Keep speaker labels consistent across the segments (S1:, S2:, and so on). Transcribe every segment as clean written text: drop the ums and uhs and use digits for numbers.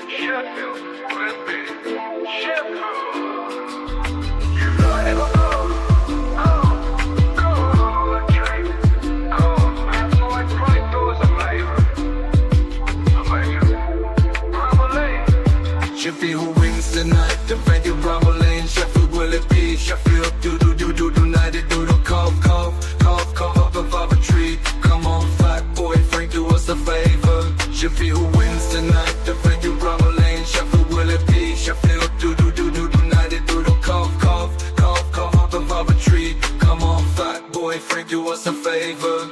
S1: Sheffield Utd. Sheffield. Sheffield who wins tonight, defend your Bravo lane. Sheffield will it be? Sheffield United, do the cough up above a tree. Come on, fat boy, Frank, do us a favor. Sheffield who wins tonight, defend your Bravo lane. Sheffield will it be? Sheffield United, do the cough up above a tree. Come on, fat boy, Frank, do us a favor.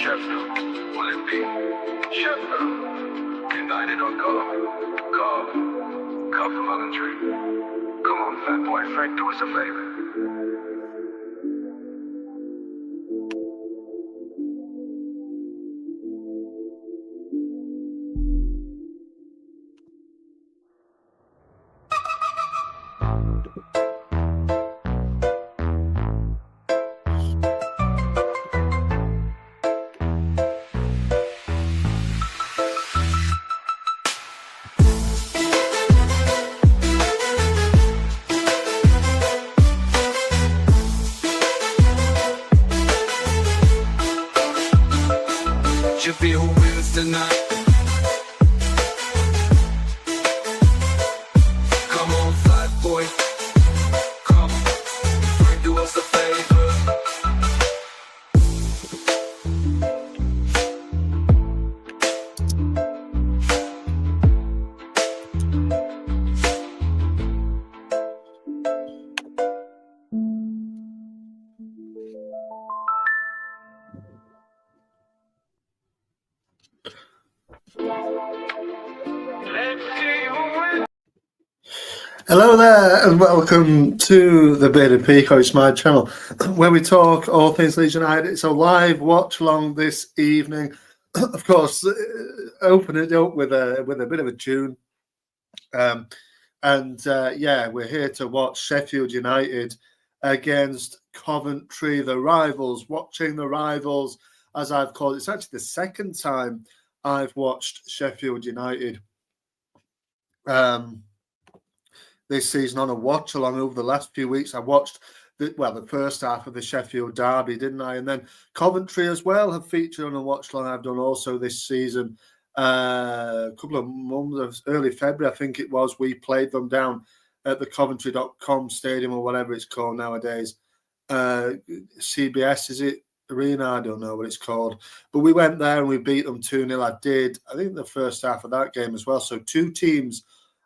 S1: Sheffield, will it be? Sheffield United or Coventry? Come on, fat boy, Frank, do us a favor. Sheffield who wins tonight. Come on, fat boy. Come on, do us a favor.
S2: Hello there and welcome to the Bearded Peacock. It's my channel where we talk all things Leeds United. It's a live watch along this evening. Of course, open it up with a bit of a tune. Yeah, we're here to watch Sheffield United against Coventry, the rivals, watching the rivals, as I've called it. It's actually the second time I've watched Sheffield United this season on a watch along. Over the last few weeks I watched the first half of the Sheffield derby, didn't I? And then Coventry as well have featured on a watch along. I've done also this season. A couple of months, early February I think it was, we played them down at the Coventry.com stadium or whatever it's called nowadays. CBS, is it? Arena, I don't know what it's called, but we went there and we beat them 2-0. I think the first half of that game as well. So two teams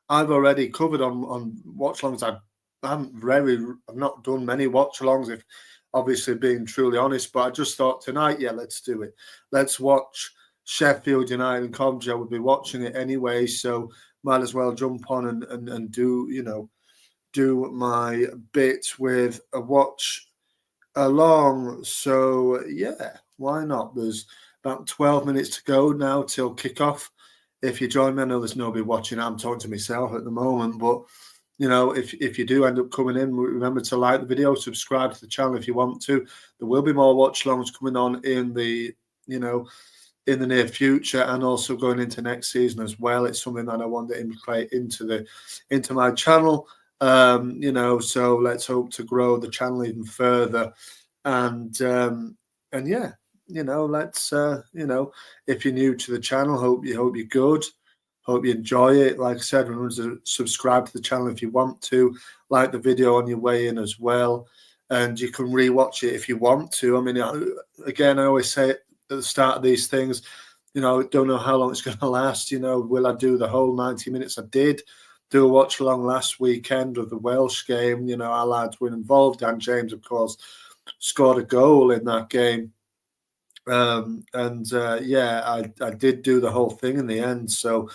S2: I've already covered on watch-alongs. I've not done many watch-alongs, if obviously being truly honest, but I just thought tonight, yeah, let's do it. Let's watch Sheffield United and Coventry. I would be watching it anyway, so might as well jump on and do my bit with a watch along. So yeah, why not? There's about 12 minutes to go now till kickoff. If you join me, I know there's nobody watching. I'm talking to myself at the moment, but if you do end up coming in, remember to like the video, subscribe to the channel if you want to. There will be more watch alongs coming on in the near future, and also going into next season as well. It's something that I want to integrate into my channel. So let's hope to grow the channel even further, and yeah, let's if you're new to the channel, hope you're good, hope you enjoy it. Like I said, remember to subscribe to the channel if you want to, like the video on your way in as well, and you can rewatch it if you want to. I mean, again, I always say it at the start of these things, don't know how long it's going to last. Will I do the whole 90 minutes? I did do a watch along last weekend of the Welsh game. Our lads were involved. Dan James, of course, scored a goal in that game. I did do the whole thing in the end. So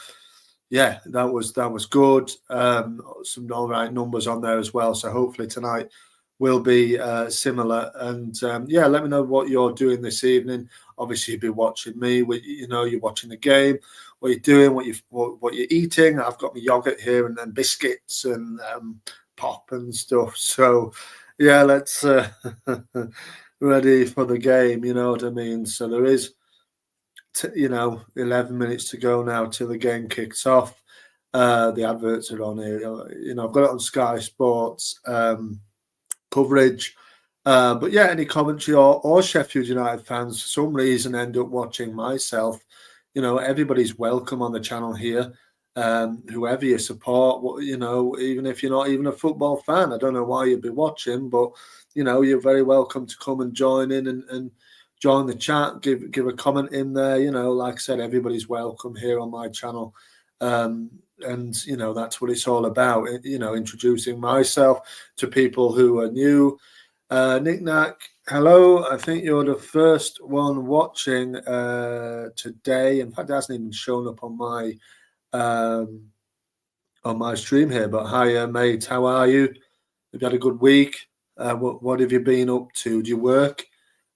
S2: yeah, that was good. Some all right numbers on there as well. So hopefully tonight will be similar. And let me know what you're doing this evening. Obviously, you'll be watching me. You're watching the game. What you're doing, what you're eating. I've got my yogurt here, and then biscuits and pop and stuff. So, yeah, let's ready for the game. You know what I mean? So there is, 11 minutes to go now till the game kicks off. The adverts are on here. I've got it on Sky Sports coverage. But yeah, any Coventry or Sheffield United fans for some reason end up watching myself, everybody's welcome on the channel here. Whoever you support, even if you're not even a football fan, I don't know why you'd be watching, but you're very welcome to come and join in and join the chat, give a comment in there. Like I said, everybody's welcome here on my channel. And that's what it's all about, introducing myself to people who are new. Knick-Knack, hello. I think you're the first one watching today. In fact, it hasn't even shown up on my stream here. But hi, mate. How are you? Have you had a good week? What have you been up to? Do you work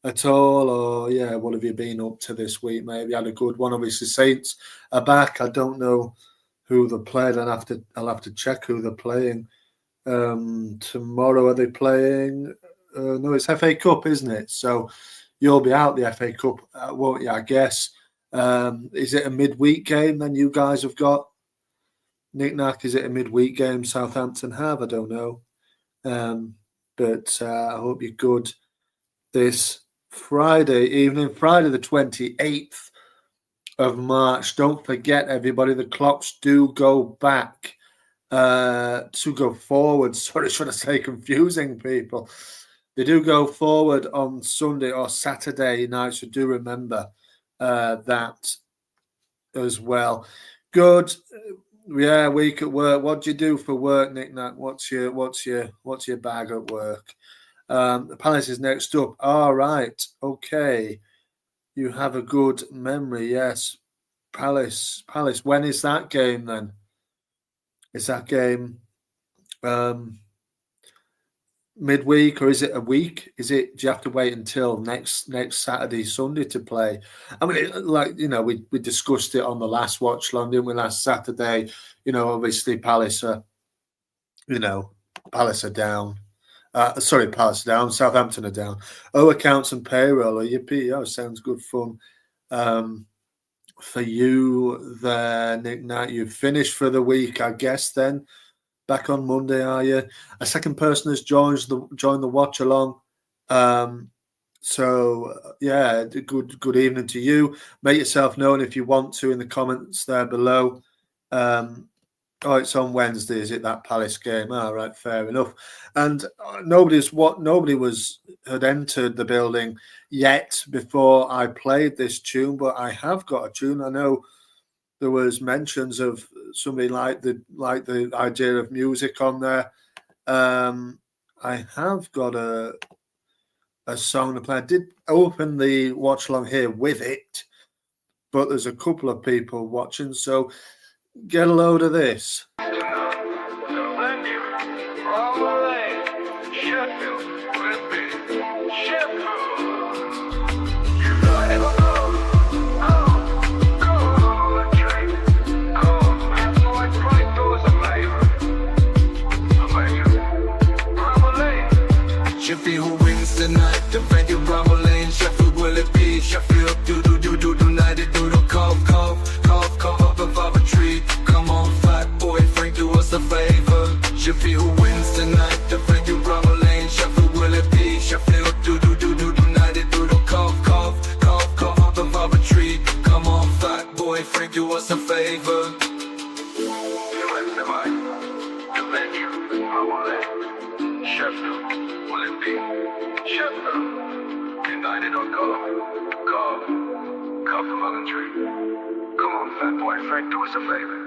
S2: at all? Or what have you been up to this week, mate? Have you had a good one? Obviously, Saints are back. I don't know who they played. I'll have to check who they're playing. Tomorrow, are they playing? No, it's FA Cup, isn't it? So you'll be out the FA Cup, won't you? I guess. Is it a midweek game then you guys have got? Knick-Knack, is it a midweek game Southampton have? I don't know. But I hope you're good this Friday evening, Friday the 28th of March. Don't forget, everybody, the clocks do go back. To go forward. Sorry, should I say confusing people? They do go forward on Sunday or Saturday night, so do remember that as well. Good, week at work. What do you do for work, Knick-Knack? What's your bag at work? The Palace is next up. All right, okay. You have a good memory, yes. Palace. When is that game then? Is that game midweek or is it a week? Do you have to wait until next Saturday, Sunday to play? I mean, we discussed it on the last watch long, didn't we, last Saturday? Obviously Palace are down. Palace are down. Southampton are down. Accounts and payroll. Yippee! Sounds good fun. For you there, Knick-Knack, you've finished for the week, I guess. Then back on Monday, are you? A second person has joined the watch along. Good evening to you. Make yourself known if you want to in the comments there below. It's on Wednesday, is it, that Palace game? All right, fair enough. And nobody had entered the building yet before I played this tune, but I have got a tune. I know there was mentions of somebody like the idea of music on there. I have got a song to play. I did open the watch along here with it, but there's a couple of people watching, so get a load of this.
S1: Jiffy, who wins tonight? The venue rumbling. Sheffield, will it be? Sheffield, United, cough up above a tree. Come on, fat boy, Frank, do us a favor. Jiffy, who wins tonight? The venue rumbling. Sheffield, will it be? Sheffield, United, cough up above a tree. Come on, fat boy, Frank, do us a favor. Sheffield, will it be? Sheffield United or cough from Coventry. Come on, fat boy, Frank, do us a favor.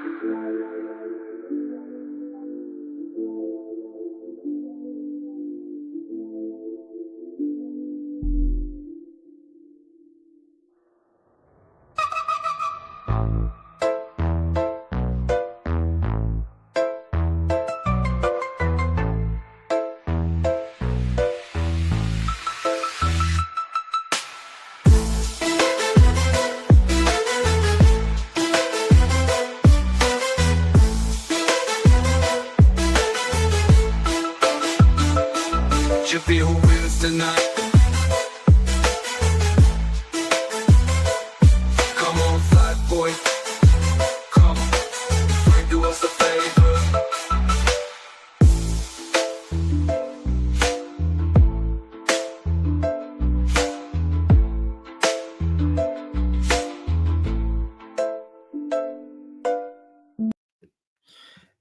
S1: watch it be who wins tonight. Come on, fat boy. Come on, Frank, do us a favor.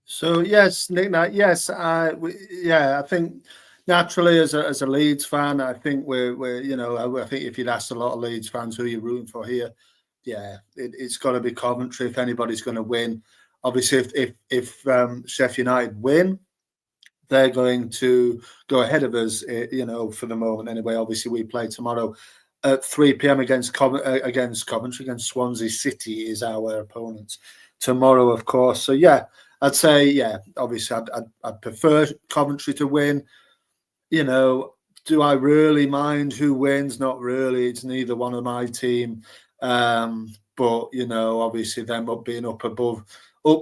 S2: So yes, Nick, yes, I think naturally as a Leeds fan, I think we're I think if you'd asked a lot of Leeds fans who you're rooting for here, it's got to be Coventry if anybody's going to win. Obviously, if Sheffield United win, they're going to go ahead of us, for the moment anyway. Obviously, we play tomorrow at 3 p.m. against Coventry, against Swansea City is our opponent tomorrow, of course. So yeah, I'd say obviously I'd prefer Coventry to win. Do I really mind who wins? Not really. It's neither one of my team. But obviously them being up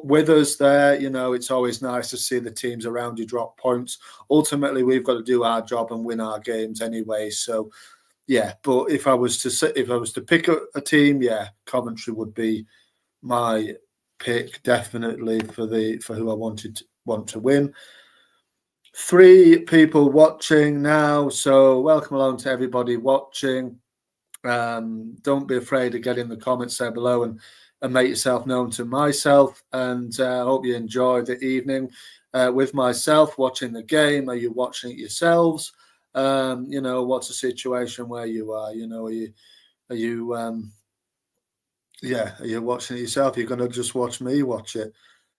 S2: with us there, it's always nice to see the teams around you drop points. Ultimately, we've got to do our job and win our games anyway. So yeah, but if I was to pick a team, Coventry would be my pick definitely for who I want to win. 3 people watching now, so welcome along to everybody watching. Don't be afraid to get in the comments there below and make yourself known to myself, and I hope you enjoy the evening with myself watching the game. Are you watching it yourselves? What's the situation where you are? Are you watching it yourself? You're going to just watch me watch it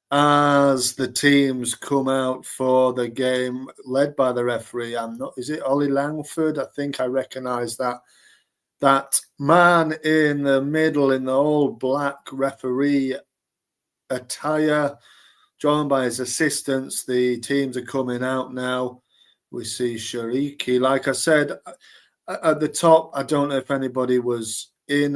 S2: as the teams come out for the game led by the referee. Is it Ollie Langford? I think I recognise that man in the middle in the all black referee attire, joined by his assistants. The teams are coming out now. We see Shariki. Like I said at the top, I don't know if anybody was in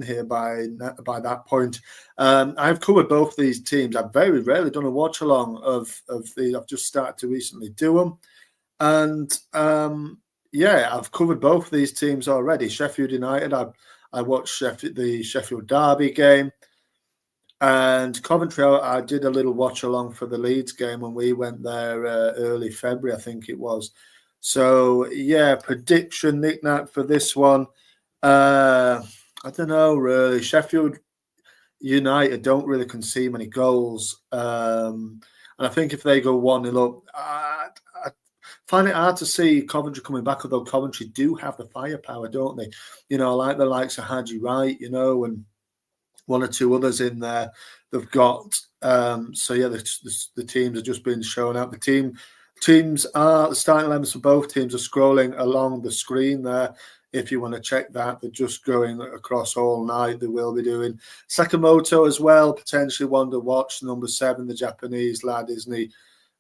S2: here by that point. I've covered both these teams. I've very rarely done a watch along of the. I've just started to recently do them, and I've covered both these teams already. Sheffield United, I watched the Sheffield Derby game, and Coventry, I did a little watch along for the Leeds game when we went there early February, I think it was. So prediction, Nick, for this one. I don't know really. Sheffield United don't really concede many goals, and I think if they go 1-0 up, I find it hard to see Coventry coming back. Although Coventry do have the firepower, don't they? Like the likes of Haji Wright, and 1 or 2 others in there. They've got the teams are just being shown out. The teams are the starting 11s for both teams are scrolling along the screen there. If you want to check that, they're just going across all night. They will be doing Sakamoto as well, potentially one to watch. Number 7, the Japanese lad, isn't he?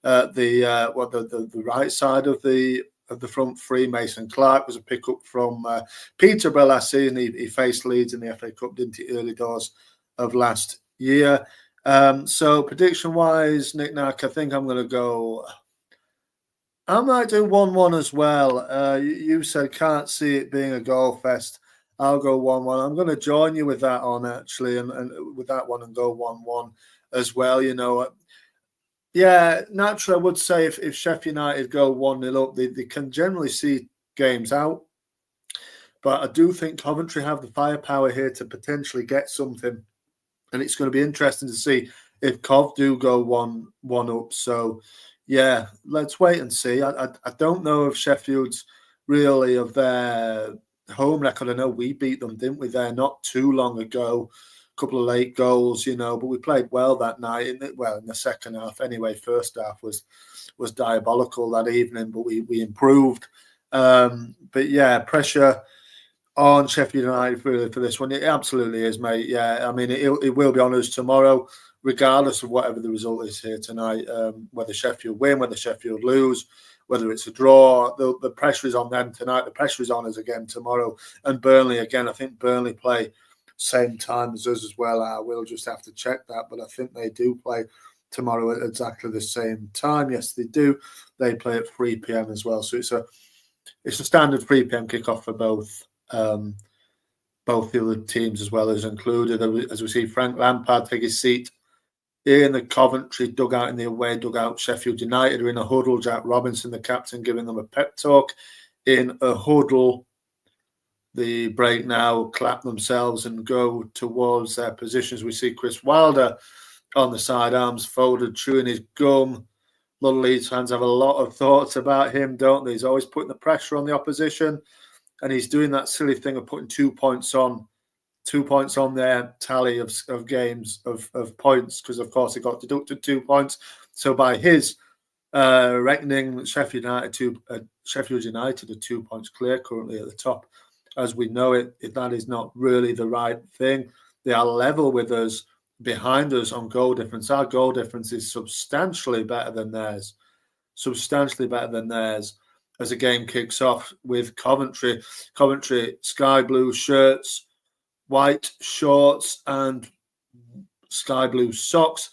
S2: The right side of the front three. Mason Clark was a pickup from Peterborough last season. He faced Leeds in the FA Cup, didn't he? Early doors of last year. So prediction wise, Nick, I think I'm going to go. I might do 1-1 as well. You said can't see it being a goal fest. I'll go 1-1. I'm going to join you with that on actually, and with that one and go 1-1 as well. Naturally, I would say if Sheffield United go 1-0 up, they can generally see games out. But I do think Coventry have the firepower here to potentially get something, and it's going to be interesting to see if Cov do go 1-1 up. So. Yeah, let's wait and see. I don't know if Sheffield's really of their home record. I know we beat them, didn't we, there not too long ago. A couple of late goals, but we played well that night. In the second half anyway. First half was diabolical that evening, but we improved. But pressure on Sheffield United for this one. It absolutely is, mate. Yeah, I mean, it will be on us tomorrow, regardless of whatever the result is here tonight, whether Sheffield win, whether Sheffield lose, whether it's a draw, the pressure is on them tonight. The pressure is on us again tomorrow. And Burnley again. I think Burnley play same time as us as well. I will just have to check that, but I think they do play tomorrow at exactly the same time. Yes, they do. They play at 3 p.m. as well. So it's a standard 3 p.m. kickoff for both the other teams as well as included. As we see Frank Lampard take his seat in the Coventry dugout, in the away dugout. Sheffield United are in a huddle. Jack Robinson, the captain, giving them a pep talk in a huddle. The break now, clap themselves and go towards their positions. We see Chris Wilder on the side, arms folded, chewing his gum. A lot of Leeds fans have a lot of thoughts about him, don't they? He's always putting the pressure on the opposition, and he's doing that silly thing of putting 2 points on their tally of games of points, because of course he got deducted 2 points. So by his reckoning, Sheffield United are 2 points clear currently at the top. As we know it, that is not really the right thing. They are level with us, behind us on goal difference. Our goal difference is substantially better than theirs. As the game kicks off with Coventry. Coventry, sky blue shirts, white shorts and sky blue socks.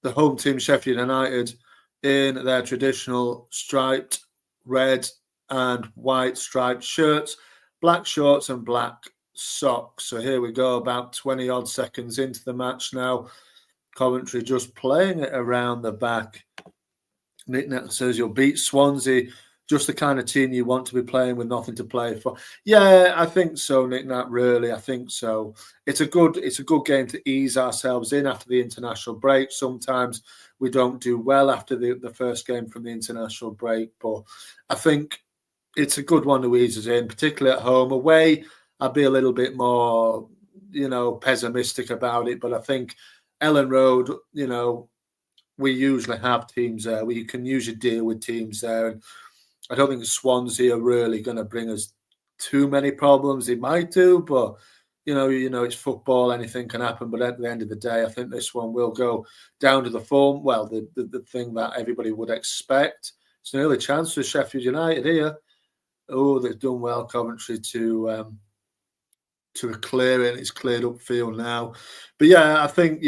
S2: The home team, Sheffield United, in their traditional striped red and white striped shirts, black shorts and black socks. So here we go, about 20 odd seconds into the match now. Coventry just playing it around the back. Nick Nat says you'll beat Swansea, just the kind of team you want to be playing with nothing to play for. Yeah, I think so, Nick Nat, really. I think so. It's a good game to ease ourselves in after the international break. Sometimes we don't do well after the first game from the international break, but I think it's a good one to ease us in, particularly at home. Away, I'd be a little bit more, pessimistic about it. But I think Ellen Road, we usually have teams there. We can usually deal with teams there. And I don't think Swansea are really going to bring us too many problems. They might do, but, it's football. Anything can happen. But at the end of the day, I think this one will go down to the form. Well, the thing that everybody would expect. It's an early chance for Sheffield United here. Oh, they've done well, Coventry, to clear it. It's cleared up field now. But I think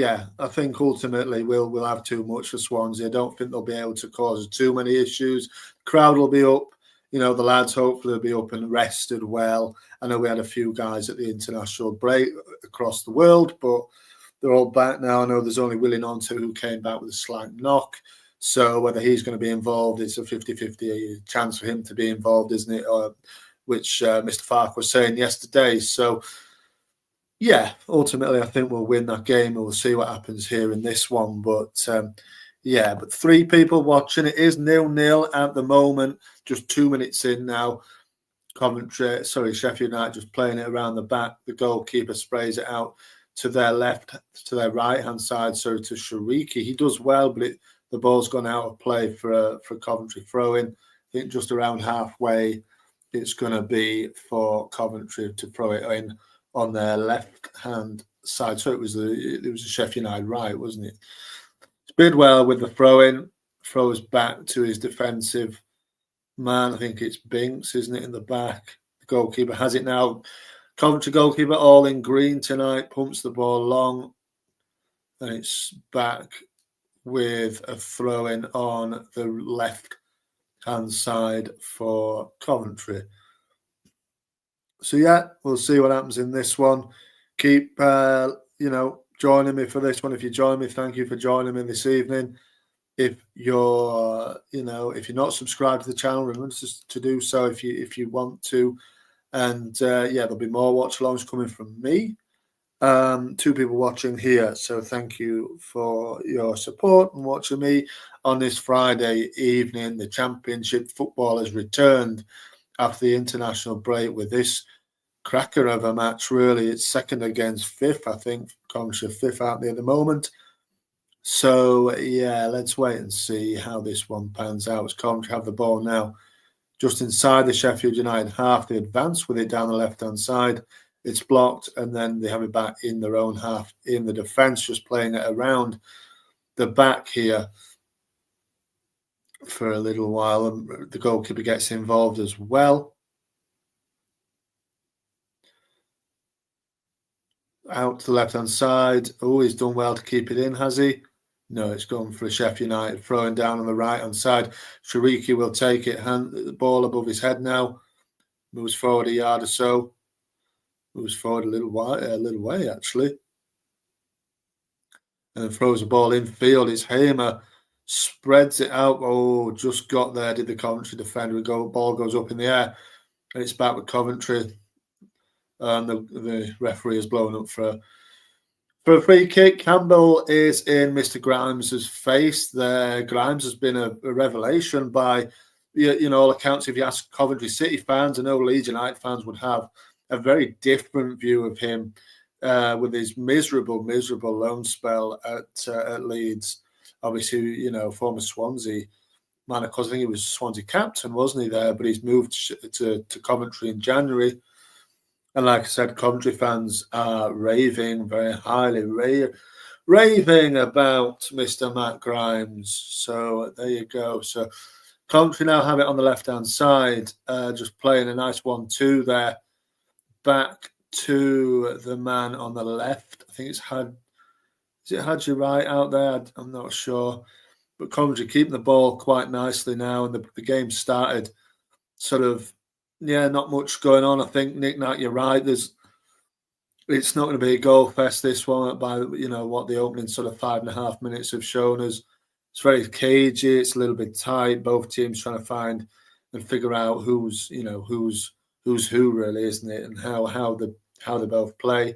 S2: ultimately we'll have too much for Swansea. I don't think they'll be able to cause too many issues. Crowd will be up. The lads hopefully will be up and rested well. I know we had a few guys at the international break across the world, but they're all back now. I know there's only Willie Nonto who came back with a slight knock. So whether he's going to be involved, it's a 50-50 chance for him to be involved, isn't it? Which Mr. Fark was saying yesterday. So, ultimately I think we'll win that game and we'll see what happens here in this one. But, but 3 people watching. It is 0-0 at the moment, just 2 minutes in now. Sheffield United just playing it around the back. The goalkeeper sprays it out to their right-hand side, so to Shariki. He does well, but the ball's gone out of play for Coventry throw-in. I think just around halfway, it's going to be for Coventry to throw it in on their left-hand side. So it was a Sheffield United right, wasn't it? Bid well with the throw-in. Throws back to his defensive man. I think it's Binks, isn't it, in the back? The goalkeeper has it now. Coventry goalkeeper all in green tonight. Pumps the ball long. And it's back with a throw-in on the left-hand side for Coventry. So, we'll see what happens in this one. Keep, joining me for this one. If you join me, thank you for joining me this evening. If you're, if you're not subscribed to the channel, remember to do so if you want to. And, there'll be more watch-alongs coming from me. 2 people watching here, so thank you for your support and watching me on this Friday evening. The Championship football has returned after the international break with this cracker of a match. Really, it's second against fifth. I think Coventry are fifth out there at the moment. So let's wait and see how this one pans out. As Coventry have the ball now just inside the Sheffield United half. They advance with it down the left-hand side. It's blocked, and then they have it back in their own half in the defence, just playing it around the back here for a little while. And the goalkeeper gets involved as well. Out to the left-hand side. Oh, he's done well to keep it in, has he? No, it's gone for Sheffield United, throwing down on the right-hand side. Shiriki will take it, hand the ball above his head now. Moves forward a yard or so. Moves forward a little way, actually. And then throws the ball in field. It's Hamer. Spreads it out. Oh, just got there, did the Coventry defender. Ball goes up in the air. And it's back with Coventry. And the referee has blown up for a free kick. Campbell is in Mr. Grimes's face there. Grimes has been a revelation by, all accounts. If you ask Coventry City fans, I know Leeds United fans would have a very different view of him with his miserable loan spell at Leeds. Obviously, former Swansea man, of course, I think he was Swansea captain, wasn't he, there? But he's moved to Coventry in January. And like I said, Coventry fans are raving very highly, raving about Mr. Matt Grimes. So there you go. So Coventry now have it on the left-hand side, just playing a nice 1-2 there. Back to the man on the left. I think it's Hadji Wright out there? I'm not sure. But Coventry keeping the ball quite nicely now, and the game started sort of, not much going on. I think, Nick Knack, you're right. It's not going to be a goal fest, this one, by what the opening sort of 5.5 minutes have shown us. It's very cagey. It's a little bit tight. Both teams trying to find and figure out who's who, really, isn't it? And how they both play.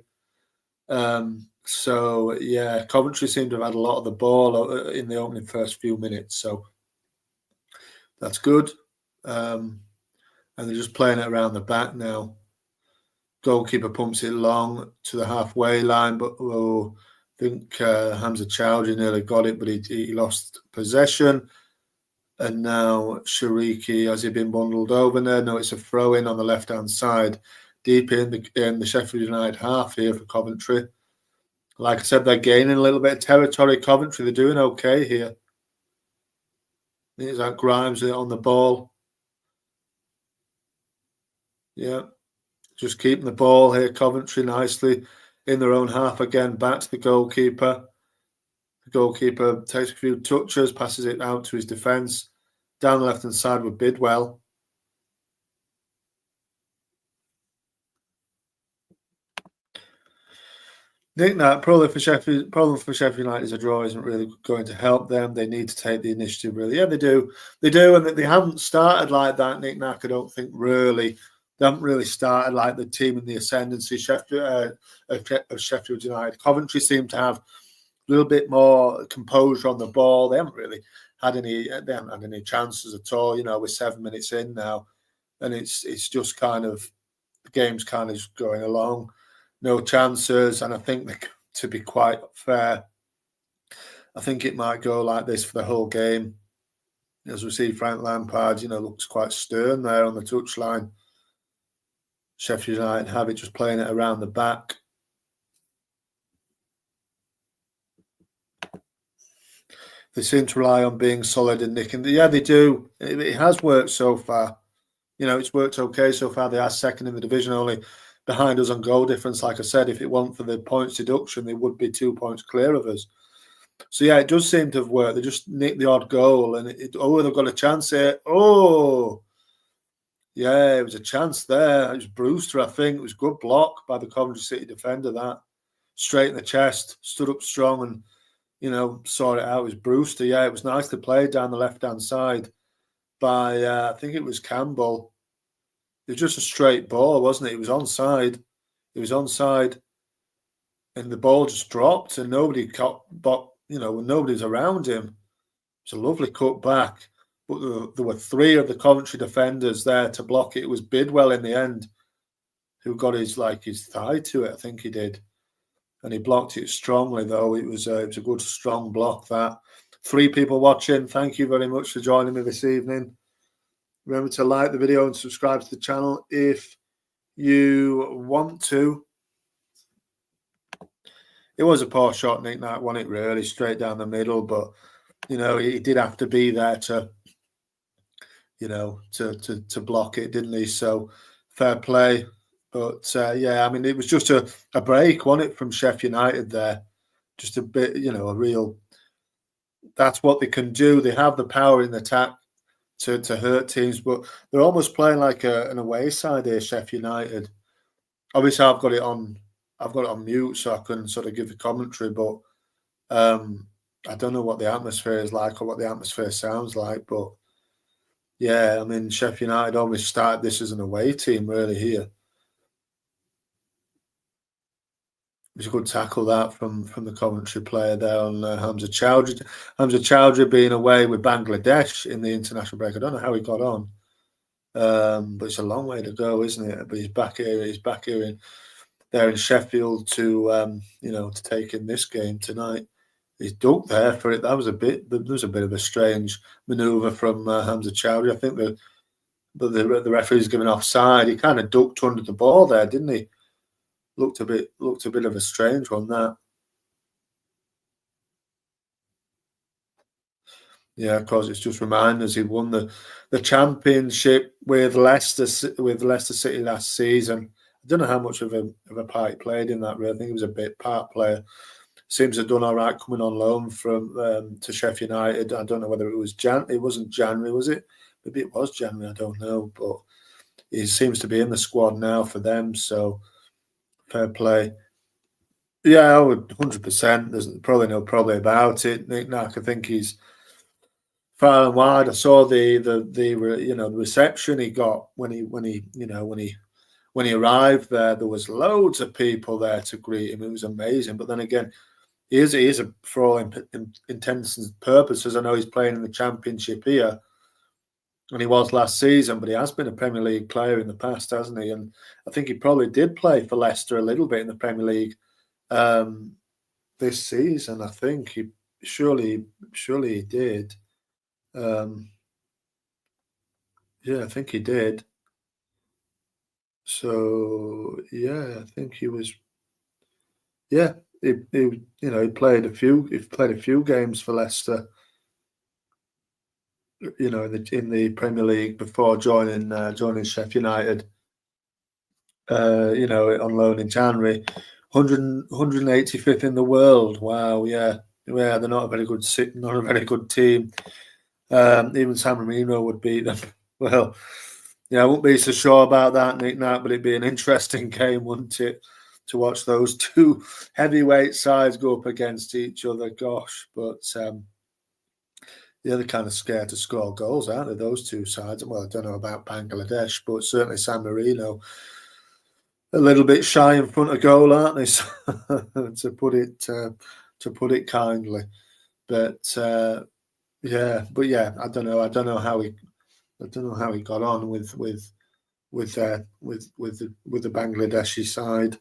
S2: So yeah, Coventry seem to have had a lot of the ball in the opening first few minutes, so that's good. And they're just playing it around the back now. Goalkeeper pumps it long to the halfway line, but I think Hamza Chowdhury nearly got it, but he lost possession. And now Shiriki, has he been bundled over there? No, it's a throw-in on the left-hand side, deep in the Sheffield United half here for Coventry. Like I said, they're gaining a little bit of territory. Coventry, they're doing okay here. There's that Grimes on the ball. Yeah, just keeping the ball here. Coventry nicely in their own half again. Back to the goalkeeper. The goalkeeper takes a few touches, passes it out to his defence. Down the left-hand side with Bidwell. Nick Nat, problem for Sheffield United is a draw isn't really going to help them. They need to take the initiative, really. Yeah, they do. They do, and they haven't started like that, Nick Nat, I don't think, really. They haven't really started like the team in the ascendancy of Sheffield United. Coventry seem to have a little bit more composure on the ball. They haven't really had any chances at all. We're 7 minutes in now, and it's just kind of the game's kind of just going along. No chances, and I think, to be quite fair, I think it might go like this for the whole game. As we see, Frank Lampard, looks quite stern there on the touchline. Sheffield United have it, just playing it around the back. They seem to rely on being solid and nicking. Yeah, they do. It has worked so far. It's worked okay so far. They are second in the division, only behind us on goal difference. Like I said, if it weren't for the points deduction, they would be 2 points clear of us. So yeah, it does seem to have worked. They just nicked the odd goal, and they've got a chance here. Oh, yeah, it was a chance there. It was Brewster, I think. It was a good block by the Coventry City defender. That straight in the chest, stood up strong, and saw it out. It was Brewster. Yeah, it was nicely played down the left-hand side by I think it was Campbell. It was just a straight ball, wasn't it? It was onside. And the ball just dropped, and nobody caught. But when nobody's around him, it's a lovely cut back. But there were three of the Coventry defenders there to block it. It was Bidwell in the end who got his thigh to it. I think he did, and he blocked it strongly. Though it was a good strong block. That 3 people watching. Thank you very much for joining me this evening. Remember to like the video and subscribe to the channel if you want to. It was a poor shot, Nick Knight won it really straight down the middle, but he did have to be there to block it, didn't he? So fair play. But yeah, I mean, it was just a break, wasn't it, from Sheffield United there? Just a bit, a real that's what they can do. They have the power in attack to hurt teams, but they're almost playing like an away side here, Sheffield United. Obviously, I've got it on mute so I can sort of give the commentary, but I don't know what the atmosphere is like or what the atmosphere sounds like. But yeah, I mean, Sheffield United almost started this as an away team, really. Here, it was a good tackle that from the Coventry player there on Hamza Chowdhury. Hamza Chowdhury being away with Bangladesh in the international break. I don't know how he got on, but it's a long way to go, isn't it? But he's back here. He's back here in Sheffield to to take in this game tonight. He's ducked there for it. There was a bit of a strange manoeuvre from Hamza Chowdhury. I think the referee's given offside. He kind of ducked under the ball there, didn't he? Looked a bit of a strange one, that. Yeah, of course, it's just reminding us he won the championship with Leicester City last season. I don't know how much of a part he played in that. Really, I think he was a bit part player. Seems to have done all right coming on loan from to Sheffield United. I don't know whether it was It wasn't January, was it? Maybe it was January. I don't know, but he seems to be in the squad now for them. So fair play. Yeah, I would 100%. There's probably no problem about it. Nick Nack, I think he's far and wide. I saw the reception he got when he arrived there. There was loads of people there to greet him. It was amazing. But then again, he is for all intents and purposes. I know he's playing in the Championship here, and he was last season, but he has been a Premier League player in the past, hasn't he? And I think he probably did play for Leicester a little bit in the Premier League this season. I think he surely he did. Yeah, I think he did. So yeah, I think he was. Yeah, he played a few games for Leicester. In the Premier League before joining Sheffield United. On loan in January. 185th in the world. Wow, yeah. Yeah, they're not a very good team. Even San Marino would beat them. Well, yeah, I wouldn't be so sure about that, Nick Knapp, but it'd be an interesting game, wouldn't it? To watch those two heavyweight sides go up against each other. Gosh, but they're kind of scared to score goals, aren't they, those two sides? Well, I don't know about Bangladesh, but certainly San Marino a little bit shy in front of goal, aren't they? to put it kindly. But yeah, I don't know. I don't know how he got on with the Bangladeshi side.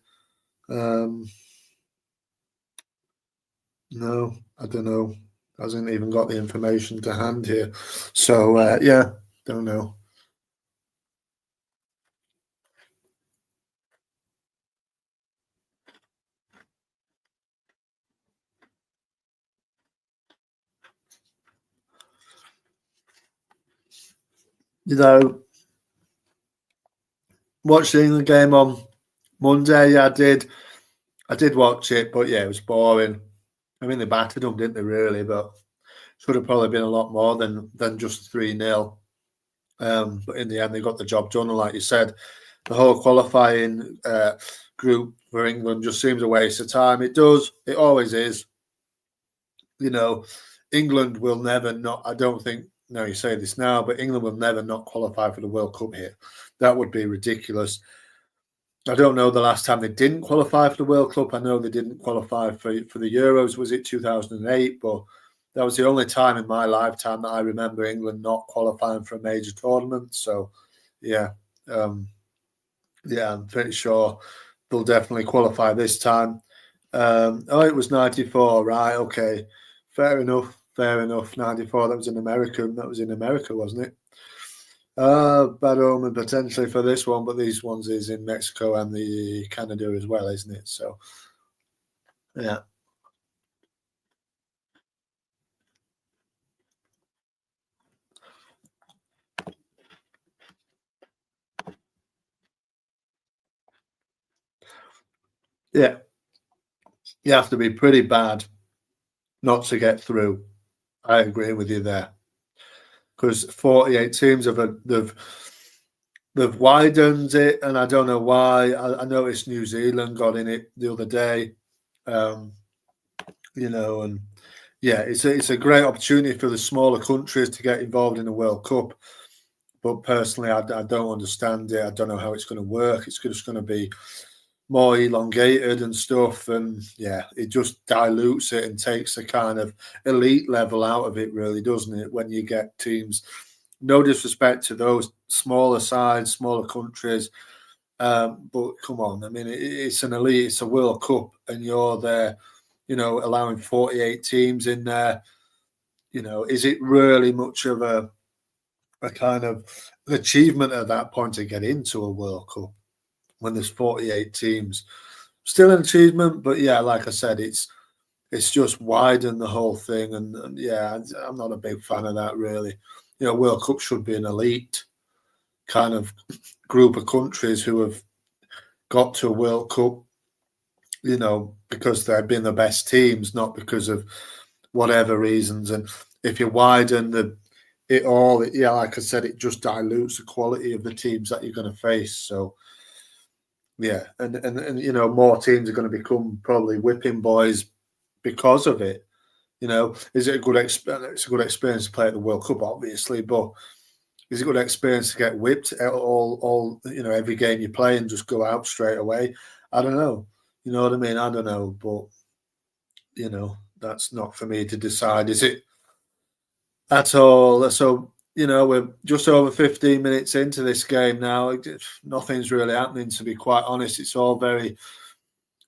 S2: No, I don't know. Hasn't even got the information to hand here. So yeah, don't know. Watching the game on Monday, yeah, I did watch it, but yeah, it was boring. I mean, they battered them, didn't they, really? But should have probably been a lot more than just 3-0. But in the end, they got the job done. And like you said, the whole qualifying group for England just seems a waste of time. It does. It always is. England will never not. I don't think. No, you say this now, but England will never not qualify for the World Cup here. That would be ridiculous. I don't know the last time they didn't qualify for the World Cup. I know they didn't qualify for the Euros. Was it 2008? But that was the only time in my lifetime that I remember England not qualifying for a major tournament. So, yeah, I'm pretty sure they'll definitely qualify this time. It was 94, right? Okay, fair enough. 94. That was in America. Wasn't it? Bad omen potentially for this one, but these ones is in Mexico and the Canada as well, isn't it? So, yeah. Yeah. You have to be pretty bad not to get through. I agree with you there. Because 48 teams they've widened it, and I don't know why. I noticed New Zealand got in it the other day. Um, and yeah, it's a great opportunity for the smaller countries to get involved in the World Cup. But personally, I don't understand it. I don't know how it's going to work. It's just going to be more elongated and stuff, and yeah, it just dilutes it and takes the kind of elite level out of it, really, doesn't it? When you get teams, no disrespect to those smaller sides, smaller countries, but come on, I mean, it's an elite, it's a World Cup, and you're there, allowing 48 teams in there. Is it really much of a kind of an achievement at that point to get into a World Cup when there's 48 teams? Still an achievement, but yeah, like I said, it's just widened the whole thing, and yeah, I'm not a big fan of that, really. World Cup should be an elite kind of group of countries who have got to a World Cup, because they've been the best teams, not because of whatever reasons. And if you widen it all, yeah, like I said, it just dilutes the quality of the teams that you're going to face. So yeah, and more teams are going to become probably whipping boys because of it. Is it a good experience? It's a good experience to play at the World Cup, obviously, but is it a good experience to get whipped all every game you play and just go out straight away? I don't know. You know what I mean? I don't know, but that's not for me to decide, is it? At all. So we're just over 15 minutes into this game now. Nothing's really happening, to be quite honest. It's all very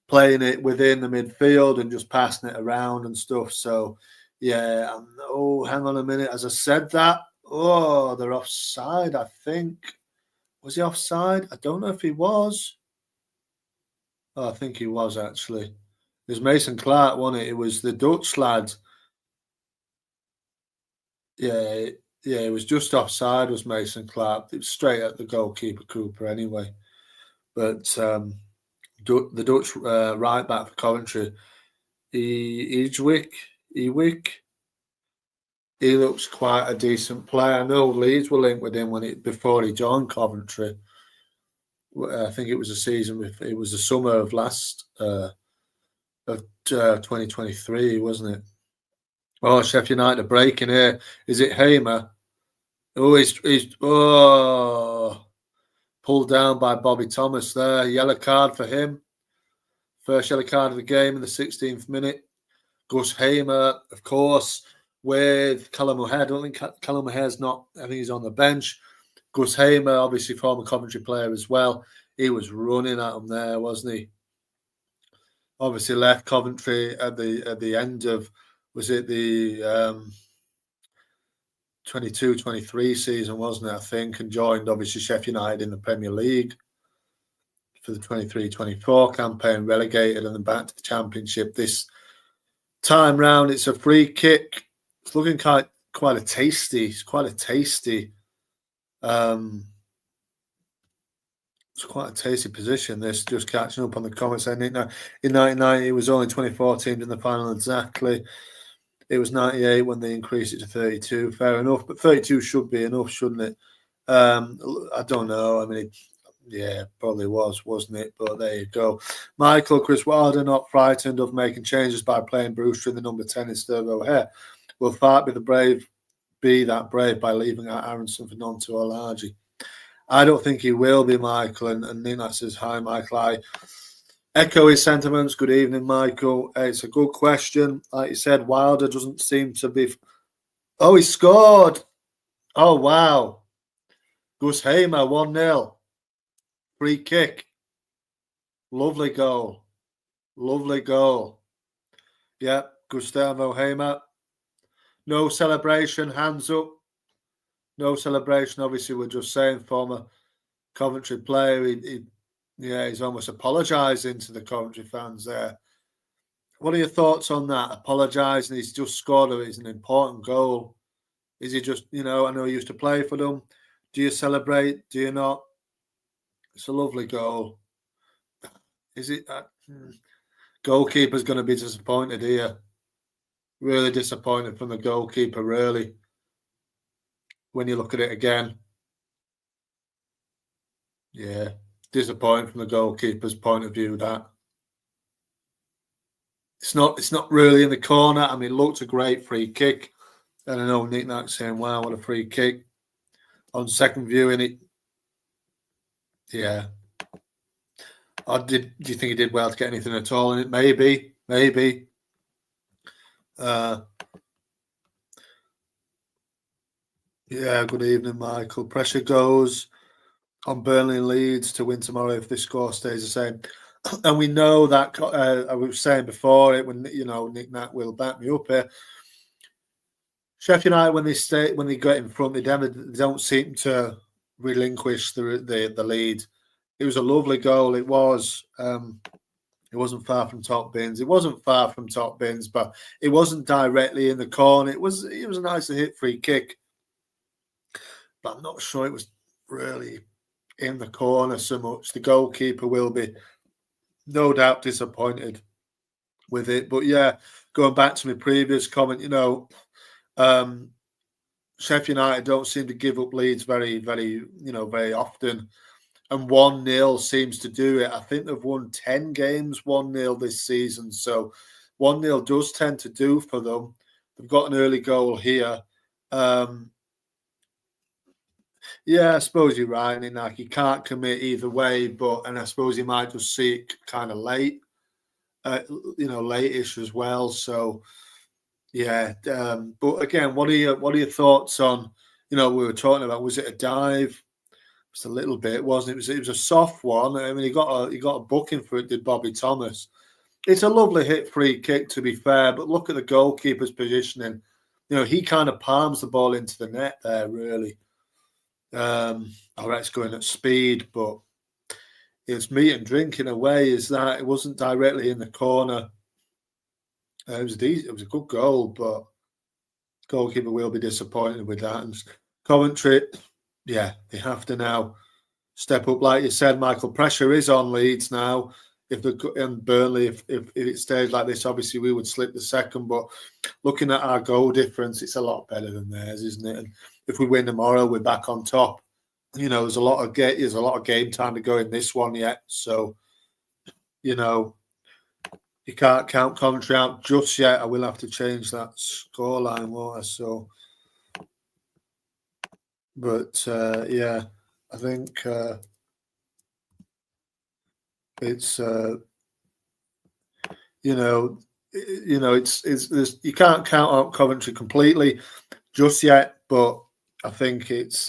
S2: playing it within the midfield and just passing it around and stuff. So, yeah. Hang on a minute. As I said that, they're offside, I think. Was he offside? I don't know if he was. I think he was, actually. It was Mason Clark, wasn't it? It was the Dutch lad. Yeah, it was just offside, was Mason Clark. It was straight at the goalkeeper, Cooper, anyway. But the Dutch right back for Coventry, Ewik, he looks quite a decent player. I know Leeds were linked with him before he joined Coventry. I think it was it was the summer of 2023, wasn't it? Oh, Sheffield United breaking here. Is it Hamer? Oh, he's pulled down by Bobby Thomas there. Yellow card for him. First yellow card of the game in the 16th minute. Gus Hamer, of course, with Callum O'Hare. I don't think Callum O'Hare's not. I think he's on the bench. Gus Hamer, obviously former Coventry player as well. He was running at him there, wasn't he? Obviously left Coventry at the end of, was it the 22-23 season, wasn't it, I think, and joined obviously Sheffield United in the Premier League for the 23-24 campaign, relegated and then back to the Championship this time round. It's a free kick. It's looking quite a tasty. It's quite a tasty. It's quite a tasty position. This, just catching up on the comments. In 1990, it was only 24 teams in the final exactly. It was 98 when they increased it to 32. Fair enough, but 32 should be enough, shouldn't it? I don't know. I mean, probably was, wasn't it? But there you go. Michael, Chris Wilder not frightened of making changes by playing Brewster in the number 10 instead of O'Hare. Will Tharp be that brave by leaving out Aronson for Nonto or Largy? I don't think he will be, Michael. And Nina says, hi, Michael. I echo his sentiments. Good evening, Michael. It's a good question. Like you said, Wilder doesn't seem to be... Oh, he scored. Oh, wow. Gus Hamer, 1-0. Free kick. Lovely goal. Lovely goal. Yeah, Gustavo Hamer. No celebration, hands up. No celebration. Obviously, we're just saying former Coventry player. He's almost apologising to the Coventry fans there. What are your thoughts on that? Apologising. He's just scored. It's an important goal. Is he just, I know he used to play for them. Do you celebrate? Do you not? It's a lovely goal. Is it? Goalkeeper's going to be disappointed here. Really disappointed from the goalkeeper, really, when you look at it again. Yeah, disappointing from the goalkeeper's point of view, that. It's not really in the corner. I mean, it looked a great free kick. And I know Nick Knack saying, wow, what a free kick. On second viewing it, yeah. Do you think he did well to get anything at all in it? Maybe. Yeah, good evening, Michael. Pressure goes on Burnley and Leeds to win tomorrow if this score stays the same. And we know that, I was saying before it, when, Nick Knack will back me up here. Sheffield United, when they get in front, they don't seem to relinquish the lead. It was a lovely goal. It was. It wasn't far from top bins. It wasn't far from top bins, but it wasn't directly in the corner. It was a nicely hit free kick, but I'm not sure it was really in the corner so much. The goalkeeper will be no doubt disappointed with it. But yeah, going back to my previous comment, Sheffield United don't seem to give up leads very, very, very often. And 1-0 seems to do it. I think they've won 10 games 1-0 this season. So 1-0 does tend to do for them. They've got an early goal here. Yeah, I suppose you're right. And like, you can't commit either way, and I suppose you might just see it kind of late, late-ish as well. So yeah, but again, what are your thoughts on? We were talking about, was it a dive? It's a little bit, wasn't it? It was a soft one. I mean, he got a booking for it, did Bobby Thomas. It's a lovely hit free kick, to be fair, but look at the goalkeeper's positioning. He kind of palms the ball into the net there, really. All right, it's going at speed, but it's meat and drink in a way. Is that it wasn't directly in the corner. It was decent. It was a good goal, but goalkeeper will be disappointed with that. And Coventry, yeah, they have to now step up, like you said, Michael. Pressure is on Leeds now. And Burnley, if it stays like this, obviously we would slip the second. But looking at our goal difference, it's a lot better than theirs, isn't it? And if we win tomorrow, we're back on top. There's a lot of game time to go in this one yet. So, you can't count Coventry out just yet. I will have to change that scoreline, won't I? So, but yeah, I think it's it's you can't count out Coventry completely just yet, but I think it's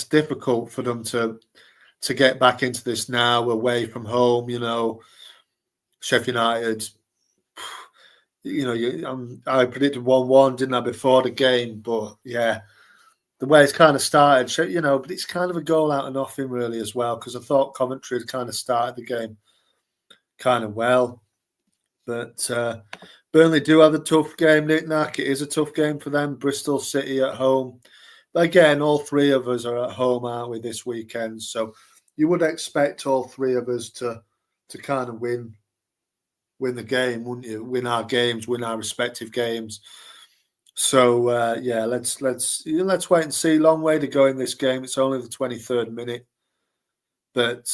S2: difficult for them to get back into this now away from home. Sheffield United. I predicted 1-1, didn't I, before the game? But yeah, the way it's kind of started, but it's kind of a goal out of nothing, really, as well, because I thought Coventry had kind of started the game kind of well. But Burnley do have a tough game, Nick Knack. It is a tough game for them. Bristol City at home. But again, all three of us are at home, aren't we, this weekend? So you would expect all three of us to kind of win the game, wouldn't you? Win our games, win our respective games. So yeah, let's wait and see. Long way to go in this game. It's only the 23rd minute, but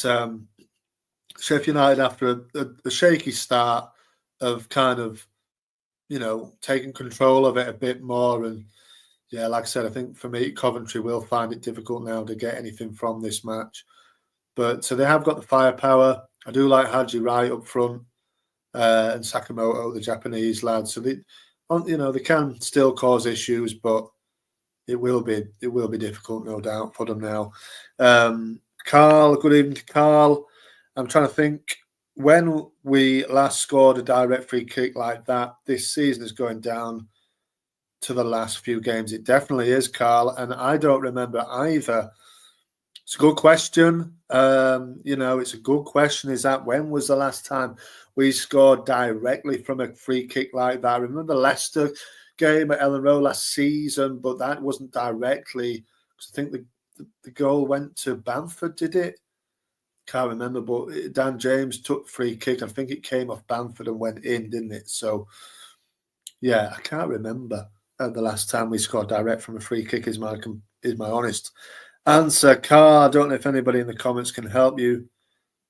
S2: Sheffield United, after a shaky start, of kind of taking control of it a bit more. And yeah, like I said, I think for me, Coventry will find it difficult now to get anything from this match. But so they have got the firepower. I do like Haji Wright up front. And Sakamoto, the Japanese lad. So they can still cause issues, but it will be difficult, no doubt, for them now. Carl, good evening to Carl. I'm trying to think, when we last scored a direct free kick like that, this season is going down to the last few games. It definitely is, Carl, and I don't remember either. It's a good question. It's a good question. Is that when was the last time we scored directly from a free kick like that? I remember the Leicester game at Ellen Road last season, but that wasn't directly. I think the goal went to Bamford, did it? Can't remember, but Dan James took the free kick. I think it came off Bamford and went in, didn't it? So, yeah, I can't remember the last time we scored direct from a free kick. Is my honest answer. Carr, I don't know if anybody in the comments can help you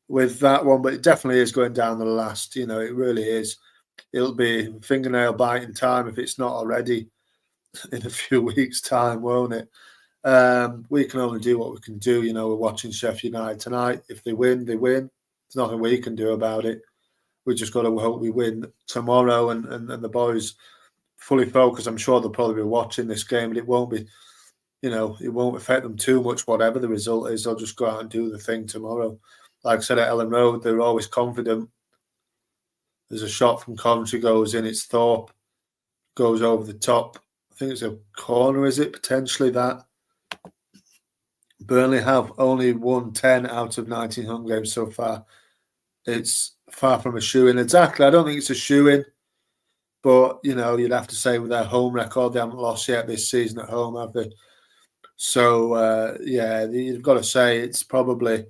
S2: with that one, but it definitely is going down the last. It really is. It'll be fingernail biting time if it's not already in a few weeks' time, won't it? We can only do what we can do. We're watching Sheffield United tonight. If they win, they win. There's nothing we can do about it. We just got to hope we win tomorrow, and the boys fully focused. I'm sure they'll probably be watching this game, but it won't be, it won't affect them too much, whatever the result is. They'll just go out and do the thing tomorrow. Like I said at Ellen Road, they're always confident. There's a shot from Coventry, goes in, it's Thorpe, goes over the top. I think it's a corner, is it? Potentially that. Burnley have only won 10 out of 19 home games so far. It's far from a shoe-in. Exactly. I don't think it's a shoe-in. But, you'd have to say with their home record, they haven't lost yet this season at home, have they? So, you've got to say it's probably...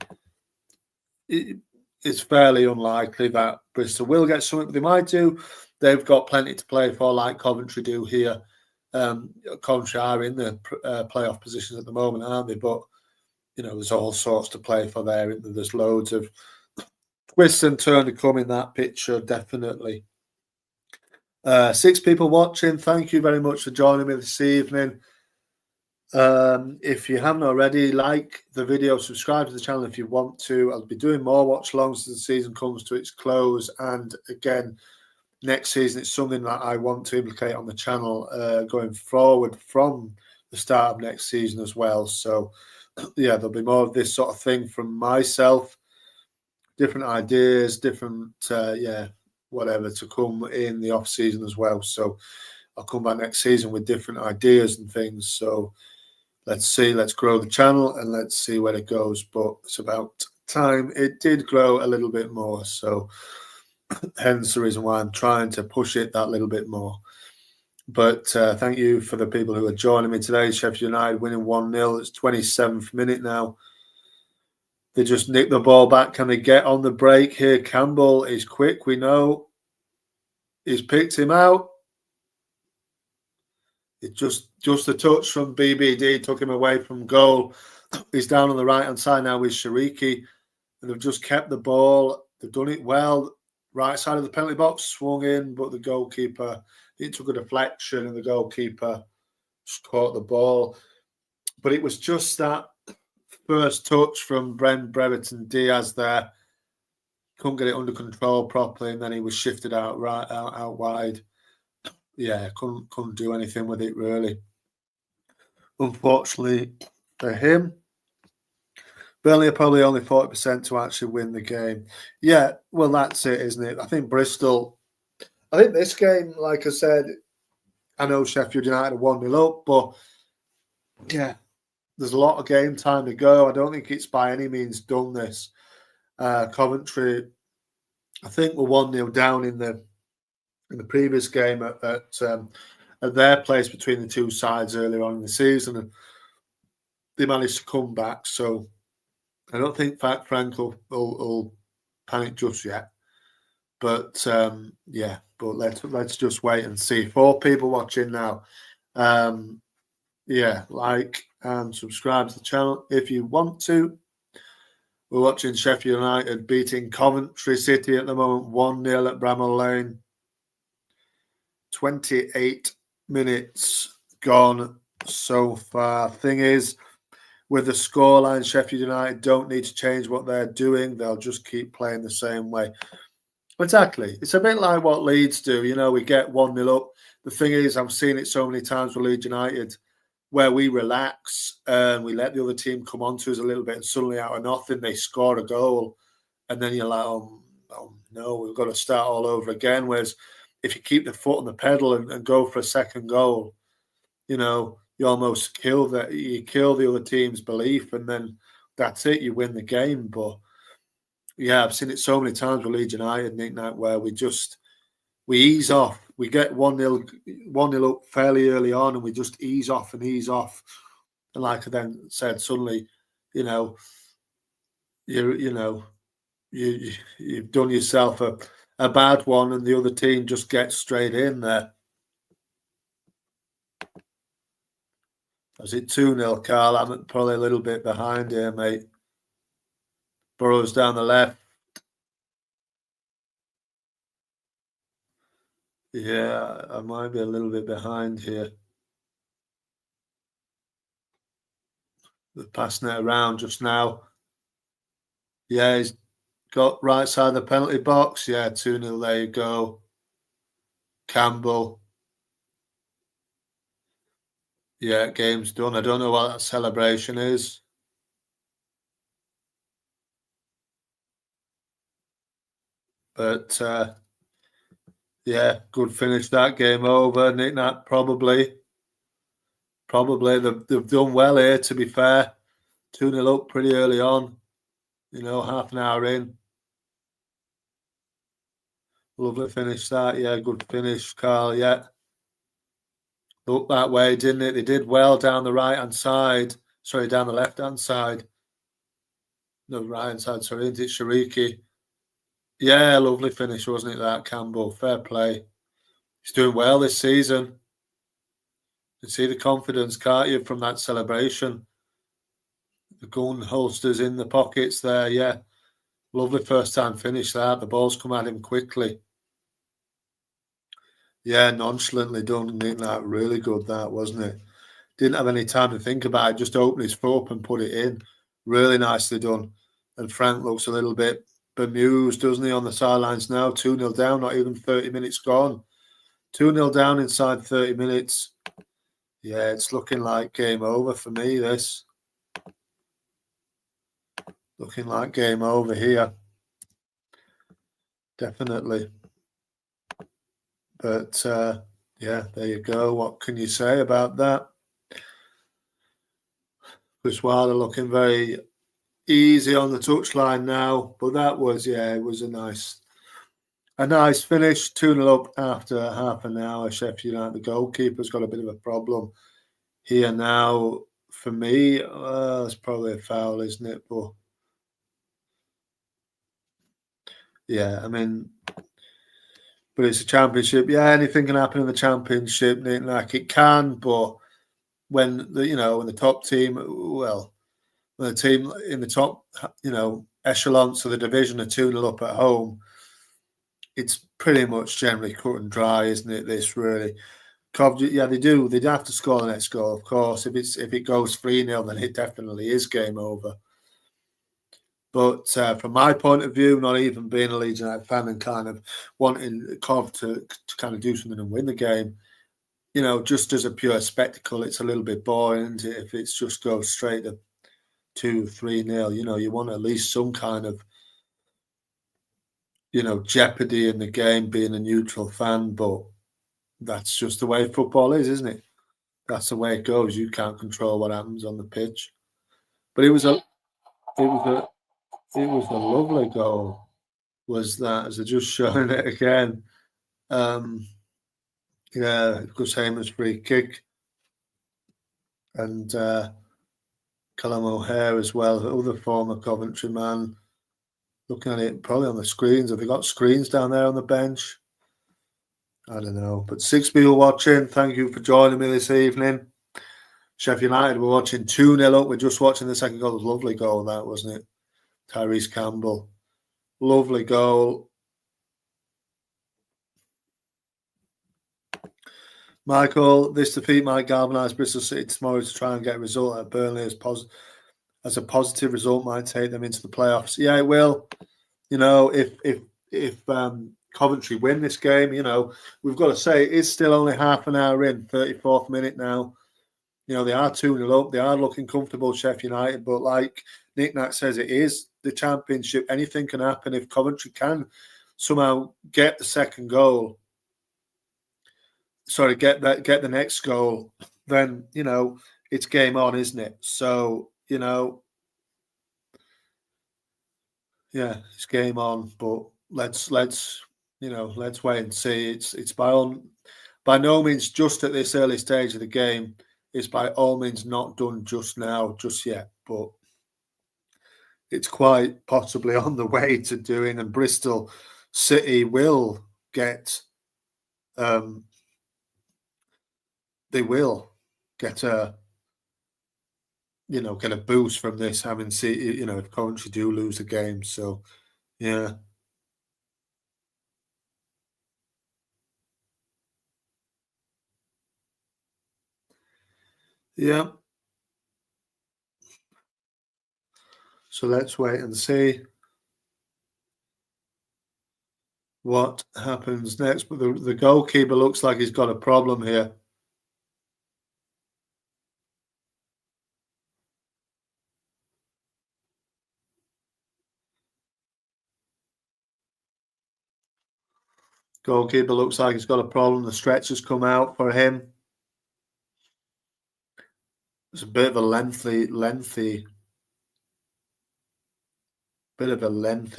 S2: It's fairly unlikely that Bristol will get something, but they might do. They've got plenty to play for, like Coventry do here. Coventry are in the playoff positions at the moment, aren't they? But, there's all sorts to play for there. There's loads of twists and turns to come in that picture, definitely. 6 people watching. Thank you very much for joining me this evening. If you haven't already, like the video, subscribe to the channel if you want to. I'll be doing more watch-alongs as the season comes to its close. And again, next season, it's something that I want to implicate on the channel going forward from the start of next season as well. So, yeah, there'll be more of this sort of thing from myself, different ideas, different, whatever to come in the off season as well. So I'll come back next season with different ideas and things. So let's see, let's grow the channel and let's see where it goes. But it's about time it did grow a little bit more. So hence the reason why I'm trying to push it that little bit more. But thank you for the people who are joining me today. Sheffield United winning 1-0. It's 27th minute now. They just nick the ball back. Can they get on the break here? Campbell is quick, we know. He's picked him out. It just a touch from BBD took him away from goal. He's down on the right-hand side now with Shariki. And they've just kept the ball. They've done it well. Right side of the penalty box, swung in, but the goalkeeper, it took a deflection and the goalkeeper just caught the ball. But it was just that first touch from Brereton Diaz there. Couldn't get it under control properly, and then he was shifted out wide. Yeah, couldn't do anything with it really. Unfortunately for him. Burnley are probably only 40% to actually win the game. Yeah, well, that's it, isn't it? I think Bristol, I think this game, like I said, I know Sheffield United are 1-0 up, but yeah, there's a lot of game time to go. I don't think it's by any means done this. Coventry, I think we're 1-0 down in the previous game at their place between the two sides earlier on in the season, and they managed to come back. So I don't think Frank will panic just yet. But yeah, but let's just wait and see. 4 people watching now. Yeah, like and subscribe to the channel if you want to. We're watching Sheffield United beating Coventry City at the moment, 1-0 at Bramall Lane. 28 minutes gone so far. Thing is, with the scoreline, Sheffield United don't need to change what they're doing. They'll just keep playing the same way. Exactly. It's a bit like what Leeds do. We get 1-0 up. The thing is, I've seen it so many times with Leeds United where we relax and we let the other team come on to us a little bit, and suddenly out of nothing, they score a goal. And then you're like, oh no, we've got to start all over again. Whereas if you keep the foot on the pedal and go for a second goal, you almost kill the other team's belief, and then that's it, you win the game. But yeah, I've seen it so many times with Leeds United, Nick Knight, where we ease off. We get 1-0 up fairly early on, and we just ease off. And like I then said, suddenly, you've done yourself a bad one, and the other team just gets straight in there. Is it 2-0, Carl? I'm probably a little bit behind here, mate. Burrows down the left. Yeah, I might be a little bit behind here. They're passing it around just now. Yeah, he's got right side of the penalty box. Yeah, 2-0, there you go. Campbell. Yeah, game's done. I don't know what that celebration is. But yeah, good finish. That game over. Nick Nat probably they've done well here. To be fair, 2-0 up pretty early on. Half an hour in. Lovely finish that. Yeah, good finish, Carl. Yeah, looked that way, didn't it? They did well down the right hand side. Sorry, down the left hand side. No, right hand side. Sorry, isn't it Shariki? Yeah, lovely finish, wasn't it? That Campbell. Fair play. He's doing well this season. You see the confidence, can't you, from that celebration? The gun holsters in the pockets there, yeah. Lovely first time finish that. The ball's come at him quickly. Yeah, nonchalantly done. That really good, that, wasn't it? Didn't have any time to think about it. Just opened his foot up and put it in. Really nicely done. And Frank looks a little bit bemused, doesn't he, on the sidelines now? 2-0 down, not even 30 minutes gone. 2-0 down inside 30 minutes. Yeah, it's looking like game over for me, this. Looking like game over here. Definitely. But, yeah, there you go. What can you say about that? Buswala looking very easy on the touchline now. But that was, yeah, it was a nice finish. 2-0 up after half an hour. Sheffield United, the goalkeeper's got a bit of a problem here now. For me, it's probably a foul, isn't it? But yeah, I mean, but it's a championship. Yeah, anything can happen in the championship. Like it can, but when the top team, when the team in the top, echelons of the division are 2-0 up at home, it's pretty much generally cut and dry, isn't it? This really. Coventry, yeah, they do. They'd have to score the next goal, of course. If it goes 3-0, then it definitely is game over. But from my point of view, not even being a Leeds United fan and kind of wanting Cov to kind of do something and win the game, just as a pure spectacle, it's a little bit boring if it's just goes straight to 2-3-0. You want at least some kind of jeopardy in the game, being a neutral fan, but that's just the way football is, isn't it? That's the way it goes. You can't control what happens on the pitch. But it was a lovely goal. Was that, as I just showing it again? Yeah, Gus Hayman's free kick, and Callum O'Hare as well, the other former Coventry man. Looking at it probably on the screens. Have they got screens down there on the bench? I don't know. But 6 people watching. Thank you for joining me this evening. Sheffield United, we're watching 2-0 up. We're just watching the second goal. It was a lovely goal, that, wasn't it? Tyrese Campbell. Lovely goal. Michael, this defeat might galvanise Bristol City tomorrow to try and get a result at Burnley as a positive result might take them into the playoffs. Yeah, it will. If Coventry win this game, we've got to say it is still only half an hour in, 34th minute now. They are 2-0 up. They are looking comfortable, Sheffield United. But like Nick Nat says, it is the championship. Anything can happen. If Coventry can somehow get the second goal, get the next goal, then, it's game on, isn't it? So, yeah, it's game on. But let's wait and see. It's by no means just at this early stage of the game. It's by all means not done just now, just yet. But it's quite possibly on the way to doing, and Bristol City will get they will get a get a boost from this, having if Coventry do lose the game. So yeah, yeah. So let's wait and see what happens next. But the goalkeeper looks like he's got a problem here. Goalkeeper looks like he's got a problem. The stretch has come out for him. It's a bit of a lengthy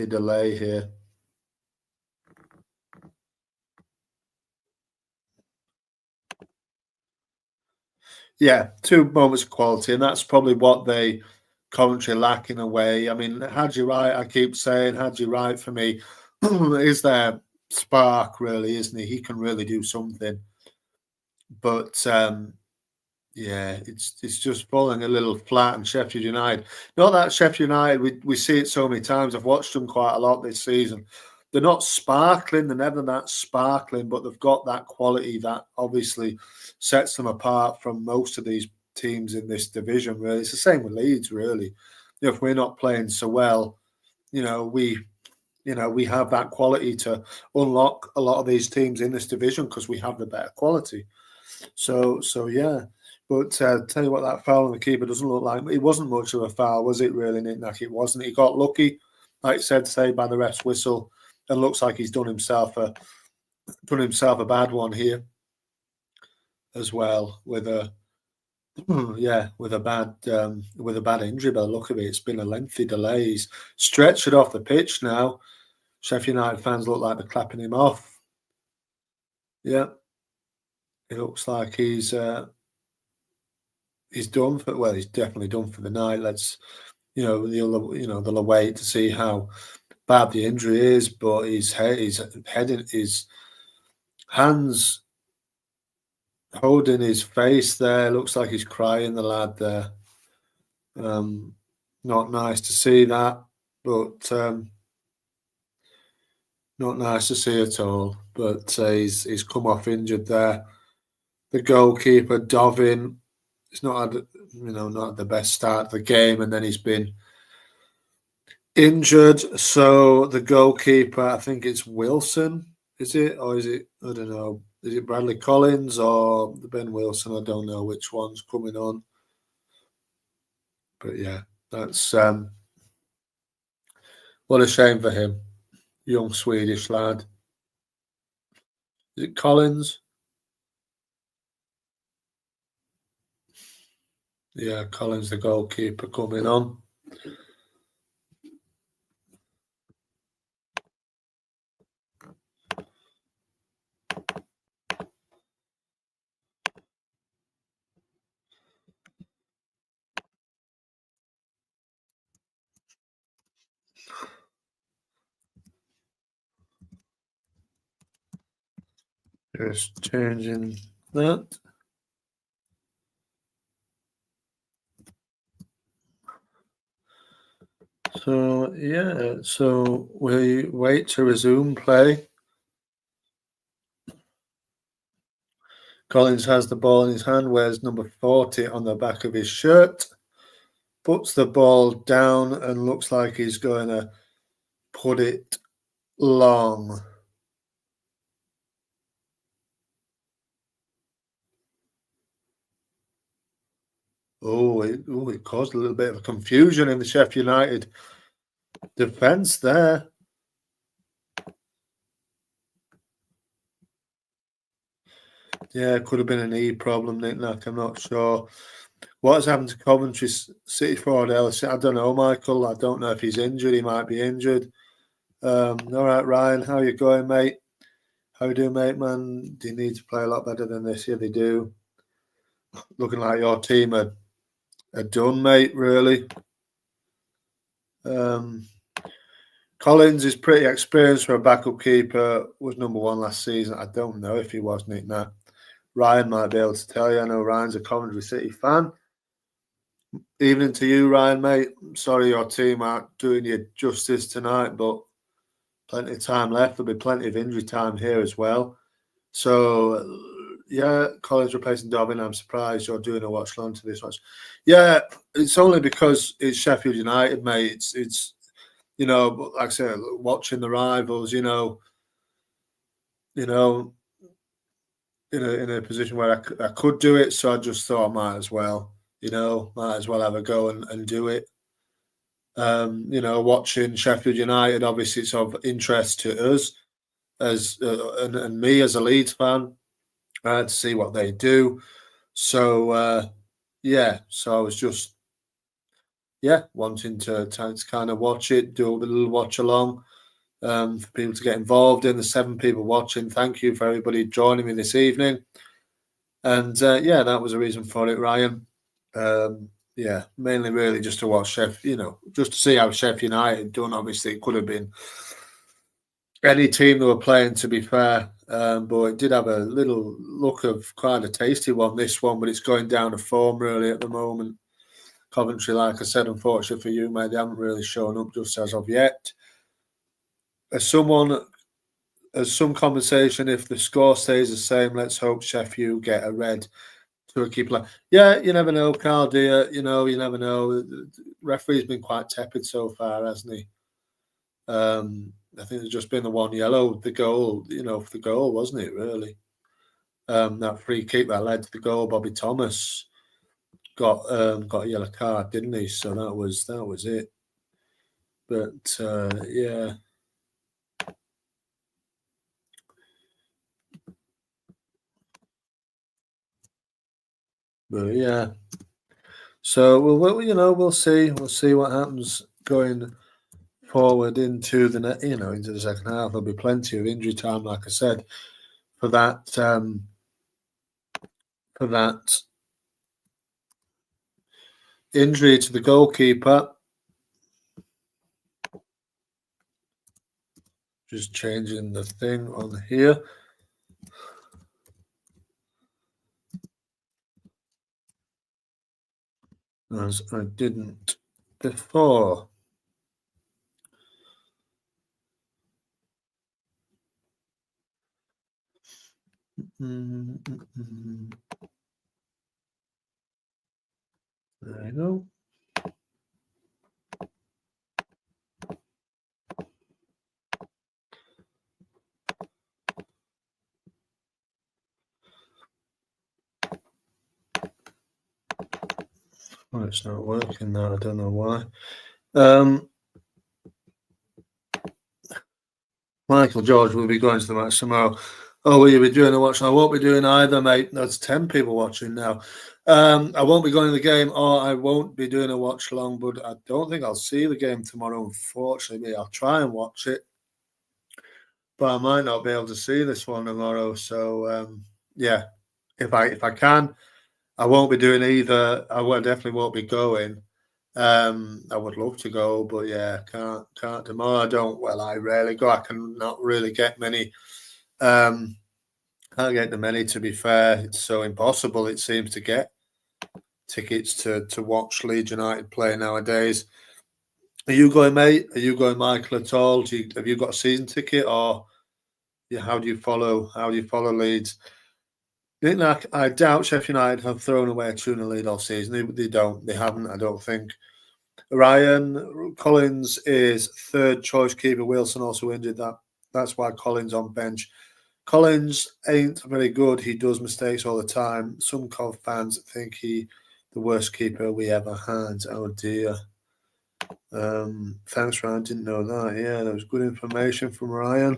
S2: delay here. Yeah, 2 moments of quality, and that's probably what Coventry lack in a way. I mean, Hadji Wright, I keep saying Hadji Wright for me is their spark, really, isn't he? He can really do something. But yeah, it's just falling a little flat. And Sheffield United, not that Sheffield United, we see it so many times. I've watched them quite a lot this season. They're not sparkling. They're never that sparkling, but they've got that quality that obviously sets them apart from most of these teams in this division. Really, it's the same with Leeds. Really, if we're not playing so well, we have that quality to unlock a lot of these teams in this division because we have the better quality. So yeah. But tell you what, that foul on the keeper doesn't look like it wasn't much of a foul, was it? Really, Nick? It wasn't. He got lucky, like I said, saved by the ref's whistle, and looks like he's done himself a bad one here as well with a with a bad injury. By the look of it, it's been a lengthy delay. He's stretched it off the pitch now. Sheffield United fans look like they're clapping him off. Yeah, it looks like he's done for. Well, he's definitely done for the night. Let's they'll wait to see how bad the injury is, but his hands holding his face there. Looks like he's crying, the lad there. Not nice to see that, but not nice to see at all. But he's come off injured there. The goalkeeper Dovin, he's not had not the best start of the game, and then he's been injured. So the goalkeeper, I think it's Wilson, is it, or is it? I don't know. Is it Bradley Collins or Ben Wilson? I don't know which one's coming on. But yeah, that's what a shame for him, young Swedish lad. Is it Collins? Yeah, Collins, the goalkeeper, coming on. Just changing that. So yeah, so we wait to resume play. Collins has the ball in his hand, wears number 40 on the back of his shirt, puts the ball down and looks like he's going to put it long. It caused a little bit of confusion in the Sheffield United defence there. Yeah, it could have been a knee problem, Nick. I'm not sure. What has happened to Coventry City forward Ellis? I don't know, Michael. I don't know if he's injured. He might be injured. All right, Ryan, how you going, mate? How you doing, mate, man? Do you need to play a lot better than this? Yeah, they do. Looking like your team are done, mate, really. Collins is pretty experienced for a backup keeper. Was number 1 last season. I don't know if he was, Nick. Now, Ryan might be able to tell you. I know Ryan's a Coventry City fan. Evening to you, Ryan, mate. Sorry your team aren't doing you justice tonight, but plenty of time left. There'll be plenty of injury time here as well. So, yeah, Collins replacing Dobbin. I'm surprised you're doing a watch along to this match. Yeah, it's only because it's Sheffield United, mate. It's you know, like I said, watching the rivals, in a position where I could do it. So I just thought I might as well have a go and do it. Watching Sheffield United, obviously it's of interest to us as and me as a Leeds fan to see what they do. So so I was just wanting to kind of watch it, do a little watch along for people to get involved in. The 7 people watching, thank you for everybody joining me this evening. And that was a reason for it, Ryan. Mainly really just to watch just to see how Sheffield United done. Obviously, it could have been any team they were playing, to be fair. But it did have a little look of quite a tasty one, this one, but it's going down a form really at the moment. Coventry, like I said, unfortunately for you, mate, they haven't really shown up just as of yet. As some conversation, if the score stays the same, let's hope Sheffield get a red to a key player. Yeah, you never know, Carl, dear. You never know. The referee's been quite tepid so far, hasn't he? I think there's just been the one yellow, the goal, for the goal, wasn't it, really? That free kick that led to the goal, Bobby Thomas got a yellow card, didn't he? So that was it. But yeah. But yeah. So we'll see. We'll see what happens going forward into the second half. There'll be plenty of injury time, like I said, for that injury to the goalkeeper. Just changing the thing on here. As I didn't before. There you go. Oh, it's not working now. I don't know why. Michael George will be going to the match tomorrow. Oh, will you be doing a watch? I won't be doing either, mate. That's 10 people watching now. I won't be going to the game, or I won't be doing a watch along, but I don't think I'll see the game tomorrow, unfortunately. I'll try and watch it, but I might not be able to see this one tomorrow. So, if I can, I won't be doing either. Definitely won't be going. I would love to go, but yeah, can't tomorrow. I rarely go. I can not really get many. Can't get the many, to be fair. It's so impossible, it seems, to get tickets to watch Leeds United play nowadays. Are you going, mate? Are you going, Michael, at all? Have you got a season ticket, or how do you follow Leeds? I doubt Sheffield United have thrown away a 2-0 lead all season. They don't. They haven't, I don't think. Ryan Collins is third choice keeper. Wilson also injured. That's why Collins on bench. Collins ain't very good. He does mistakes all the time. Some Cov fans think he the worst keeper we ever had. Oh dear. Thanks, Ryan. Didn't know that. Yeah, that was good information from Ryan.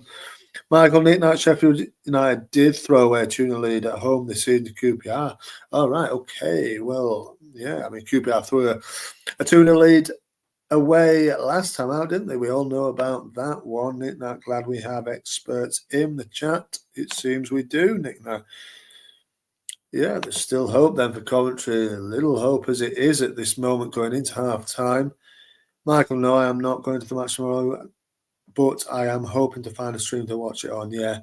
S2: Michael, Nick, Sheffield United did throw away a 2-0 lead at home this season to QPR. All right, okay. Well, yeah, I mean, QPR threw a 2-0 lead away last time out, didn't they? We all know about that one. Nick, glad we have experts in the chat. It seems we do, Nick. Yeah, there's still hope then for Coventry. A little hope as it is at this moment going into half time. Michael, no, I am not going to the match tomorrow, but I am hoping to find a stream to watch it on. Yeah.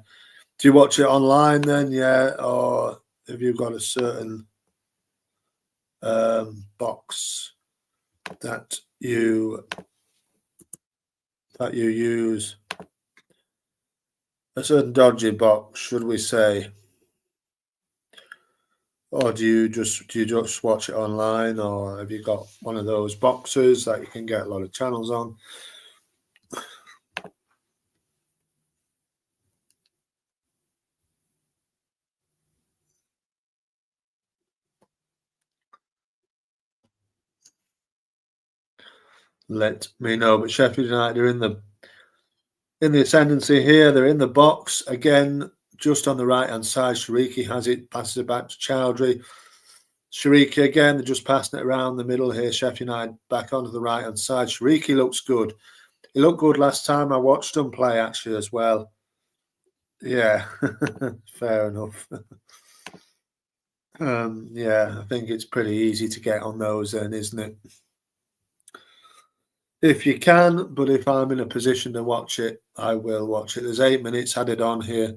S2: Do you watch it online then? Yeah. Or have you got a certain box that you use? A certain dodgy box, should we say? Or do you just watch it online, or have you got one of those boxes that you can get a lot of channels on? Let me know. But Sheffield United are in the ascendancy here. They're in the box again, just on the right hand side. Shariki has it, passes it back to Chowdhury. Shariki again, they're just passing it around the middle here. Sheffield United back onto the right hand side. Shariki looks good. He looked good last time I watched him play actually as well. Yeah, fair enough. Yeah, I think it's pretty easy to get on those then, isn't it? If you can, but if I'm in a position to watch it, I will watch it. There's 8 minutes added on here.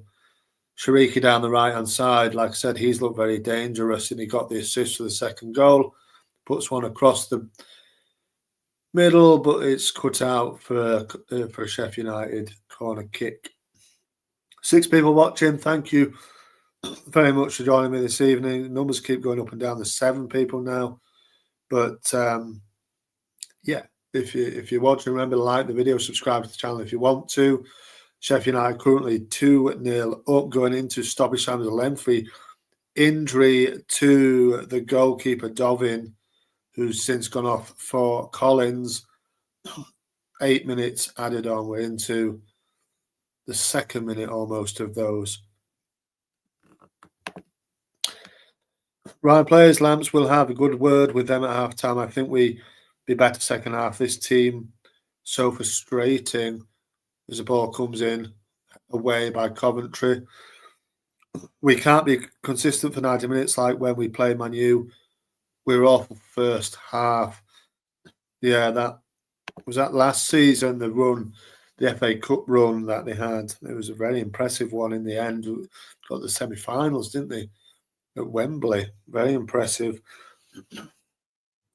S2: Shariki down the right-hand side, like I said, he's looked very dangerous and he got the assist for the second goal. Puts one across the middle, but it's cut out for a Sheffield United corner kick. 6 people watching. Thank you very much for joining me this evening. The numbers keep going up and down. There's 7 people now. But yeah, if you're watching, remember to like the video, subscribe to the channel if you want to. Sheffield United currently 2-0 up going into stoppage time with a lengthy injury to the goalkeeper Dovin, who's since gone off for Collins. 8 minutes added on. We're into the second minute almost of those. Right, players, Lamps will have a good word with them at half time. I think we be better second half. This team so frustrating as the ball comes in away by Coventry. We can't be consistent for 90 minutes like when we play Man U. We were awful first half. Yeah, that was that last season, the run, the FA Cup run that they had. It was a very impressive one in the end. Got the semi-finals, didn't they? At Wembley. Very impressive.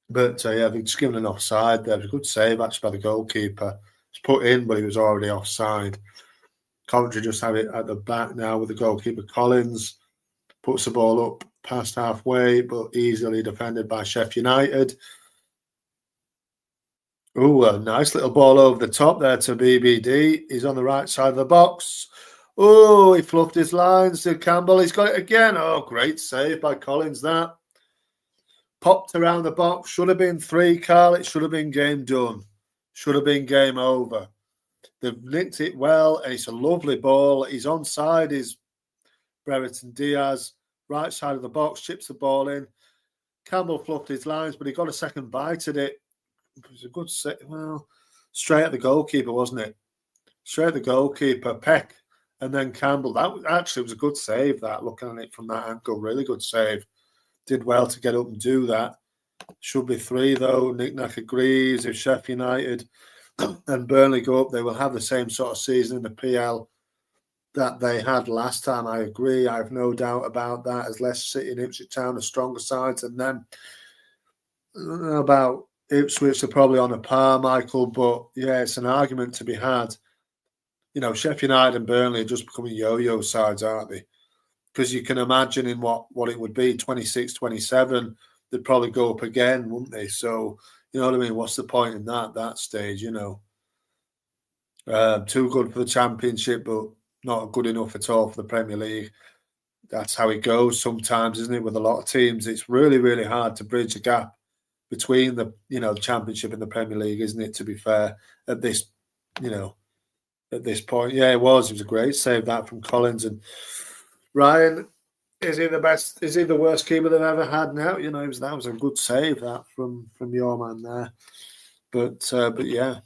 S2: But yeah, they've just given an offside there. It was a good save actually by the goalkeeper. It's put in, but he was already offside. Coventry just have it at the back now with the goalkeeper Collins. Puts the ball up past halfway, but easily defended by Sheffield United. Oh, a nice little ball over the top there to BBD. He's on the right side of the box. Oh, he fluffed his lines to Campbell. He's got it again. Oh, great save by Collins, that. Popped around the box. Should have been 3, Carl. It should have been game done. Should have been game over. They've nicked it well, and it's a lovely ball. He's onside, is Brereton Diaz. Right side of the box, chips the ball in. Campbell fluffed his lines, but he got a second bite at it. It was a good set. Well, straight at the goalkeeper, wasn't it? Straight at the goalkeeper, Peck, and then Campbell. That actually was a good save, that, looking at it from that angle. Really good save. Did well to get up and do that. Should be 3, though. Nick Nack agrees. If Sheffield United and Burnley go up, they will have the same sort of season in the PL that they had last time. I agree. I have no doubt about that. As Leicester City and Ipswich Town are stronger sides than them. I don't know about Ipswich, are probably on a par, Michael, but yeah, it's an argument to be had. You know, Sheffield United and Burnley are just becoming yo-yo sides, aren't they? Because you can imagine in what it would be, 26, 27, they'd probably go up again, wouldn't they? So, you know what I mean? What's the point in that stage, you know? Too good for the Championship, but not good enough at all for the Premier League. That's how it goes sometimes, isn't it? With a lot of teams, it's really, really hard to bridge the gap between the Championship and the Premier League, isn't it? To be fair, at this point, yeah, it was. It was a great save that from Collins. And Ryan, is he the best? Is he the worst keeper they've ever had? Now, that was a good save that from your man there. But yeah.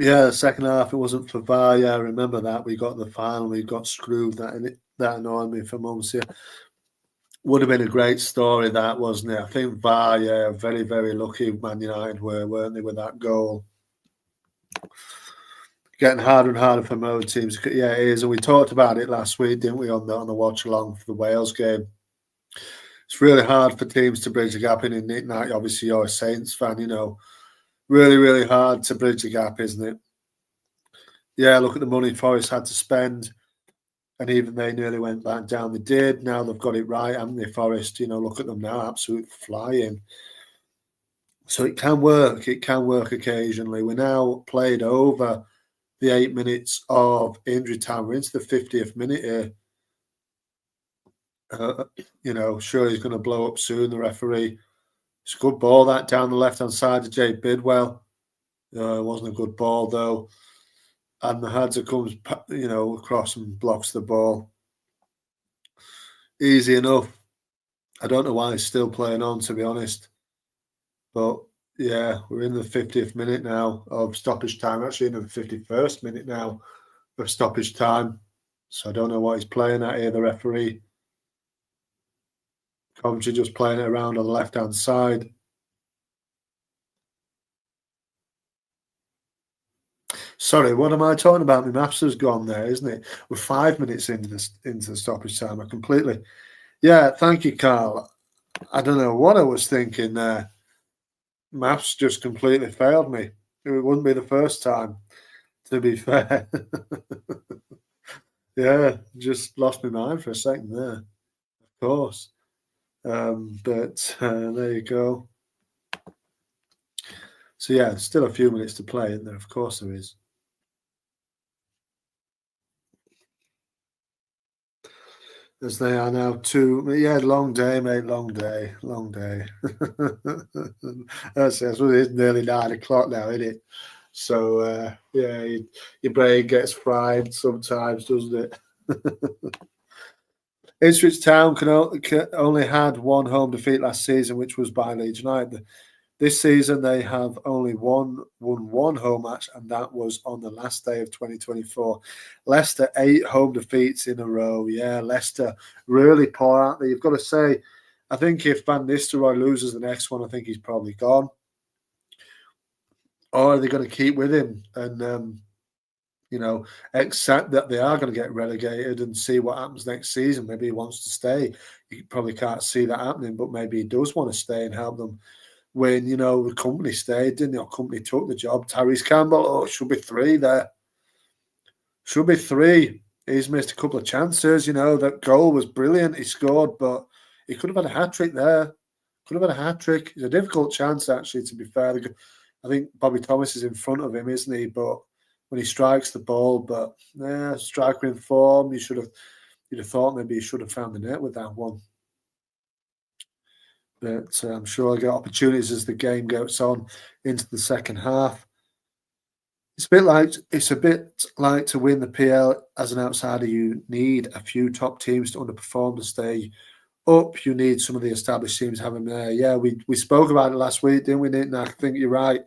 S2: Yeah, the second half, it wasn't for VAR. Yeah, I remember that. We got the final, we got screwed. That annoyed me for months. Yeah, would have been a great story, that, wasn't it? I think VAR, yeah, very, very lucky Man United were, weren't they, with that goal? Getting harder and harder for most teams. Yeah, it is. And we talked about it last week, didn't we, on the watch along for the Wales game? It's really hard for teams to bridge the gap in Nick Knight. Obviously, you're a Saints fan, really, really hard to bridge the gap, isn't it? Yeah, look at the money Forest had to spend, and even they nearly went back down. They did. Now they've got it right, haven't they, Forest? Look at them now, absolute flying. So it can work. It can work occasionally. We're now played over the 8 minutes of injury time. We're into the 50th minute here. Sure, he's going to blow up soon, the referee. It's a good ball, that, down the left-hand side to Jay Bidwell. It wasn't a good ball, though. And the Hadza comes, across and blocks the ball. Easy enough. I don't know why he's still playing on, to be honest. But, yeah, we're in the 50th minute now of stoppage time. Actually, in the 51st minute now of stoppage time. So I don't know what he's playing at here, the referee. Coventry just playing it around on the left-hand side. Sorry, what am I talking about? My maths has gone there, isn't it? We're 5 minutes into the stoppage time. I completely. Yeah, thank you, Carl. I don't know what I was thinking there. Maths just completely failed me. It wouldn't be the first time, to be fair. Yeah, just lost my mind for a second there. Of course. But there you go. So yeah, still a few minutes to play, isn't there? Of course there is. As they are now two. Yeah, long day, mate. Long day. That's what it is. Nearly 9 o'clock now, isn't it? So yeah, your brain gets fried sometimes, doesn't it? Ipswich Town only had one home defeat last season, which was by Leeds United. This season, they have only won one home match, and that was on the last day of 2024. Leicester, 8 home defeats in a row. Yeah, Leicester really poor, aren't they? You've got to say, I think if Van Nistelrooy loses the next one, I think he's probably gone. Or are they going to keep with him and, accept that they are going to get relegated and see what happens next season? Maybe he wants to stay. You probably can't see that happening, but maybe he does want to stay and help them. When, the company stayed, didn't the company took the job. Tyrese Campbell, should be 3 there. Should be 3. He's missed a couple of chances, that goal was brilliant. He scored, but he could have had a hat-trick there. Could have had a hat-trick. It's a difficult chance, actually, to be fair. I think Bobby Thomas is in front of him, isn't he? But when he strikes the ball, but striker in form, you'd have thought maybe he should have found the net with that one. But I'm sure I'll get opportunities as the game goes on into the second half. It's a bit like to win the PL as an outsider. You need a few top teams to underperform to stay up. You need some of the established teams having there. Yeah, we spoke about it last week, didn't we, Nick? And I think you're right.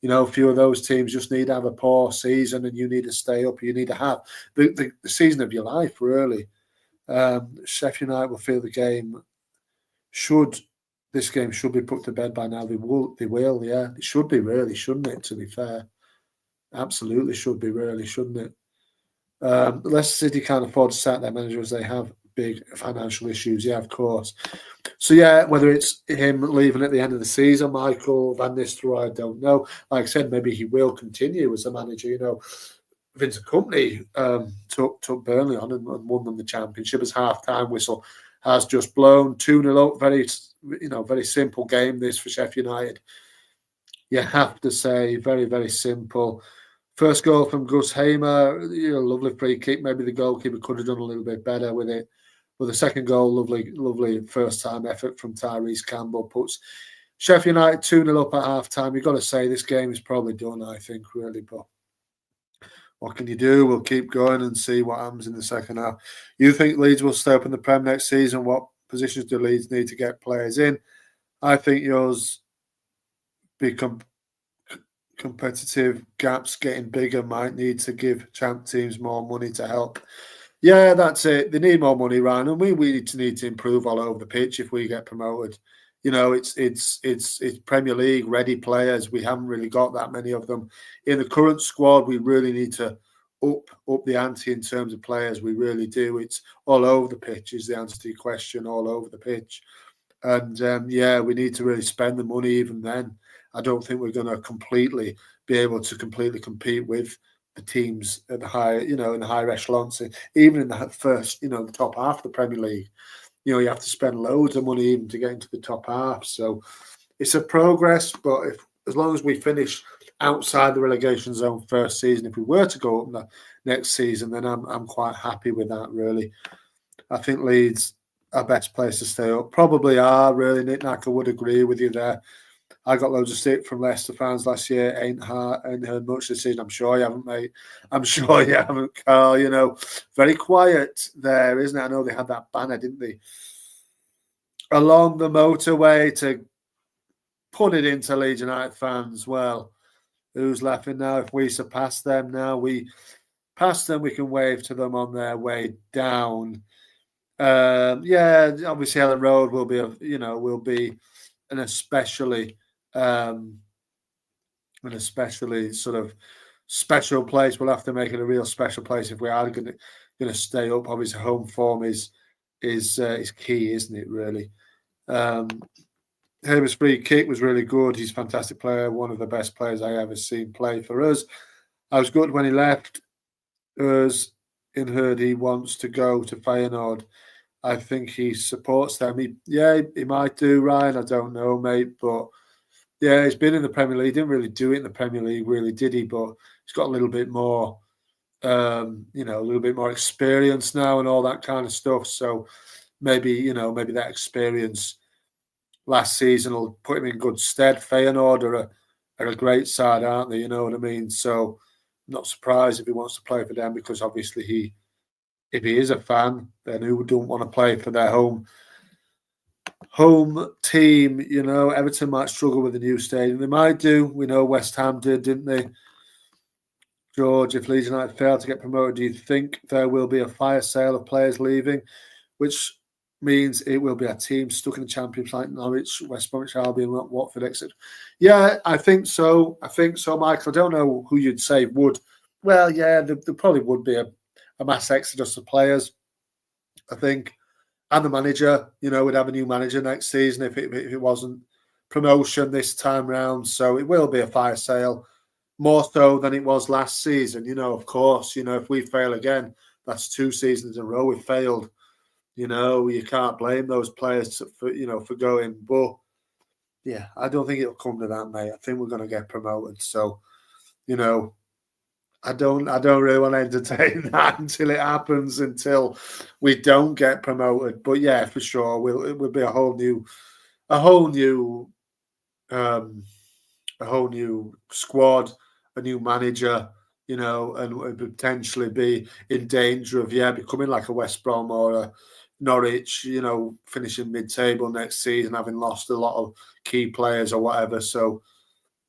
S2: A few of those teams just need to have a poor season, and you need to stay up. You need to have the season of your life, really. Sheffield United will feel the game This game should be put to bed by now. They will, yeah. It should be, really, shouldn't it, to be fair? Absolutely should be, really, shouldn't it? Leicester City can't afford to sack their manager as they have big financial issues. Yeah, of course. So, yeah, whether it's him leaving at the end of the season, Michael Van Nistelrooy, I don't know. Like I said, maybe he will continue as a manager. Vincent Kompany took Burnley on and won them the championship as half-time whistle has just blown 2-0 up. Very simple game this for Sheffield United. You have to say, very, very simple. First goal from Gus Hamer, lovely free kick. Maybe the goalkeeper could have done a little bit better with it. But the second goal, lovely first-time effort from Tyrese Campbell puts Sheffield United 2-0 up at half-time. You've got to say this game is probably done, I think, really. But what can you do? We'll keep going and see what happens in the second half. You think Leeds will stay up in the Prem next season? What positions do Leeds need to get players in? I think yours become competitive gaps getting bigger, might need to give champ teams more money to help. Yeah, that's it. They need more money, Ryan, and we need to improve all over the pitch if we get promoted. You know, it's Premier League ready players. We haven't really got that many of them in the current squad. We really need to up the ante in terms of players. We really do. It's all over the pitch is the answer to your question. All over the pitch, and yeah, we need to really spend the money. Even then, I don't think we're going to completely be able to completely compete with the teams at the higher, in the higher echelons, even in the first, the top half of the Premier League. You have to spend loads of money even to get into the top half. So it's a progress, but as long as we finish outside the relegation zone first season, if we were to go up the next season, then I'm quite happy with that. Really, I think Leeds are best place to stay up. Probably are really. Nick Nack, I would agree with you there. I got loads of stick from Leicester fans last year. Ain't heard much this season. I'm sure you haven't, mate. I'm sure you haven't, Carl. Very quiet there, isn't it? I know they had that banner, didn't they? Along the motorway to put it into Leeds United fans. Well, who's laughing now? If we surpass them now, we pass them, we can wave to them on their way down. Yeah, obviously Ellen Road will be, an especially sort of special place. We'll have to make it a real special place if we are going to stay up. Obviously, home form is key, isn't it? Really. Haber's free kick was really good. He's a fantastic player, one of the best players I ever seen play for us. I was good when he left us. In heard he wants to go to Feyenoord. I think he supports them. He might do, Ryan. I don't know, mate, but. Yeah, he's been in the Premier League. He didn't really do it in the Premier League, really, did he? But he's got a little bit more, a little bit more experience now and all that kind of stuff. So maybe that experience last season will put him in good stead. Feyenoord are a great side, aren't they? You know what I mean? So I'm not surprised if he wants to play for them because obviously if he is a fan, then who don't want to play for their home team? Everton might struggle with the new stadium. They might do. We know West Ham did, didn't they? George, if Leeds United fail to get promoted, do you think there will be a fire sale of players leaving, which means it will be a team stuck in the Championship like Norwich, West Bromwich Albion, Watford, etc.? Yeah, I think so. Michael. I don't know who you'd say would. Well, yeah, there probably would be a mass exodus of players, I think. And the manager, would have a new manager next season if it wasn't promotion this time round. So it will be a fire sale, more so than it was last season. Of course, if we fail again, that's 2 seasons in a row we failed. You can't blame those players for going. But yeah, I don't think it'll come to that, mate. I think we're going to get promoted. So, I don't really want to entertain that until it happens, until we don't get promoted. But yeah, for sure, it will be a whole new squad, a new manager, and potentially be in danger of becoming like a West Brom or a Norwich, finishing mid-table next season, having lost a lot of key players or whatever. So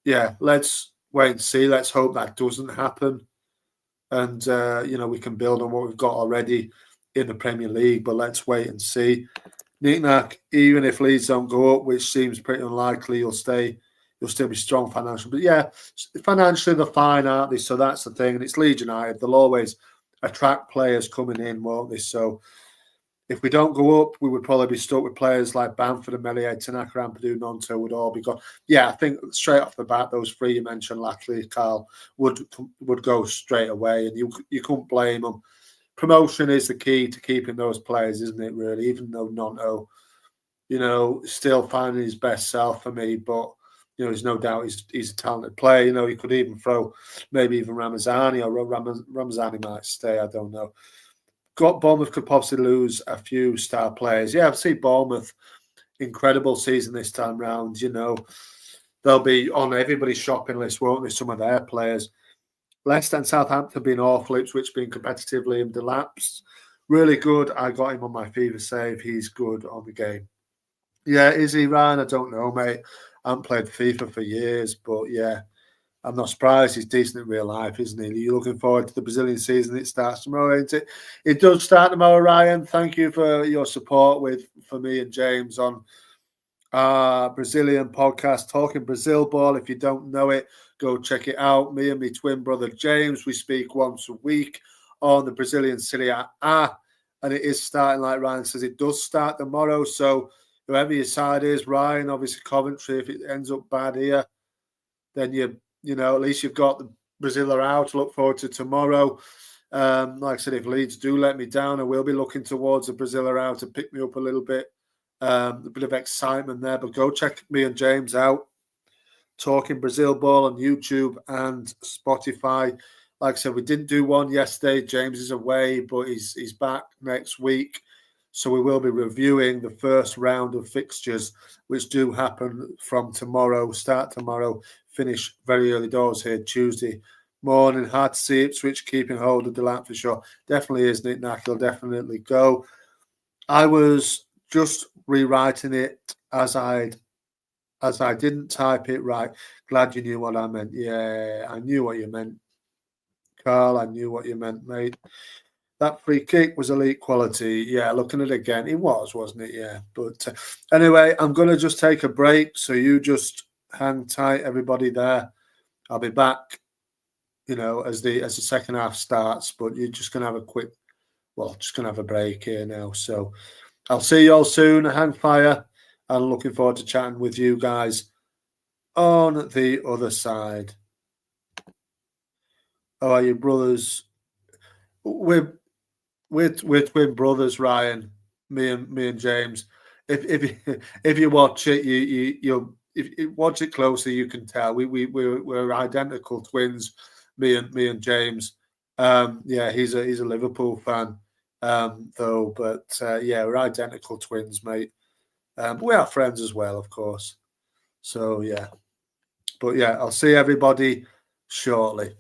S2: yeah, let's wait and see. Let's hope that doesn't happen. And, we can build on what we've got already in the Premier League, but let's wait and see. Nick Nack, even if Leeds don't go up, which seems pretty unlikely, you'll still be strong financially. But yeah, financially they're fine, aren't they? So that's the thing. And it's Leeds United. They'll always attract players coming in, won't they? So if we don't go up, we would probably be stuck with players like Bamford and Meslier, Tanaka, Ampadu, Nonto would all be gone. Yeah, I think straight off the bat, those 3 you mentioned, Latley, Carl, would go straight away, and you couldn't blame them. Promotion is the key to keeping those players, isn't it, really? Even though Nonto, still finding his best self for me, but, there's no doubt he's a talented player. He could even throw maybe even Ramazani, or Ramazani might stay, I don't know. Bournemouth could possibly lose a few star players. Yeah, I've seen Bournemouth, incredible season this time round. They'll be on everybody's shopping list, won't they? Some of their players. Leicester and Southampton being awful, Ipswich being competitively and elapsed. Really good. I got him on my fever save. He's good on the game. Yeah, is he, Ryan? I don't know, mate. I haven't played FIFA for years, but yeah, I'm not surprised. He's decent in real life, isn't he? You're looking forward to the Brazilian season. It starts tomorrow, ain't it? It does start tomorrow, Ryan. Thank you for your support for me and James on our Brazilian podcast, Talking Brazil Ball. If you don't know it, go check it out. Me and my twin brother James, we speak once a week on the Brazilian Serie A, and it is starting, like Ryan says, it does start tomorrow. So whoever your side is, Ryan, obviously Coventry, if it ends up bad here, then at least you've got the Brazil are out to look forward to tomorrow. Like I said, if Leeds do let me down, I will be looking towards the Brazil are out to pick me up a little bit. A bit of excitement there, but go check me and James out. Talking Brazil Ball on YouTube and Spotify. Like I said, we didn't do one yesterday. James is away, but he's back next week. So we will be reviewing the first round of fixtures, which do happen from tomorrow, start tomorrow, finish very early doors here, Tuesday morning. Hard to see Ipswich keeping hold of the lamp for sure. Definitely is, Nick Nack. He'll definitely go. I was just rewriting it as I didn't type it right. Glad you knew what I meant. Yeah, I knew what you meant, Carl. I knew what you meant, mate. That free kick was elite quality. Yeah, looking at it again, it was, wasn't it? Yeah. But anyway, I'm going to just take a break. So you just hang tight, everybody there. I'll be back, as the second half starts. But you're just going to have just going to have a break here now. So I'll see you all soon. Hang fire. And looking forward to chatting with you guys on the other side. How are you, brothers? We're twin brothers, Ryan. Me and James. If you watch it, you'll if you watch it closely, you can tell we're identical twins. Me and James. Yeah, he's a Liverpool fan, though. But yeah, we're identical twins, mate. We are friends as well, of course. So yeah, but yeah, I'll see everybody shortly.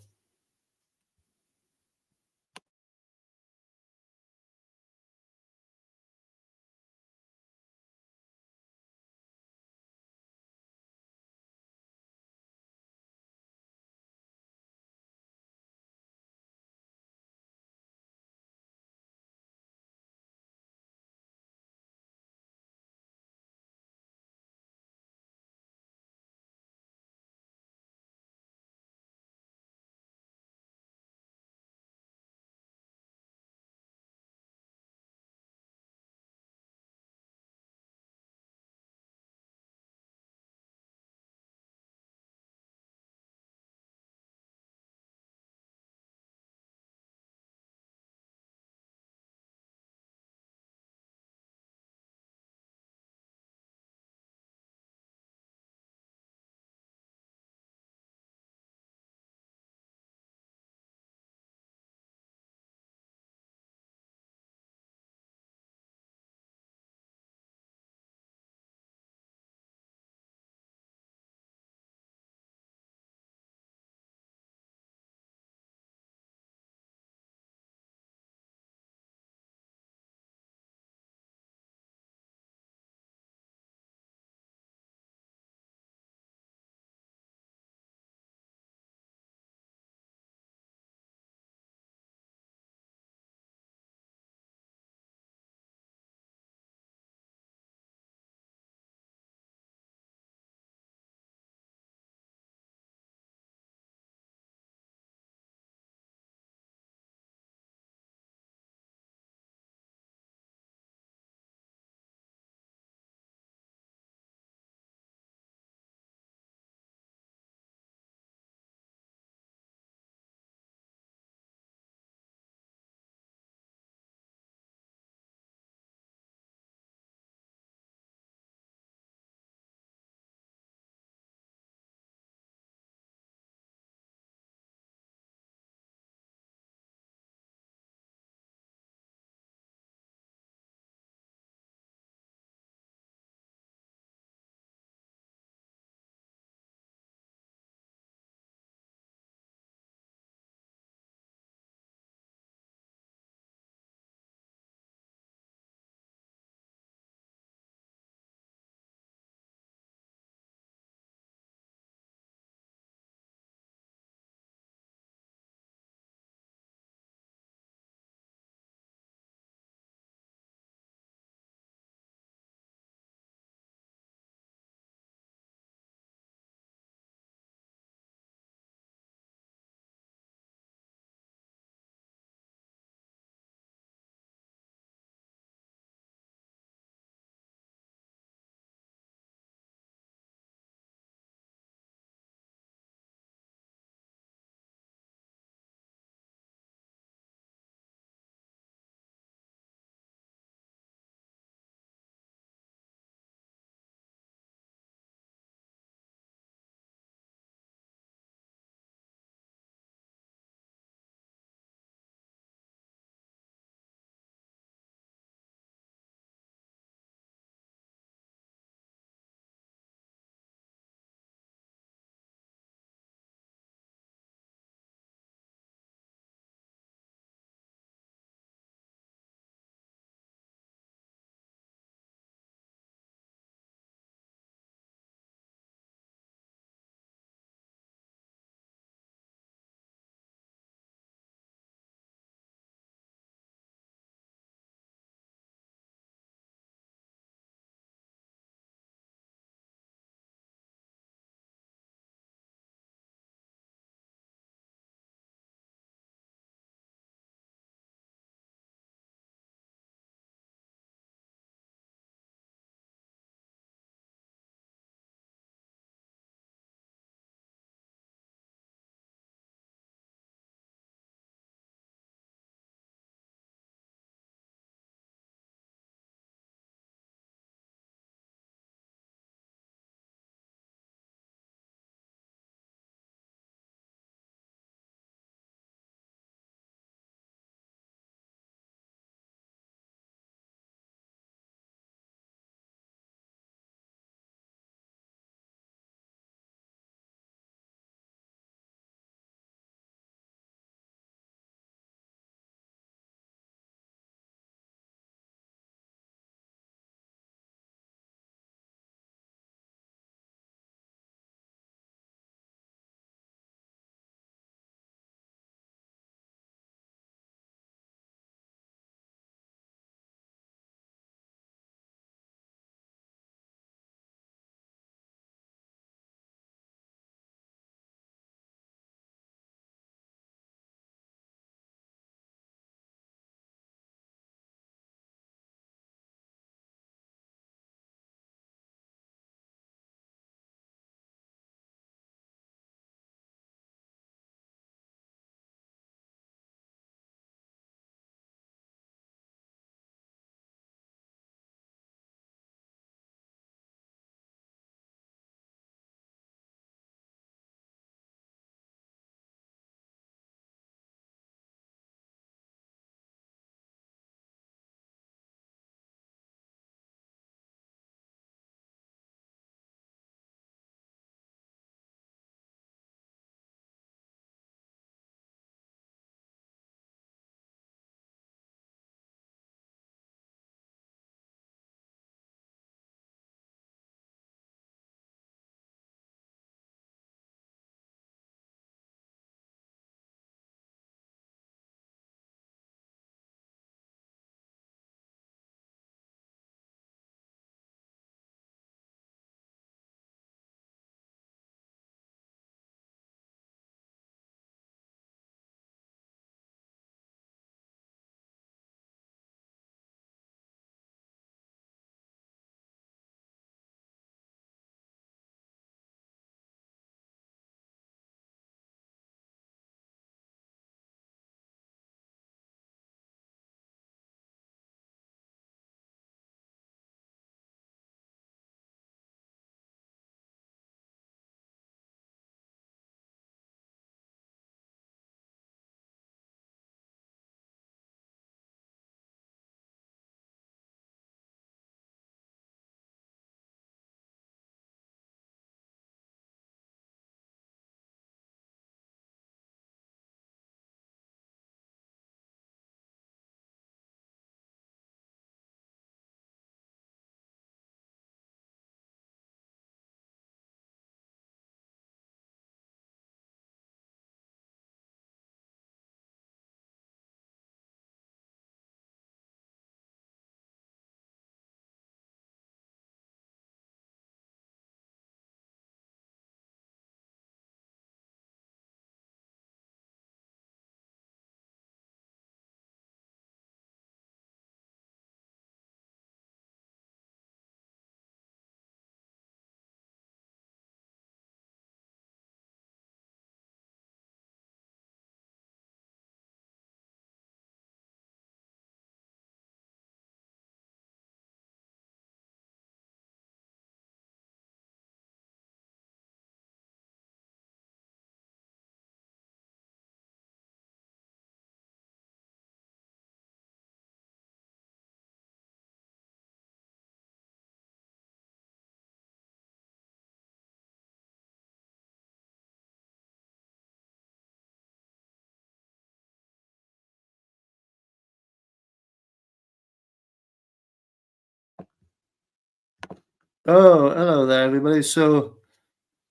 S2: Oh, hello there, everybody. So,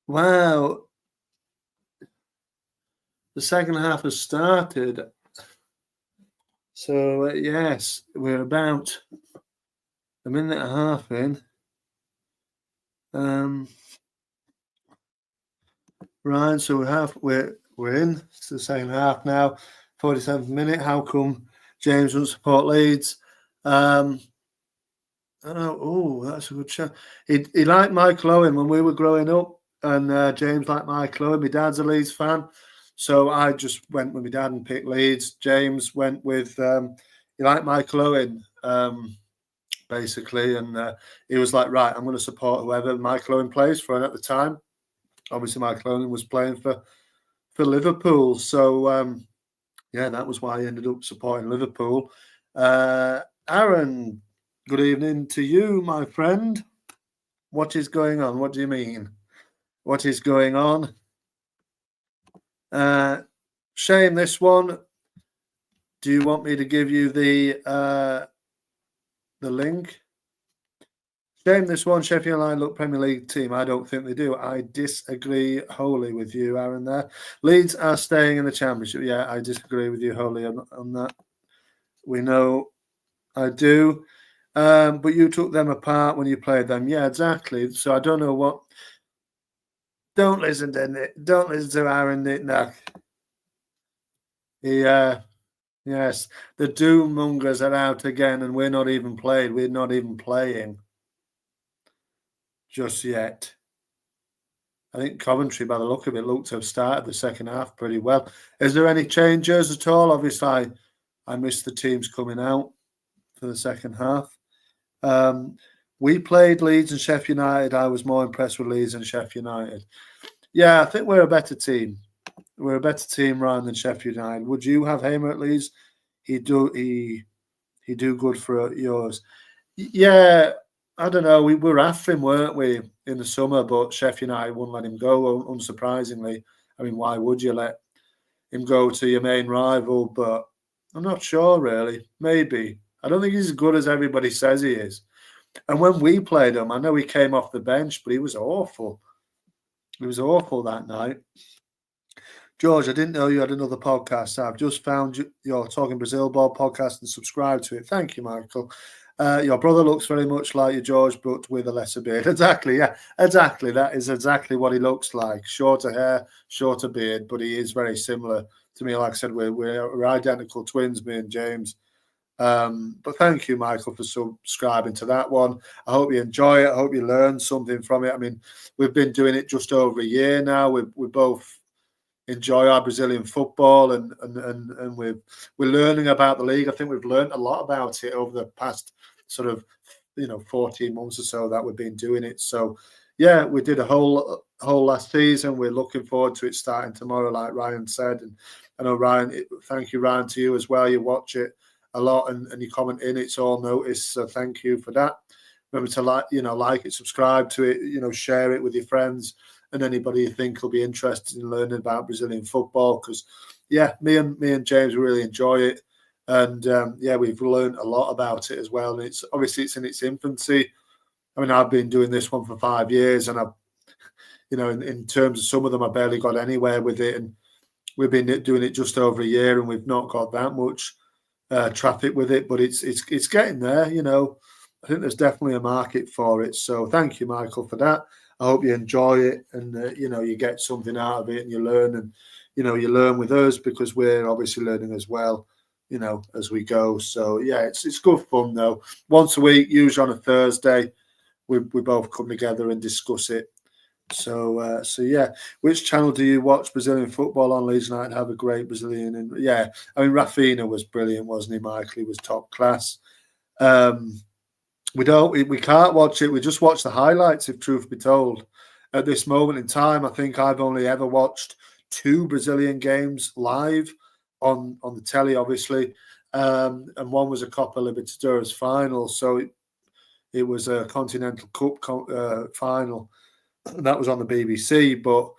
S2: wow, the second half has started. So, yes, we're about a minute and a half in. Um, right, so we're in. It's the second half now, 47th minute. How come James won't support Leeds? That's a good shot. He liked Michael Owen when we were growing up, and James liked Michael Owen. My dad's a Leeds fan, so I just went with my dad and picked Leeds. James went with he liked Michael Owen, basically, and he was like, right, I'm going to support whoever Michael Owen plays for. And at the time, obviously, Michael Owen was playing for Liverpool, so yeah, that was why I ended up supporting Liverpool. Aaron, good evening to you, my friend. What is going on? What do you mean? What is going on? Shane, this one. Do you want me to give you the link? Shame this one. Sheffield United look Premier League team. I don't think they do. I disagree wholly with you, Aaron. There, Leeds are staying in the Championship. Yeah, I disagree with you wholly on that. We know I do. But you took them apart when you played them. Yeah, exactly. So I don't know what. Don't listen to Nick. Don't listen to Aaron Nicknack. Yes, the doom mongers are out again, and we're not even played. We're not even playing just yet. I think Coventry, by the look of it, looked to have started the second half pretty well. Is there any changes at all? Obviously, I missed the teams coming out for the second half. We played Leeds and Sheffield United. I was more impressed with Leeds and Sheffield United. Yeah, I think we're a better team. We're a better team, Ryan, than Sheffield United. Would you have Hamer at Leeds? He do good for yours. Yeah, I don't know. We were after him, weren't we, in the summer? But Sheffield United wouldn't let him go. Unsurprisingly, I mean, why would you let him go to your main rival? But I'm not sure, really. Maybe I don't think he's as good as everybody says he is. And when we played him, I know he came off the bench, but he was awful. He was awful that night. George, I didn't know you had another podcast. I've just found your Talking Brazil Ball podcast and subscribed to it. Thank you, Michael. Your brother looks very much like you, George, but with a lesser beard. Exactly, yeah, exactly. That is exactly what he looks like. Shorter hair, shorter beard, but he is very similar to me. Like I said, we're identical twins, me and James. But thank you, Michael, for subscribing to that one. I hope you enjoy it. I hope you learn something from it. I mean, we've been doing it just over a year now. We both enjoy our Brazilian football, and we're learning about the league. I think we've learned a lot about it over the past sort of 14 months or so that we've been doing it. So yeah, we did a whole last season. We're looking forward to it starting tomorrow, like Ryan said. And I know Ryan, thank you, Ryan, to you as well. You watch it a lot and you comment in. It's all noticed, so thank you for that. Remember to like it, subscribe to it, share it with your friends and anybody you think will be interested in learning about Brazilian football. Because yeah, me and James really enjoy it, and yeah, we've learned a lot about it as well. And it's in its infancy. I mean, I've been doing this one for 5 years, and I've, in terms of some of them, I barely got anywhere with it, and we've been doing it just over a year, and we've not got that much traffic with it, but it's getting there. I think there's definitely a market for it. So thank you, Michael, for that. I hope you enjoy it, and you get something out of it, and you learn, and you learn with us because we're obviously learning as well, as we go. So yeah, it's good fun though. Once a week, usually on a Thursday, we both come together and discuss it. So yeah, which channel do you watch Brazilian football on? Leeds United have a great Brazilian, and yeah, I mean Rafinha was brilliant, wasn't he? Michael, he was top class. We can't watch it. We just watch the highlights, if truth be told. At this moment in time, I think I've only ever watched 2 Brazilian games live on the telly, obviously, and one was a Copa Libertadores final. So it was a Continental Cup final. That was on the BBC, but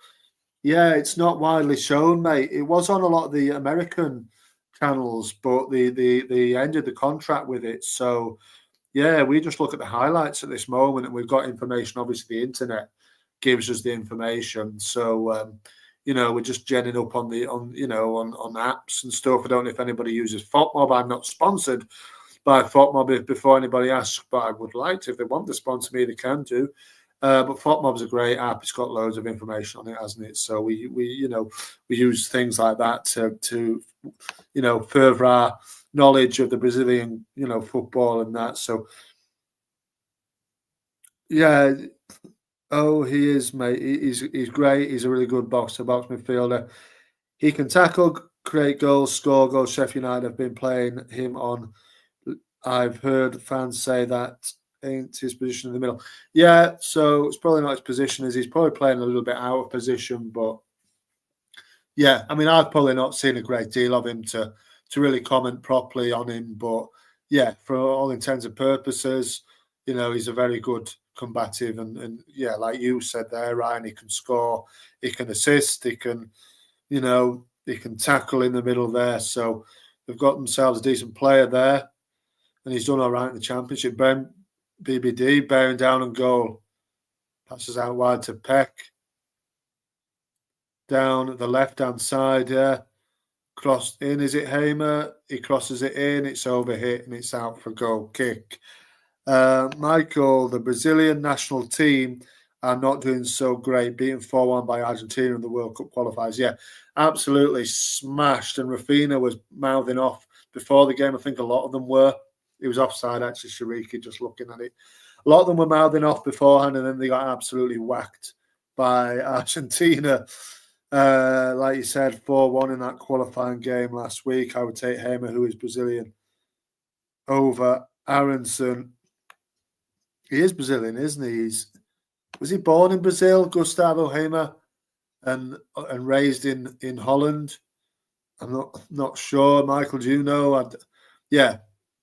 S2: yeah, it's not widely shown, mate. It was on a lot of the American channels, but they ended the contract with it. So Yeah, we just look at the highlights at this moment, and we've got information. Obviously, the internet gives us the information. So, we're just genning up on on apps and stuff. I don't know if anybody uses FOTMob. I'm not sponsored by FOTMob before anybody asks, but I would like to. If they want to sponsor me, they can do. But FOTMob's a great app. It's got loads of information on it, hasn't it? So we use things like that to further our knowledge of the Brazilian football and that. So yeah. Oh, he is, mate. He's great. He's a really good box midfielder. He can tackle, create goals, score goals. Sheffield United have been playing him on. I've heard fans say that ain't his position in the middle. Yeah, so it's probably not his position. He's probably playing a little bit out of position, but yeah, I mean, I've probably not seen a great deal of him to really comment properly on him, but yeah, for all intents and purposes, he's a very good combative and yeah, like you said there, Ryan, he can score, he can assist, he can tackle in the middle there. So they've got themselves a decent player there, and he's done all right in the Championship. BBD bearing down on goal, passes out wide to Peck. Down the left-hand side, yeah. Crossed in, is it Hamer? He crosses it in, it's overhit, and it's out for a goal kick. Michael, the Brazilian national team are not doing so great, beaten 4-1 by Argentina in the World Cup qualifiers. Yeah, absolutely smashed. And Rafinha was mouthing off before the game. I think a lot of them were. He was offside, actually, Shariki, just looking at it. A lot of them were mouthing off beforehand, and then they got absolutely whacked by Argentina. Like you said, 4-1 in that qualifying game last week. I would take Hamer, who is Brazilian, over Aronson. He is Brazilian, isn't he? Was he born in Brazil, Gustavo Hamer, and raised in Holland? I'm not sure. Michael, do you know? Yeah,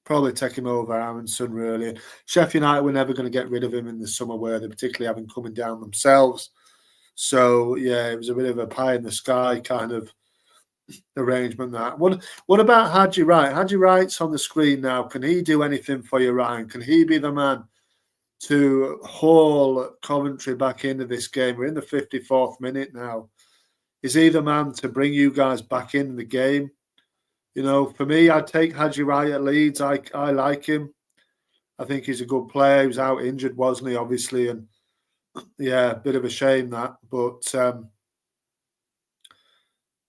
S2: probably take him over Aronson, really. And Sheffield United were never going to get rid of him in the summer, were they? Particularly having coming down themselves. So yeah, it was a bit of a pie in the sky kind of arrangement. That what about Haji Wright? Haji Wright's on the screen now. Can he do anything for you, Ryan? Can he be the man to haul Coventry back into this game? We're in the 54th minute now. Is he the man to bring you guys back in the game? For me, I'd take Haji Wright at Leeds. I like him. I think he's a good player. He was out injured, wasn't he, obviously? And yeah, a bit of a shame that. But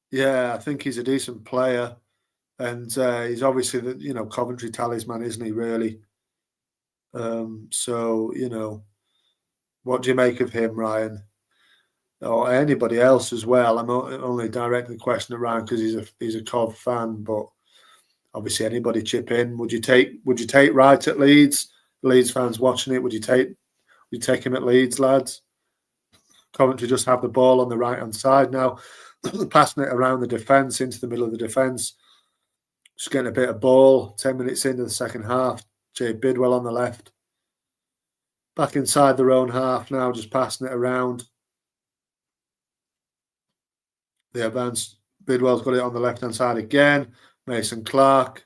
S2: yeah, I think he's a decent player. And he's obviously the Coventry talisman, isn't he, really? So, what do you make of him, Ryan? Or anybody else as well? I'm only directing the question at Ryan because he's a Cov fan, but obviously anybody chip in. Would you take Wright at Leeds? Leeds fans watching it, would you take him at Leeds, lads? Coventry just have the ball on the right-hand side now, passing it around the defence, into the middle of the defence. Just getting a bit of ball, 10 minutes into the second half. Jay Bidwell on the left. Back inside their own half now, just passing it around. The advance. Bidwell's got it on the left-hand side again. Mason Clark.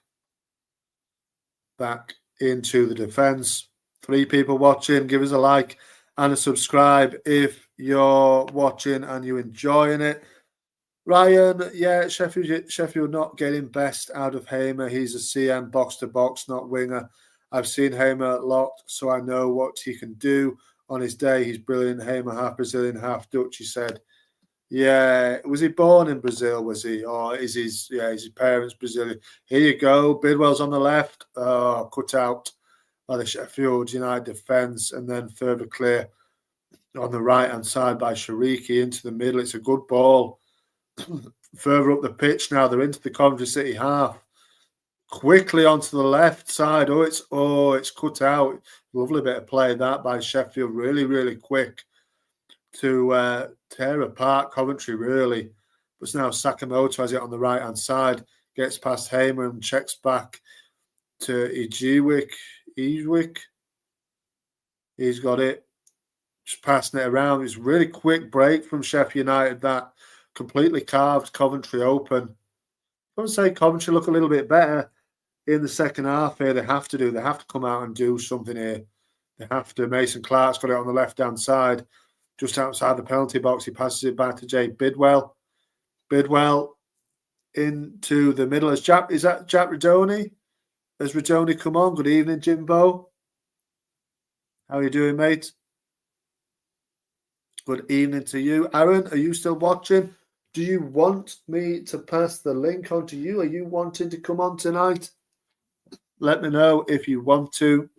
S2: Back into the defence. 3 people watching. Give us a like and a subscribe if you're watching and you're enjoying it. Ryan, yeah, Sheffield not getting best out of Hamer. He's a CM box-to-box, not winger. I've seen Hamer a lot, so I know what he can do. On his day, he's brilliant. Hamer, half Brazilian, half Dutch, he said. Yeah, was he born in Brazil, was he? Or is his parents Brazilian? Here you go. Bidwell's on the left. Cut out by the Sheffield United defence, and then further clear on the right-hand side by Shariki into the middle. It's a good ball. Further up the pitch now, they're into the Coventry City half. Quickly onto the left side. It's cut out. Lovely bit of play that by Sheffield. Really, really quick to tear apart Coventry, really. But now Sakamoto has it on the right-hand side. Gets past Hamer and checks back to Ejwick. He's got it. Just passing it around. It's a really quick break from Sheffield United that completely carved Coventry open. I would say Coventry look a little bit better in the second half here. They have to come out and do something here. They have to. Mason Clark's got it on the left-hand side, just outside the penalty box. He passes it back to Jay Bidwell. Bidwell into the middle. Is that Jack Radoni? Has Radoni come on? Good evening, Jimbo. How are you doing, mate? Good evening to you. Aaron, are you still watching? Do you want me to pass the link on to you? Are you wanting to come on tonight? Let me know if you want to.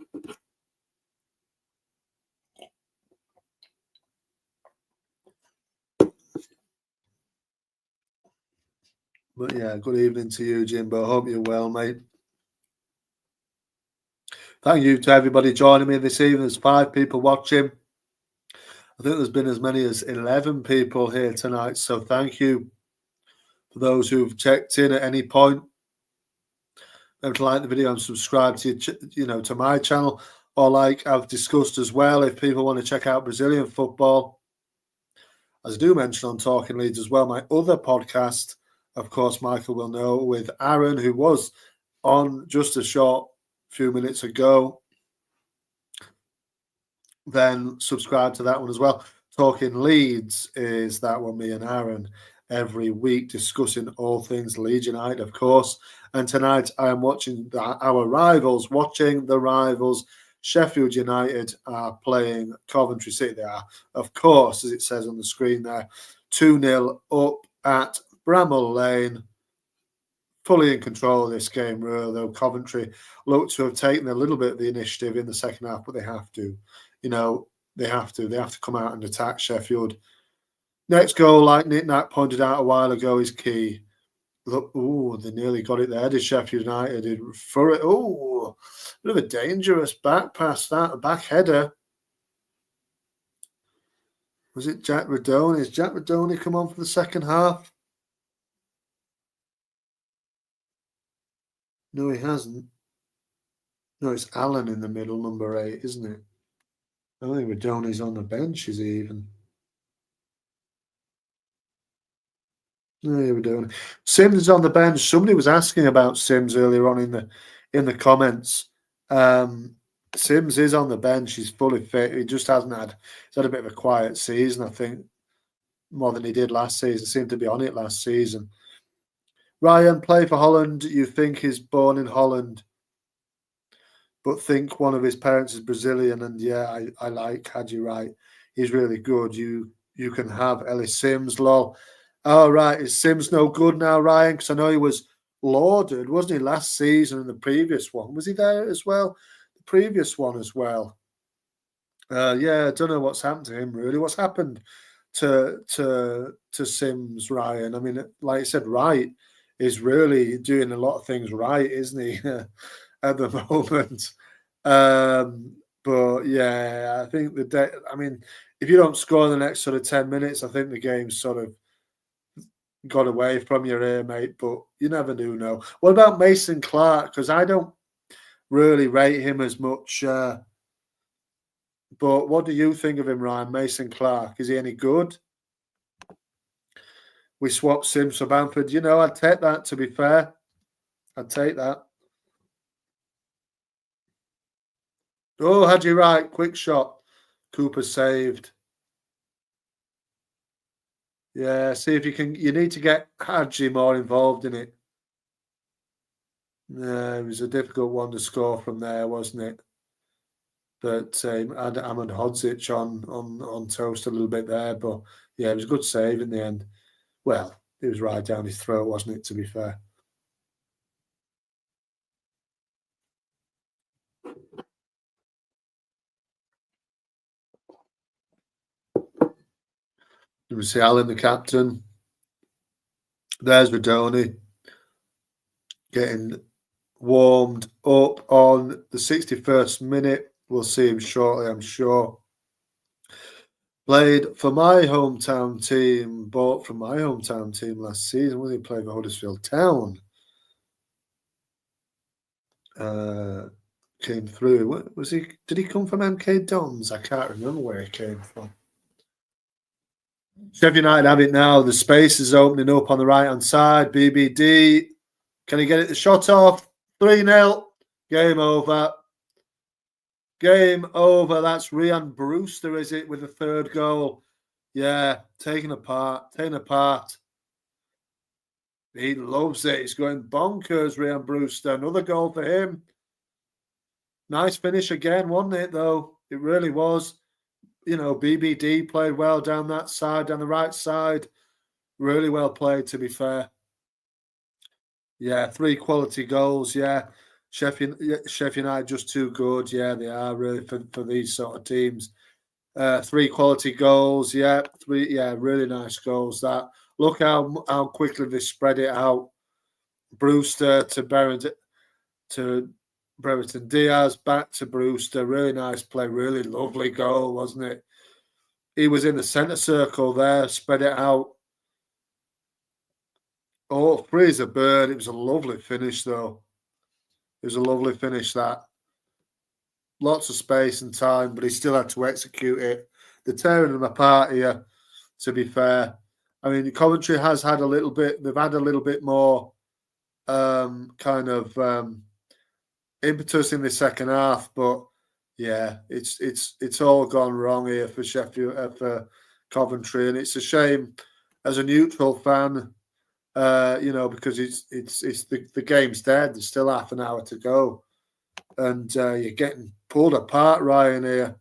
S2: But yeah, good evening to you, Jimbo. Hope you're well, mate. Thank you to everybody joining me this evening. There's 5 people watching. I think there's been as many as 11 people here tonight. So thank you for those who've checked in at any point. Remember to like the video and subscribe to to my channel. Or like I've discussed as well, if people want to check out Brazilian football, as I do mention on Talking Leeds as well, my other podcast, of course, Michael will know, with Aaron, who was on just a short few minutes ago, then subscribe to that one as well. Talking Leeds is that one, me and Aaron, every week discussing all things Leeds United, of course. And tonight I am watching our rivals, Sheffield United are playing Coventry City. They are, of course, as it says on the screen there, 2-0 up at Bramall Lane. Fully in control of this game, really, though. Coventry look to have taken a little bit of the initiative in the second half, but they have to. They have to come out and attack Sheffield. Next goal, like Nick Knack pointed out a while ago, is key. Look, they nearly got it there. Did Sheffield United for it? Oh, bit of a dangerous back pass, that a back header. Was it Jack Radoni? Has Jack Radoni come on for the second half? No, he hasn't. No, it's Allen in the middle, number 8, isn't it? I don't think Radoni's on the bench, is he even? No, here we do. Sims is on the bench. Somebody was asking about Sims earlier on in the comments. Sims is on the bench. He's fully fit. He just he's had a bit of a quiet season, I think, more than he did last season. Seemed to be on it last season. Ryan, play for Holland. You think he's born in Holland, but think one of his parents is Brazilian. And yeah, I like Hadji Wright. He's really good. You can have Ellis Sims, lol. Oh, right. Is Sims no good now, Ryan? Because I know he was lauded, wasn't he, last season and the previous one? Was he there as well? The previous one as well. Yeah, I don't know what's happened to him, really. What's happened to Sims, Ryan? I mean, like I said, Wright is really doing a lot of things right, isn't he, at the moment? But, yeah, I think if you don't score in the next sort of 10 minutes, I think the game's sort of got away from your ear, mate, but you never do know. What about Mason Clark? Because I don't really rate him as much. But what do you think of him, Ryan? Mason Clark, is he any good? We swapped Sims for Bamford. I'd take that, to be fair. I'd take that. Oh, Hadji Wright, quick shot. Cooper saved. Yeah, see if you can. You need to get Hadji more involved in it. Yeah, it was a difficult one to score from there, wasn't it? But had Ahmed Hodzic on toast a little bit there. But yeah, it was a good save in the end. Well, it was right down his throat, wasn't it, to be fair? You see Alan, the captain. There's Radoni getting warmed up on the 61st minute. We'll see him shortly, I'm sure. Played for my hometown team, bought from my hometown team last season. When he played for Huddersfield Town. Came through. What was he? Did he come from MK Dons? I can't remember where he came from. Sheffield United have it now. The space is opening up on the right-hand side. BBD. Can he get it the shot off? 3-0. Game over. Game over. That's Ryan Brewster, is it, with the third goal? Yeah, taken apart. He loves it. He's going bonkers, Ryan Brewster. Another goal for him. Nice finish again, wasn't it, though? It really was. BBD played well down that side, down the right side. Really well played, to be fair. Yeah, 3 quality goals. Yeah, Sheffield United just too good. Yeah, they are really for these sort of teams. 3 quality goals. Yeah, 3. Yeah, really nice goals. That look how quickly they spread it out. Brewster to Brereton Diaz, back to Brewster. Really nice play. Really lovely goal, wasn't it? He was in the centre circle there, spread it out. Oh, free as a bird. It was a lovely finish, though. It was a lovely finish, that. Lots of space and time, but he still had to execute it. They're tearing them apart here, to be fair. I mean, Coventry has had a little bit, they've had a little bit more impetus in the second half, but yeah, it's all gone wrong here for for Coventry, and it's a shame as a neutral fan, because it's the game's dead. There's still half an hour to go, and you're getting pulled apart, Ryan. Here,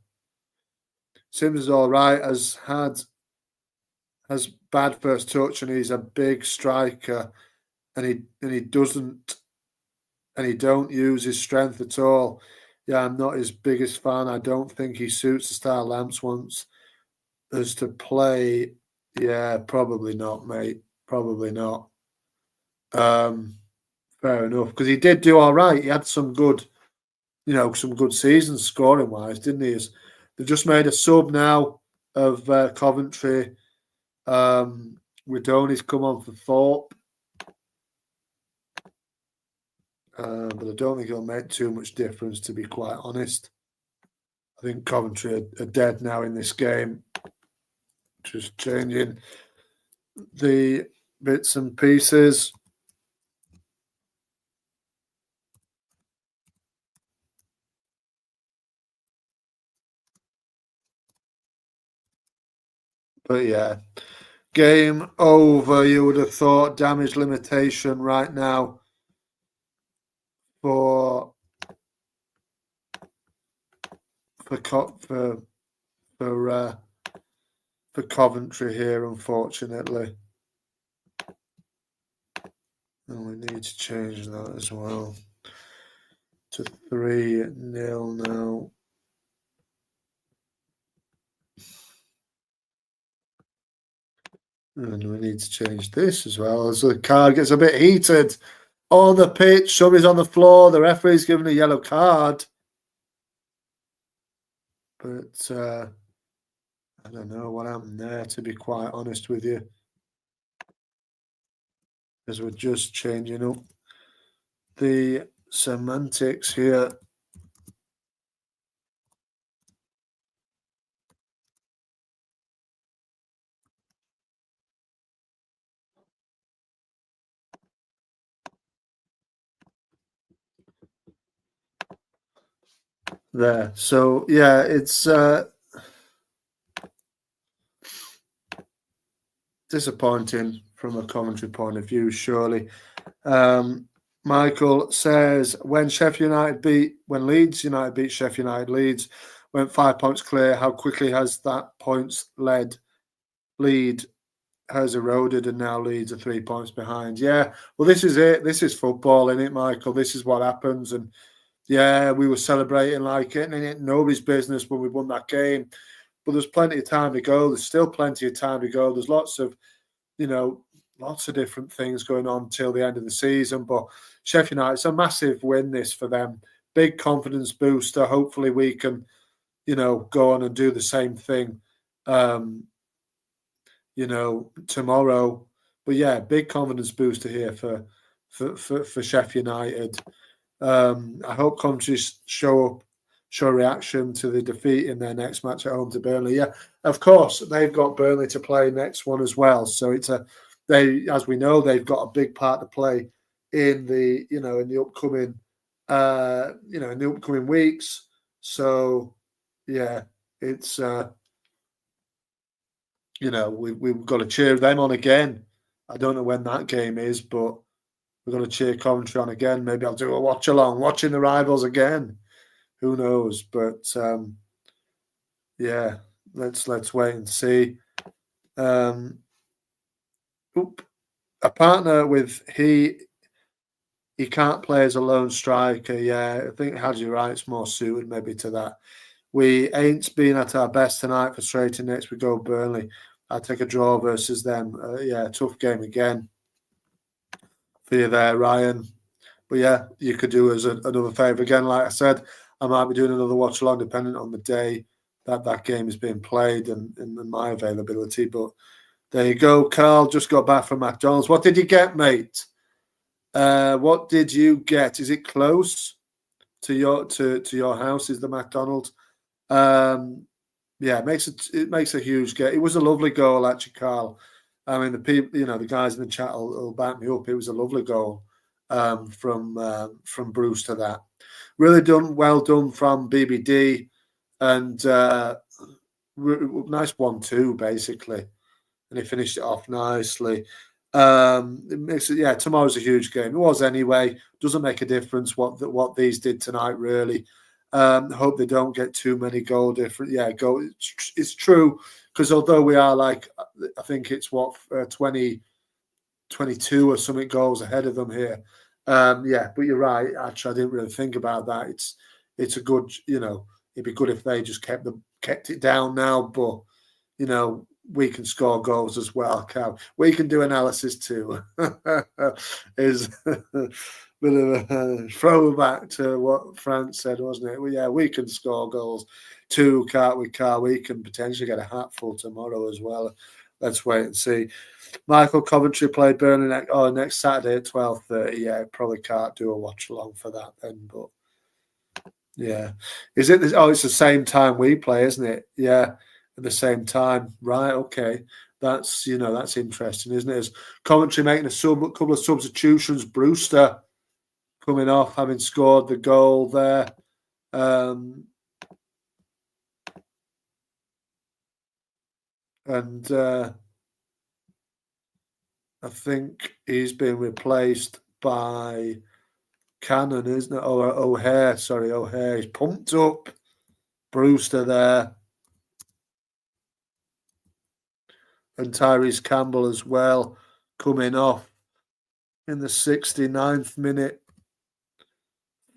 S2: Sims is all right. Has bad first touch, and he's a big striker, and he don't use his strength at all. Yeah, I'm not his biggest fan. I don't think he suits the style Lamps wants us to play. Yeah, probably not, mate. Probably not. Fair enough, because he did do all right. He had some good seasons scoring wise, didn't he? They've just made a sub now of Coventry. Redoni's come on for Thorpe. But I don't think it'll make too much difference, to be quite honest. I think Coventry are dead now in this game. Just changing the bits and pieces. But yeah, game over, you would have thought. Damage limitation right now for Coventry here, unfortunately. And we need to change that as well to 3-0 now. And we need to change this as well as the card gets a bit heated on the pitch. Somebody's on the floor. The referee's given a yellow card. But I don't know what happened there, to be quite honest with you. As we're just changing up the semantics here. There. So, yeah, it's disappointing from a Coventry point of view, surely. Michael says, when Leeds United beat Sheffield United, Leeds went 5 points clear. How quickly has that points lead has eroded, and now Leeds are 3 points behind? Yeah, well, this is it. This is football, isn't it, Michael? This is what happens. And yeah, we were celebrating like it, and it ain't nobody's business when we won that game. But there's plenty of time to go. There's still plenty of time to go. There's lots of different things going on till the end of the season. But Sheffield United, it's a massive win, this, for them. Big confidence booster. Hopefully we can, go on and do the same thing, tomorrow. But yeah, big confidence booster here for Sheffield United. I hope Coventry show a reaction to the defeat in their next match at home to Burnley. Yeah, of course, they've got Burnley to play next one as well. So as we know, they've got a big part to play in the upcoming in the upcoming weeks. So, yeah, it's we've got to cheer them on again. I don't know when that game is, but we're going to cheer Coventry on again. Maybe I'll do a watch along, watching the rivals again. Who knows? But yeah, let's wait and see. A partner with he can't play as a lone striker. Yeah, I think Hadji Wright's more suited maybe to that. We ain't been at our best tonight. Frustrating. Next we go Burnley. I'll take a draw versus them. Yeah, tough game again for you there, Ryan. But yeah, you could do us another favour again. Like I said, I might be doing another watch along depending on the day that game is being played and my availability. But there you go, Carl. Just got back from McDonald's. What did you get, mate? What did you get? Is it close to your house? Is the McDonald's? Yeah, it makes a huge game. It was a lovely goal, actually, Carl. I mean, the people, the guys in the chat will back me up. It was a lovely goal from Bruce to that. Really well done from BBD, and nice 1-2 basically, and he finished it off nicely. It makes it, yeah. Tomorrow's a huge game. It was anyway. Doesn't make a difference what these did tonight, really. Hope they don't get too many goal different. Yeah, it's true, because although we are I think it's 20, 22 or something goals ahead of them here. Yeah, but you're right. Actually, I didn't really think about that. It's a good, it'd be good if they just kept it down now. But we can score goals as well, Cal. We can do analysis too. Is a bit of a throwback to what France said, wasn't it? Well, yeah, we can score goals too, can't we, Cal? We can potentially get a hatful tomorrow as well. Let's wait and see. Michael, Coventry played Burnley next Saturday at 12:30. Yeah, probably can't do a watch along for that then, but yeah. Is it? Oh, it's the same time we play, isn't it? Yeah, at the same time. Right. Okay. That's that's interesting, isn't it? Is Coventry making a couple of substitutions? Brewster coming off, having scored the goal there. And I think he's been replaced by Cannon, isn't it? Or O'Hare, sorry, O'Hare. He's pumped up. Brewster there. And Tyrese Campbell as well, coming off in the 69th minute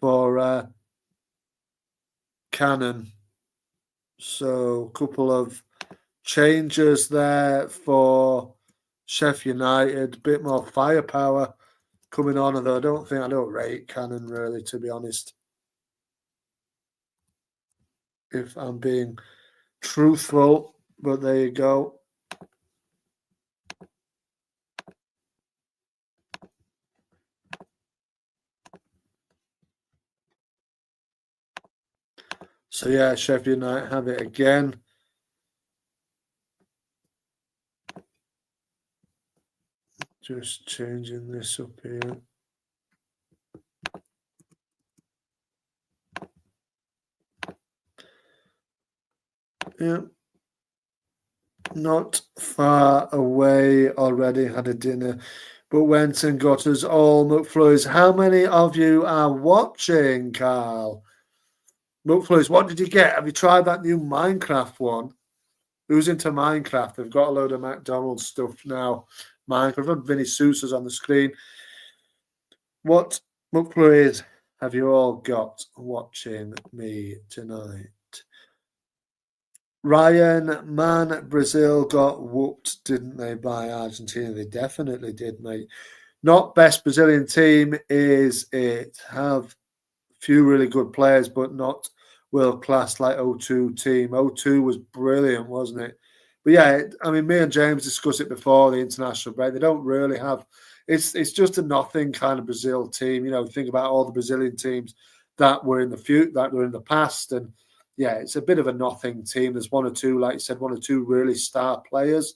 S2: for Cannon. So a couple of changes there for Sheffield United. A bit more firepower coming on, although I don't rate Cannon really, to be honest. If I'm being truthful, but there you go. So yeah, Sheffield United have it again. Just changing this up here. Yeah. Not far away already, had a dinner, but went and got us all McFlurries. How many of you are watching, Carl? McFlurries, what did you get? Have you tried that new Minecraft one? Who's into Minecraft? They've got a load of McDonald's stuff now. Minecraft, Vinny Sousa's on the screen. What McFlurries have you all got watching me tonight? Ryan, man, Brazil got whooped, didn't they, by Argentina? They definitely did, mate. Not best Brazilian team, is it? Have few really good players, but not world class like O2 team. O2 was brilliant, wasn't it? But yeah, I mean, me and James discussed it before the international break. They don't really have. It's just a nothing kind of Brazil team. Think about all the Brazilian teams that were in the past, and yeah, it's a bit of a nothing team. There's one or two, like you said, one or two really star players,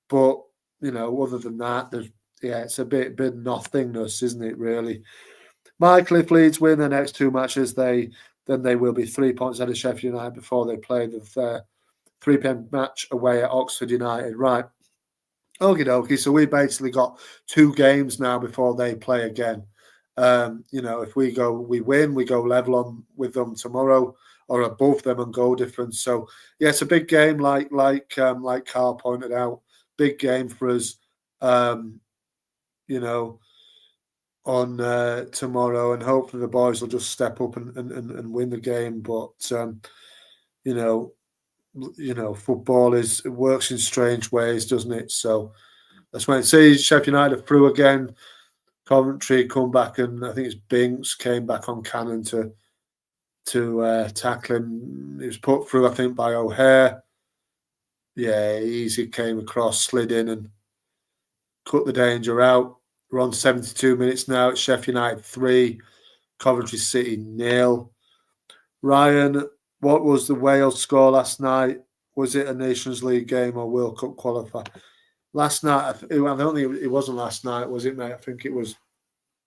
S2: but other than that, it's a bit nothingness, isn't it? Really. Michael, if Leeds win their next 2 matches, then they will be 3 points ahead of Sheffield United before they play the 3 p.m. match away at Oxford United. Right. Okie dokie. So we basically got 2 games now before they play again. If we win, we go level on with them tomorrow or above them on goal difference. So yeah, it's a big game, like Carl pointed out, big game for us. On tomorrow, and hopefully the boys will just step up and win the game. But football works in strange ways, doesn't it? So that's when it says Sheffield United are through again. Coventry come back, and I think it's Binks came back on Cannon to tackle him. He was put through, I think, by O'Hare. Yeah, easy came across, slid in and cut the danger out. We're on 72 minutes now. It's Sheffield United 3, Coventry City 0. Ryan, what was the Wales score last night? Was it a Nations League game or World Cup qualifier? Last night, I don't think it wasn't last night, was it, mate? I think it was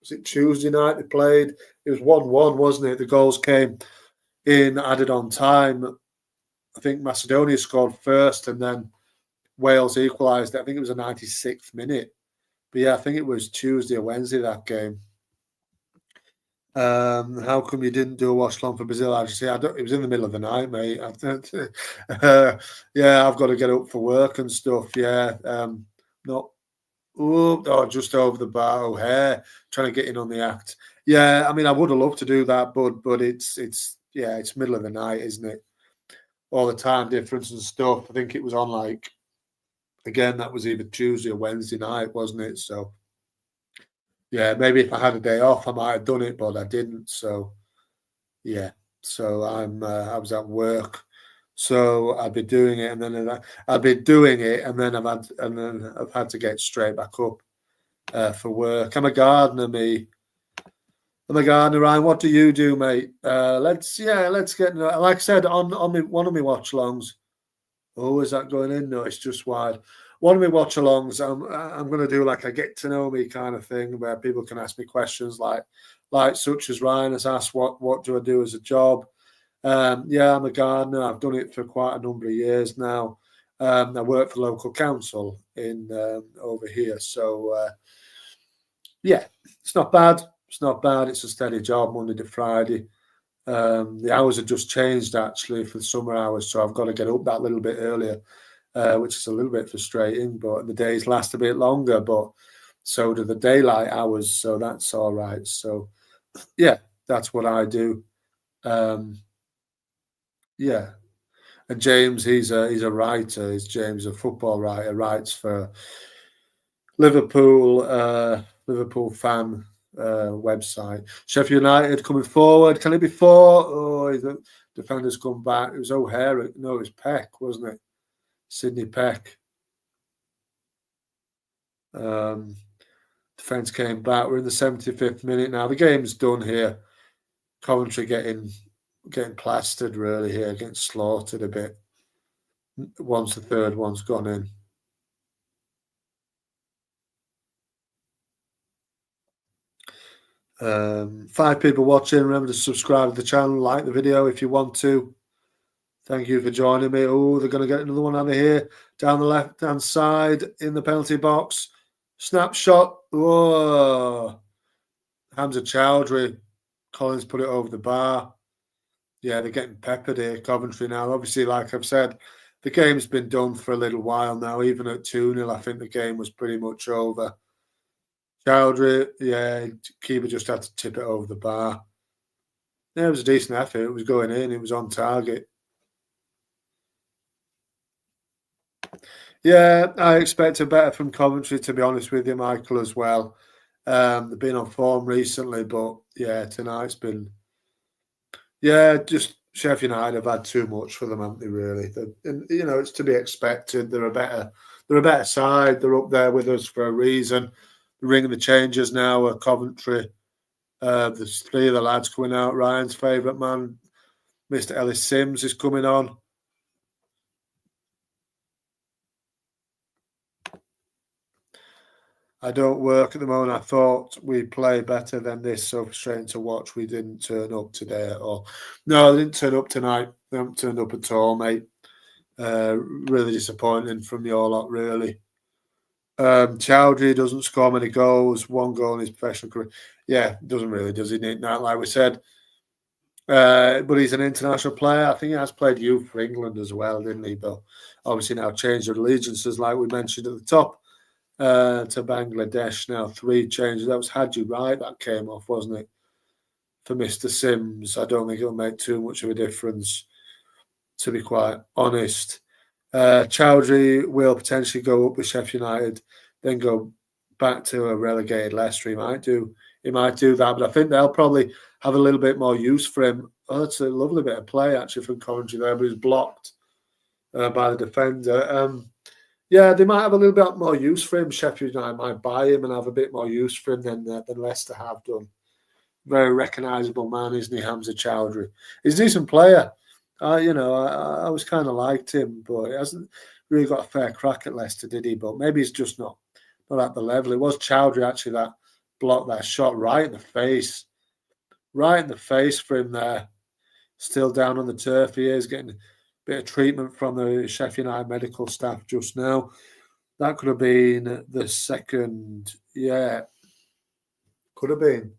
S2: it Tuesday night they played? It was 1-1, wasn't it? The goals came in added on time. I think Macedonia scored first and then Wales equalised. I think it was a 96th minute. But yeah, I think it was Tuesday or Wednesday, that game. How come you didn't do a watch long for Brazil? Argentina? It was in the middle of the night, mate. Yeah, I've got to get up for work and stuff. Yeah, just over the bar. O'Hare trying to get in on the act. Yeah, I mean, I would have loved to do that, but it's middle of the night, isn't it? All the time difference and stuff. I think it was on again, that was either Tuesday or Wednesday night, wasn't it? So, yeah, maybe if I had a day off, I might have done it, but I didn't. So, yeah. So I was at work, so I'd be doing it, and then I've had to get straight back up for work. I'm a gardener, me. I'm a gardener, Ryan. What do you do, mate? Let's get like I said on one of my watch-alongs. Oh, is that going in? No, it's just wide. One of my watch-alongs, I'm going to do like a get-to-know me kind of thing where people can ask me questions like such as Ryan has asked, what do I do as a job? Yeah, I'm a gardener. I've done it for quite a number of years now. I work for the local council in over here. So, yeah, it's not bad. It's not bad. It's a steady job, Monday to Friday. The hours have just changed actually for the summer hours, so I've got to get up that little bit earlier, which is a little bit frustrating. But the days last a bit longer, but so do the daylight hours, so that's all right. So yeah, that's what I do. Yeah, and James, he's a writer. He's James, a football writer, writes for Liverpool fan website. Sheffield United coming forward. Can it be 4? Oh, the defenders come back. It was O'Hare. No, it was Peck, wasn't it? Sidney Peck. Defence came back. We're in the 75th minute now. The game's done here. Coventry getting plastered really here, getting slaughtered a bit. Once the third one's gone in. 5 people watching. Remember to subscribe to the channel, like the video if you want to. Thank you for joining me. Oh, they're going to get another one out of here. Down the left-hand side in the penalty box. Snapshot. Whoa. Hamza Chowdhury. Collins put it over the bar. Yeah, they're getting peppered here, Coventry now. Obviously, like I've said, the game's been done for a little while now. Even at 2-0, I think the game was pretty much over. Chowdhury, yeah, keeper just had to tip it over the bar. Yeah, it was a decent effort. It was going in. It was on target. Yeah, I expected better from Coventry, to be honest with you, Michael, as well. They've been on form recently, but yeah, tonight's been... Yeah, just Sheffield United have had too much for them, haven't they, really? It's to be expected. They're a better side. They're up there with us for a reason. The ring of the changes now are Coventry. There's 3 of the lads coming out. Ryan's favourite man, Mr. Ellis Sims, is coming on. I don't work at the moment. I thought we play better than this, so frustrating to watch. We didn't turn up today at all. No, they didn't turn up tonight. They haven't turned up at all, mate. Really disappointing from the all lot, really. Chowdhury doesn't score many goals. 1 goal in his professional career. Yeah, doesn't really, does he, Nick? Not like we said. But he's an international player. I think he has played youth for England as well, didn't he? But obviously now changed allegiances, like we mentioned at the top, to Bangladesh. Now 3 changes. That was Hadji Wright that came off, wasn't it? For Mr. Sims. I don't think it'll make too much of a difference, to be quite honest. Chowdhury will potentially go up with Sheffield United, then go back to a relegated Leicester. He might do that, but I think they'll probably have a little bit more use for him. Oh, that's a lovely bit of play actually from Coventry there, but he's blocked by the defender. Yeah, they might have a little bit more use for him. Sheffield United might buy him and have a bit more use for him than Leicester have done. Very recognisable man, isn't he, Hamza Chowdhury? He's a decent player. I always kind of liked him, but he hasn't really got a fair crack at Leicester, did he? But maybe he's just not at the level. It was Chowdhury actually that blocked that shot right in the face for him there. Still down on the turf, he is getting a bit of treatment from the Sheffield United medical staff just now. That could have been the second, could have been,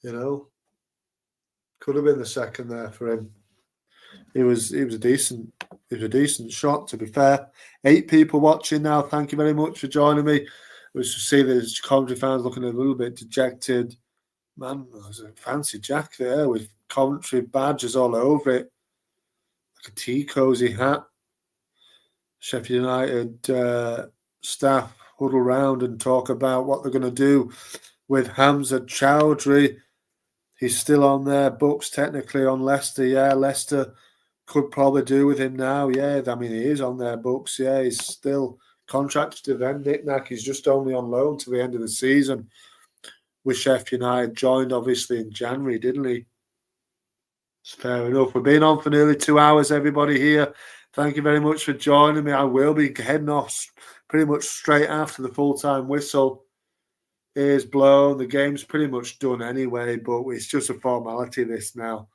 S2: could have been the second there for him. It was a decent shot, to be fair. 8 people watching now. Thank you very much for joining me. We should see the Coventry fans looking a little bit dejected. Man, there's a fancy jacket there with Coventry badges all over it. Like a tea cozy hat. Sheffield United staff huddle round and talk about what they're going to do with Hamza Chowdhury. He's still on their books, technically, on Leicester. Yeah, Leicester could probably do with him now. Yeah, I mean, he is on their books. Yeah, he's still contracted to them. Nick-nack, he's just only on loan to the end of the season with Sheffield United. Joined, obviously, in January, didn't he? It's fair enough. We've been on for nearly 2 hours, everybody here. Thank you very much for joining me. I will be heading off pretty much straight after the full-time whistle is blown. The game's pretty much done anyway, but it's just a formality, this now.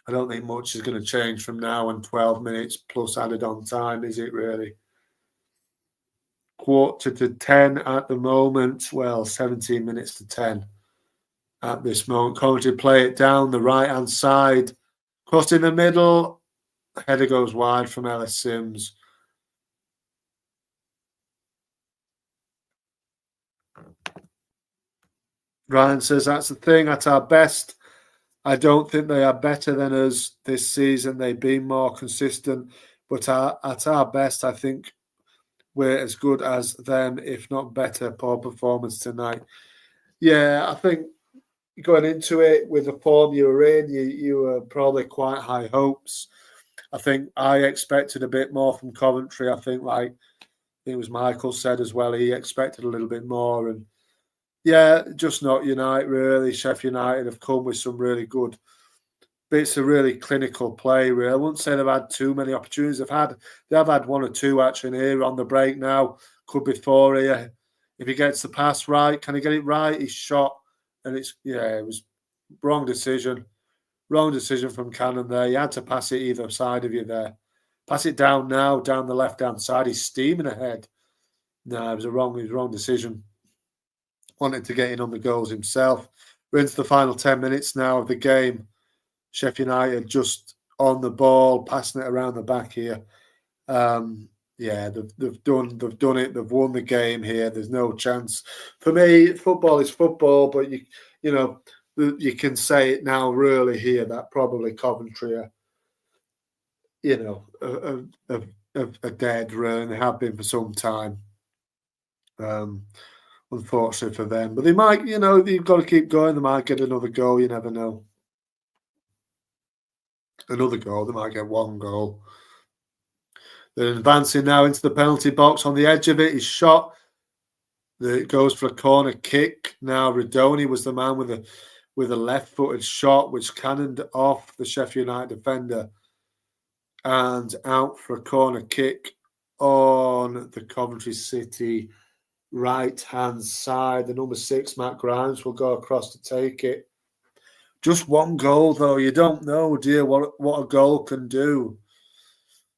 S2: I don't think much is going to change from now and 12 minutes plus added on time, is it really? 9:45 at the moment. Well, 17 minutes to 10 at this moment. Coventry play it down the right-hand side. Crossed in the middle. Header goes wide from Ellis Sims. Ryan says, that's the thing. At our best, I don't think they are better than us this season. They've been more consistent. But at our best, I think we're as good as them, if not better. Poor performance tonight. Yeah, I think going into it with the form you were in, you were probably quite high hopes. I think I expected a bit more from Coventry. I think, like it was Michael said as well, he expected a little bit more. And yeah, just not United, really. Sheffield United have come with some really good bits of really clinical play, really. I wouldn't say they've had too many opportunities. They have had 1 or 2 actually here on the break now. Could be 4 here. If he gets the pass right, can he get it right? He's shot. And it was wrong decision. Wrong decision from Cannon there. You had to pass it either side of you there. Pass it down now, down the left-hand side. He's steaming ahead. No, it was a wrong decision. Wanted to get in on the goals himself. We're into the final 10 minutes now of the game. Sheffield United just on the ball, passing it around the back here. They've done it. They've won the game here. There's no chance. For me, football is football, but you can say it now really here that probably Coventry are dead, really, and they have been for some time. Unfortunately for them. But they might, you've got to keep going. They might get another goal. You never know. Another goal. They might get 1 goal. They're advancing now into the penalty box. On the edge of it, he's shot. It goes for a corner kick. Now Redoni was the man with a left-footed shot, which cannoned off the Sheffield United defender and out for a corner kick on the Coventry City right-hand side. The number 6, Matt Grimes, will go across to take it. Just one goal, though. You don't know, dear, what a goal can do.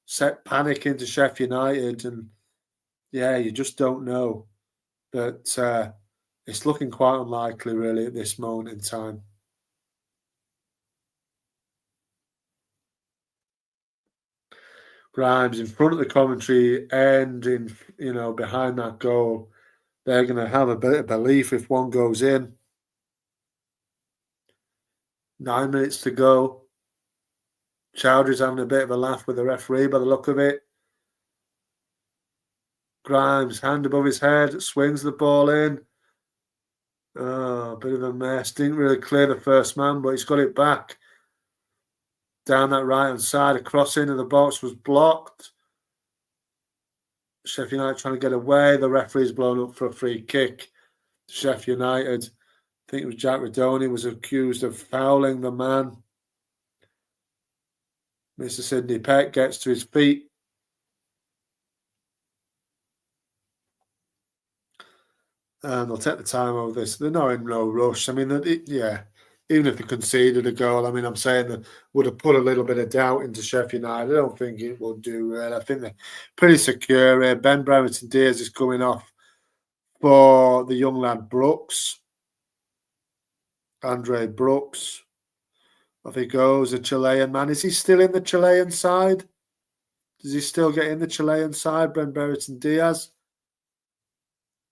S2: Set panic into Sheffield United, and yeah, you just don't know. But it's looking quite unlikely, really, at this moment in time. Grimes in front of the Coventry end, behind that goal. They're going to have a bit of belief if one goes in. 9 minutes to go. Chowdhury's having a bit of a laugh with the referee by the look of it. Grimes, hand above his head, swings the ball in. Oh, a bit of a mess. Didn't really clear the first man, but he's got it back. Down that right-hand side, a cross into the box was blocked. Sheffield United trying to get away. The referee's blown up for a free kick. Sheffield United, I think it was Jack Redoni, was accused of fouling the man. Mr. Sidney Peck gets to his feet. And they'll take the time over this. They're not in no rush. I mean, even if they conceded a goal, I mean, I'm saying that would have put a little bit of doubt into Sheffield United. I don't think it will do, really. I think they're pretty secure here. Ben Brereton Diaz is coming off for the young lad Brooks. Andre Brooks. Off he goes, a Chilean man. Is he still in the Chilean side? Does he still get in the Chilean side, Ben Brereton Diaz?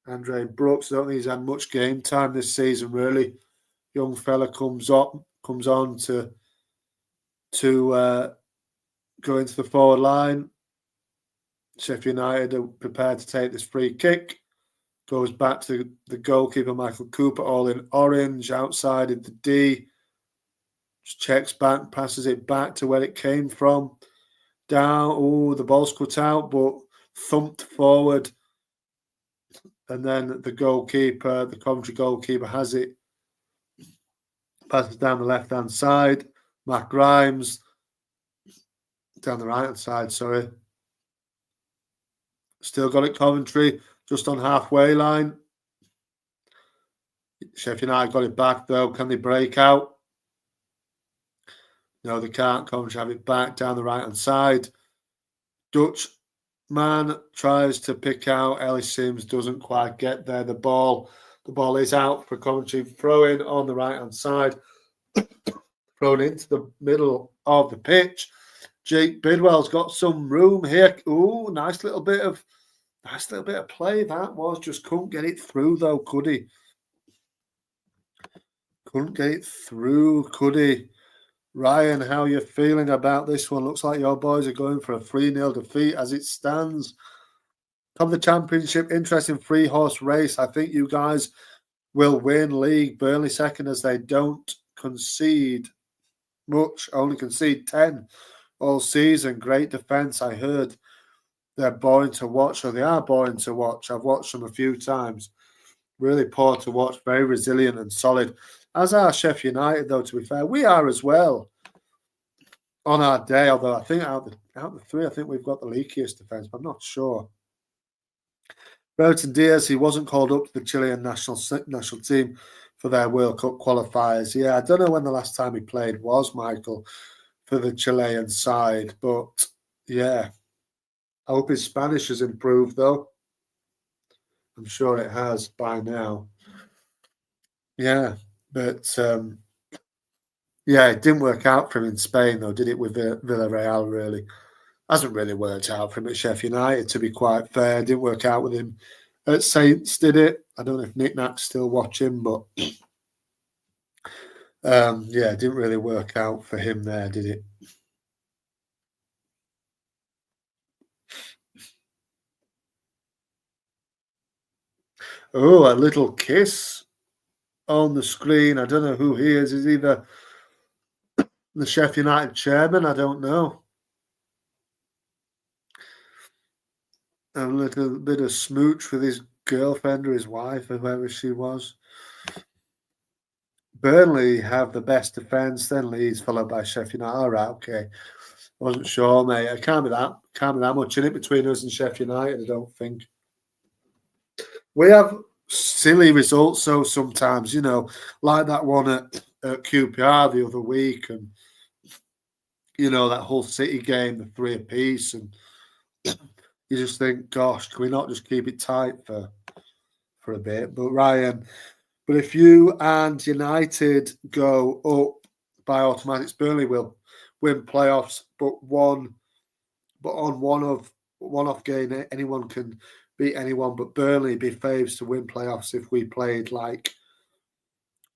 S2: Andre Brooks, I don't think he's had much game time this season, really. Young fella comes on to go into the forward line. Sheffield United are prepared to take this free kick. Goes back to the goalkeeper, Michael Cooper, all in orange, outside in the D. Just checks back, passes it back to where it came from. Down, the ball's cut out, but thumped forward. And then the goalkeeper, the Coventry goalkeeper, has it. Passes down the left-hand side. Matt Grimes. Down the right-hand side, sorry. Still got it, Coventry, just on halfway line. Sheffield United got it back, though. Can they break out? No, they can't. Coventry have it back down the right-hand side. Dutch man tries to pick out. Ellis Sims doesn't quite get there. The ball is out for Coventry. Throw in on the right-hand side. Thrown into the middle of the pitch. Jake Bidwell's got some room here. Nice little bit of play that was. Just couldn't get it through, though, could he? Couldn't get it through, could he? Ryan, how are you feeling about this one? Looks like your boys are going for a 3-0 defeat as it stands. Top of the Championship, interesting 3-horse race. I think you guys will win league. Burnley second, as they don't concede much, only concede 10 all season. Great defence. I heard they're boring to watch, or they are boring to watch. I've watched them a few times. Really poor to watch, very resilient and solid. As are Sheffield United, though, to be fair. We are as well on our day, although I think out of the three, I think we've got the leakiest defence, but I'm not sure. Brereton Diaz, he wasn't called up to the Chilean national team for their World Cup qualifiers. Yeah, I don't know when the last time he played was, Michael, for the Chilean side, but yeah. I hope his Spanish has improved, though. I'm sure it has by now. Yeah, but it didn't work out for him in Spain, though, did it, with Villarreal, really? Hasn't really worked out for him at Sheffield United, to be quite fair. Didn't work out with him at Saints, did it? I don't know if Nick Nack's still watching, but it didn't really work out for him there, did it? Oh, a little kiss on the screen. I don't know who he is. Is he the Sheffield United chairman? I don't know. A little bit of smooch with his girlfriend or his wife or whoever she was. Burnley have the best defence, then Leeds, followed by Sheffield United. All right, okay. Wasn't sure, mate. It can't be that much in it between us and Sheffield United, I don't think. We have silly results, so sometimes, like that one at QPR the other week, and that whole City game, the 3 apiece, and you just think, gosh, can we not just keep it tight for a bit? But Ryan, if you and United go up by automatics, Burnley will win playoffs, but on one-off game, anyone can beat anyone, but Burnley be favourites to win playoffs if we played like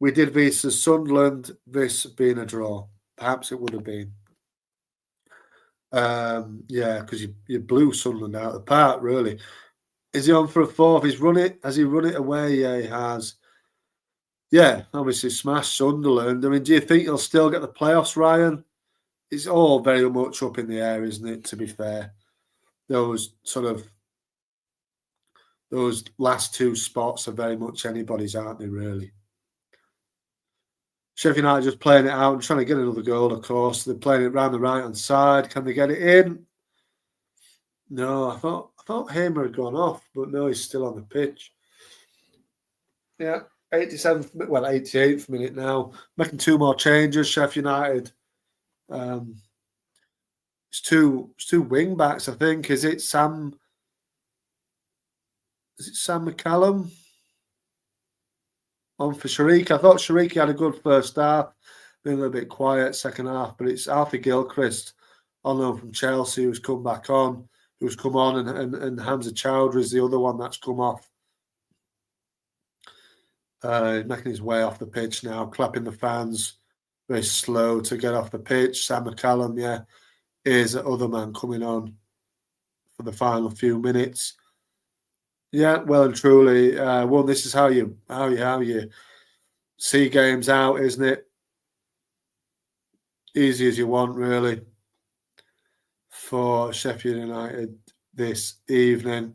S2: we did versus Sunderland, this being a draw. Perhaps it would have been. Yeah, because you blew Sunderland out of the park, really. Is he on for a fourth? Has he run it away? Yeah, he has. Yeah, obviously smashed Sunderland. I mean, do you think he'll still get the playoffs, Ryan? It's all very much up in the air, isn't it, to be fair? Those last 2 spots are very much anybody's, aren't they, really? Sheffield United just playing it out and trying to get another goal, of course. They're playing it round the right-hand side. Can they get it in? No, I thought Hamer had gone off, but no, he's still on the pitch. Yeah, 88th minute now. Making 2 more changes, Sheffield United. It's two wing backs, I think. Is it Sam McCallum on for Sharik? I thought Sharik had a good first half, been a little bit quiet second half, but it's Arthur Gilchrist on loan from Chelsea who's come on, and Hamza Chowdhury is the other one that's come off. Making his way off the pitch now, clapping the fans, very slow to get off the pitch. Sam McCallum, yeah, is the other man coming on for the final few minutes. Yeah, well and truly. Well, this is how you see games out, isn't it? Easy as you want, really, for Sheffield United this evening.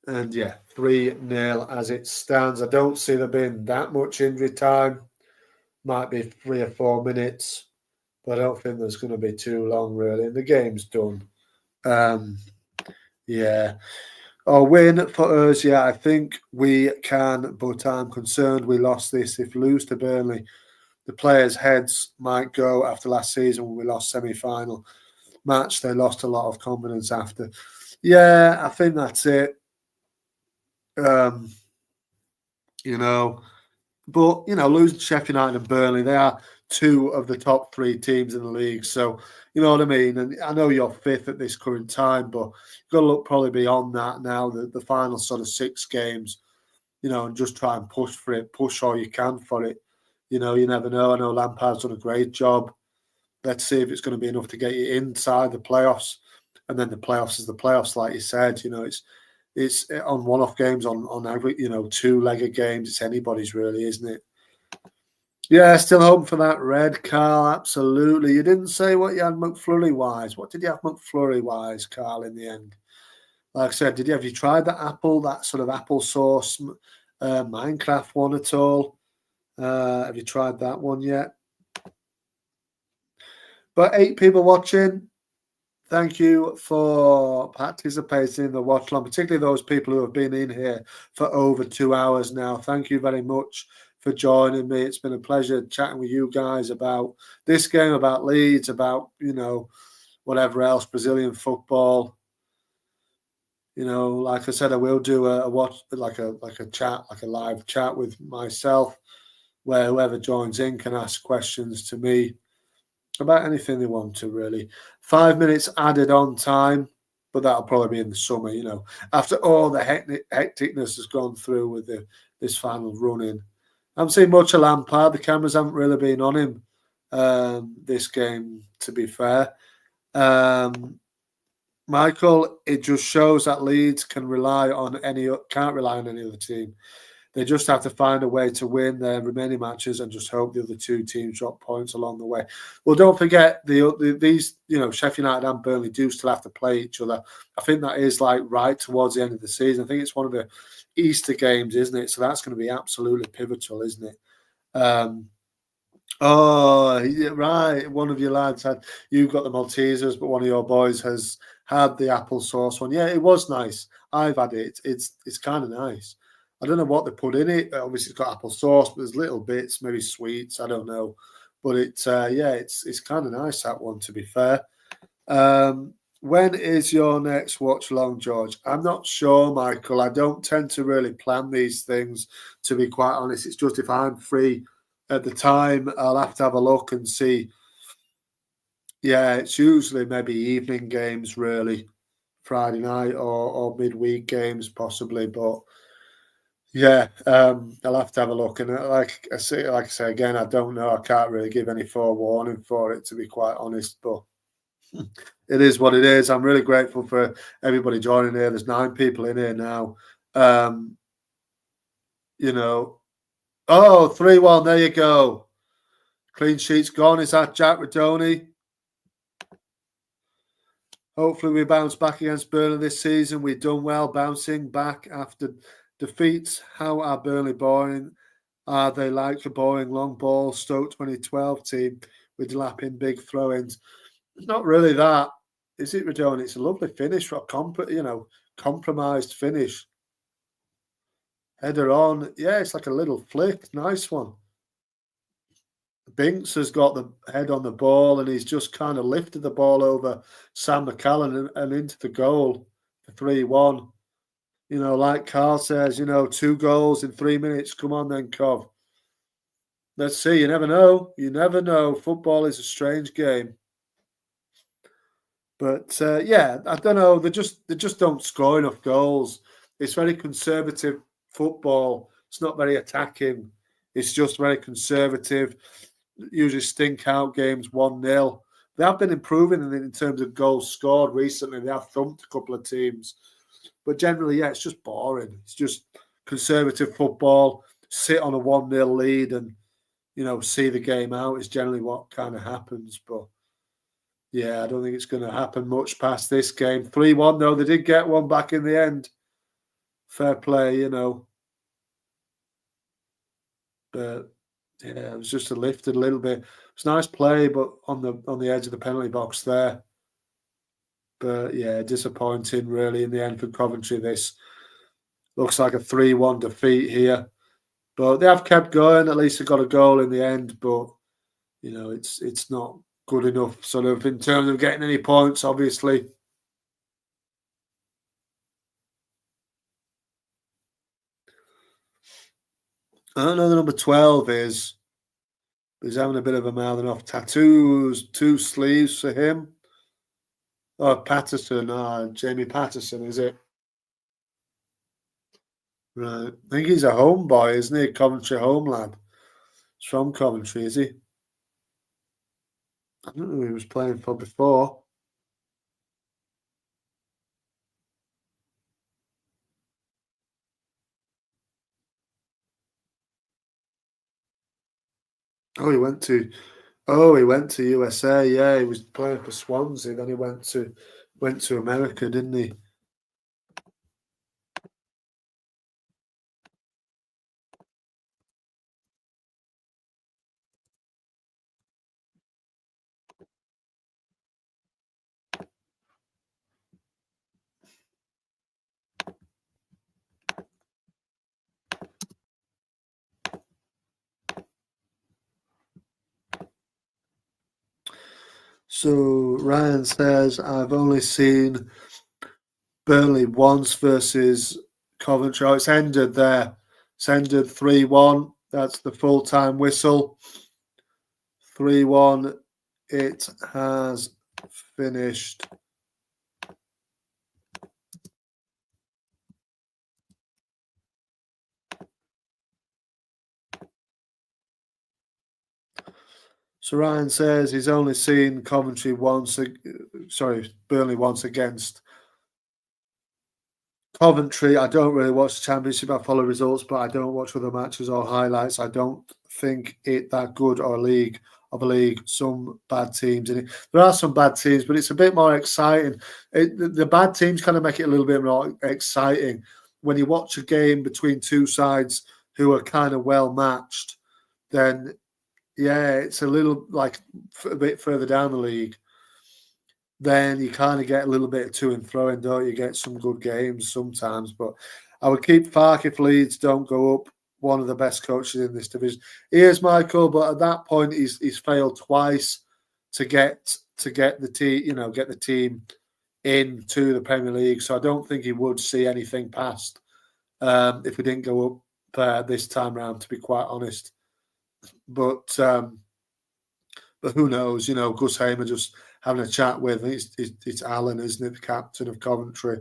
S2: And yeah, 3-0 as it stands. I don't see there being that much injury time. Might be 3 or 4 minutes, but I don't think there's going to be too long, really. And the game's done. Yeah. A win for us, yeah, I think we can, but I'm concerned we lost this. If we lose to Burnley, the players' heads might go after last season when we lost semi-final match. They lost a lot of confidence after. Yeah, I think that's it. But, losing to Sheffield United and Burnley, they are 2 of the top 3 teams in the league. So, you know what I mean? And I know you're 5th at this current time, but you've got to look probably beyond that now, the final sort of 6 games, and just try and push for it, push all you can for it. You never know. I know Lampard's done a great job. Let's see if it's going to be enough to get you inside the playoffs. And then the playoffs is the playoffs, like you said. It's on one-off games, on every, 2-legged games. It's anybody's, really, isn't it? Yeah, still hoping for that red, Carl. Absolutely. You didn't say what you had McFlurry-wise. What did you have McFlurry-wise, Carl, in the end? Like I said, have you tried that sort of applesauce Minecraft one at all? Have you tried that one yet? But 8 people watching. Thank you for participating in the watch along, particularly those people who have been in here for over 2 hours now. Thank you very much for joining me. It's been a pleasure chatting with you guys about this game, about Leeds, about, whatever else, Brazilian football. Like I said, I will do a watch, like a chat, like a live chat with myself, where whoever joins in can ask questions to me about anything they want to, really. 5 minutes added on time, but that'll probably be in the summer, after all the hecticness has gone through with this final run-in. I haven't seen much of Lampard. The cameras haven't really been on him this game, to be fair. Michael, it just shows that Leeds can't rely on any other team. They just have to find a way to win their remaining matches and just hope the other 2 teams drop points along the way. Well, don't forget these, Sheffield United and Burnley do still have to play each other. I think that is right towards the end of the season. I think it's one of the Easter games, isn't it? So that's going to be absolutely pivotal, isn't it? Oh, yeah, right. One of your lads had, you've got the Maltesers, but one of your boys has had the applesauce one. Yeah, it was nice. I've had it. It's kind of nice. I don't know what they put in it. Obviously, it's got applesauce, but there's little bits, maybe sweets. I don't know, but yeah, it's kind of nice, that one. To be fair, when is your next watch along, George? I'm not sure, Michael. I don't tend to really plan these things, to be quite honest. It's just if I'm free at the time, I'll have to have a look and see. Yeah, it's usually maybe evening games, really, Friday night or midweek games, possibly. But yeah, I'll have to have a look. And like I say again, I don't know. I can't really give any forewarning for it, to be quite honest. But it is what it is. I'm really grateful for everybody joining here. There's 9 people in here now. Um, you know, oh, 3-1. There you go. Clean sheet's gone. Is that Jack Radoni? Hopefully, we bounce back against Burnley this season. We've done well bouncing back after defeats. How are Burnley boring? Are they like a boring long ball Stoke 2012 team with lapping big throw-ins? It's not really that, is it, Radoni? It's a lovely finish for a compromised finish. Header on. Yeah, it's like a little flick. Nice one. Binks has got the head on the ball and he's just kind of lifted the ball over Sam McCallan and into the goal for 3-1. Like Carl says, 2 goals in 3 minutes. Come on then, Cov. Let's see. You never know. You never know. Football is a strange game. But yeah, I don't know. They just don't score enough goals. It's very conservative football. It's not very attacking. It's just very conservative. Usually stink out games 1-0. They have been improving in terms of goals scored recently. They have thumped a couple of teams. But generally, yeah, it's just boring. It's just conservative football. Sit on a 1-0 lead and, see the game out is generally what kind of happens. But yeah, I don't think it's going to happen much past this game. 3-1, though. They did get one back in the end. Fair play, But yeah, it was just lifted a little bit. It's nice play, but on the edge of the penalty box there. But yeah, disappointing really in the end for Coventry. This looks like a 3-1 defeat here. But they have kept going. At least they got a goal in the end. But it's not good enough, sort of, in terms of getting any points. Obviously. I don't know. The number 12 is. He's having a bit of a mouthing off. Tattoos, 2 sleeves for him. Oh, Patterson. Jamie Patterson, is it? Right. I think he's a home boy, isn't he? Coventry home lad. He's from Coventry, is he? I don't know who he was playing for before. Oh, he went to USA. Yeah, he was playing for Swansea. Then he went to America, didn't he? So Ryan says, I've only seen Burnley once versus Coventry. Oh, it's ended there. It's ended 3-1. That's the full-time whistle. 3-1. It has finished. So Ryan says he's only seen Coventry once. Burnley once against Coventry. I don't really watch the Championship. I follow results, but I don't watch other matches or highlights. I don't think it that good of a league. Some bad teams in it. There are some bad teams, but it's a bit more exciting. The bad teams kind of make it a little bit more exciting when you watch a game between 2 sides who are kind of well matched. Then it's a little like a bit further down the league. Then you kind of get a little bit of to and fro, and don't you get some good games sometimes. But I would keep Farke if Leeds don't go up. One of the best coaches in this division. He is, Michael, but at that point he's failed twice to get the team, get the team into the Premier League. So I don't think he would see anything past if we didn't go up there this time round, to be quite honest. But who knows? Gus Hamer just having a chat with. It's Alan, isn't it, the captain of Coventry?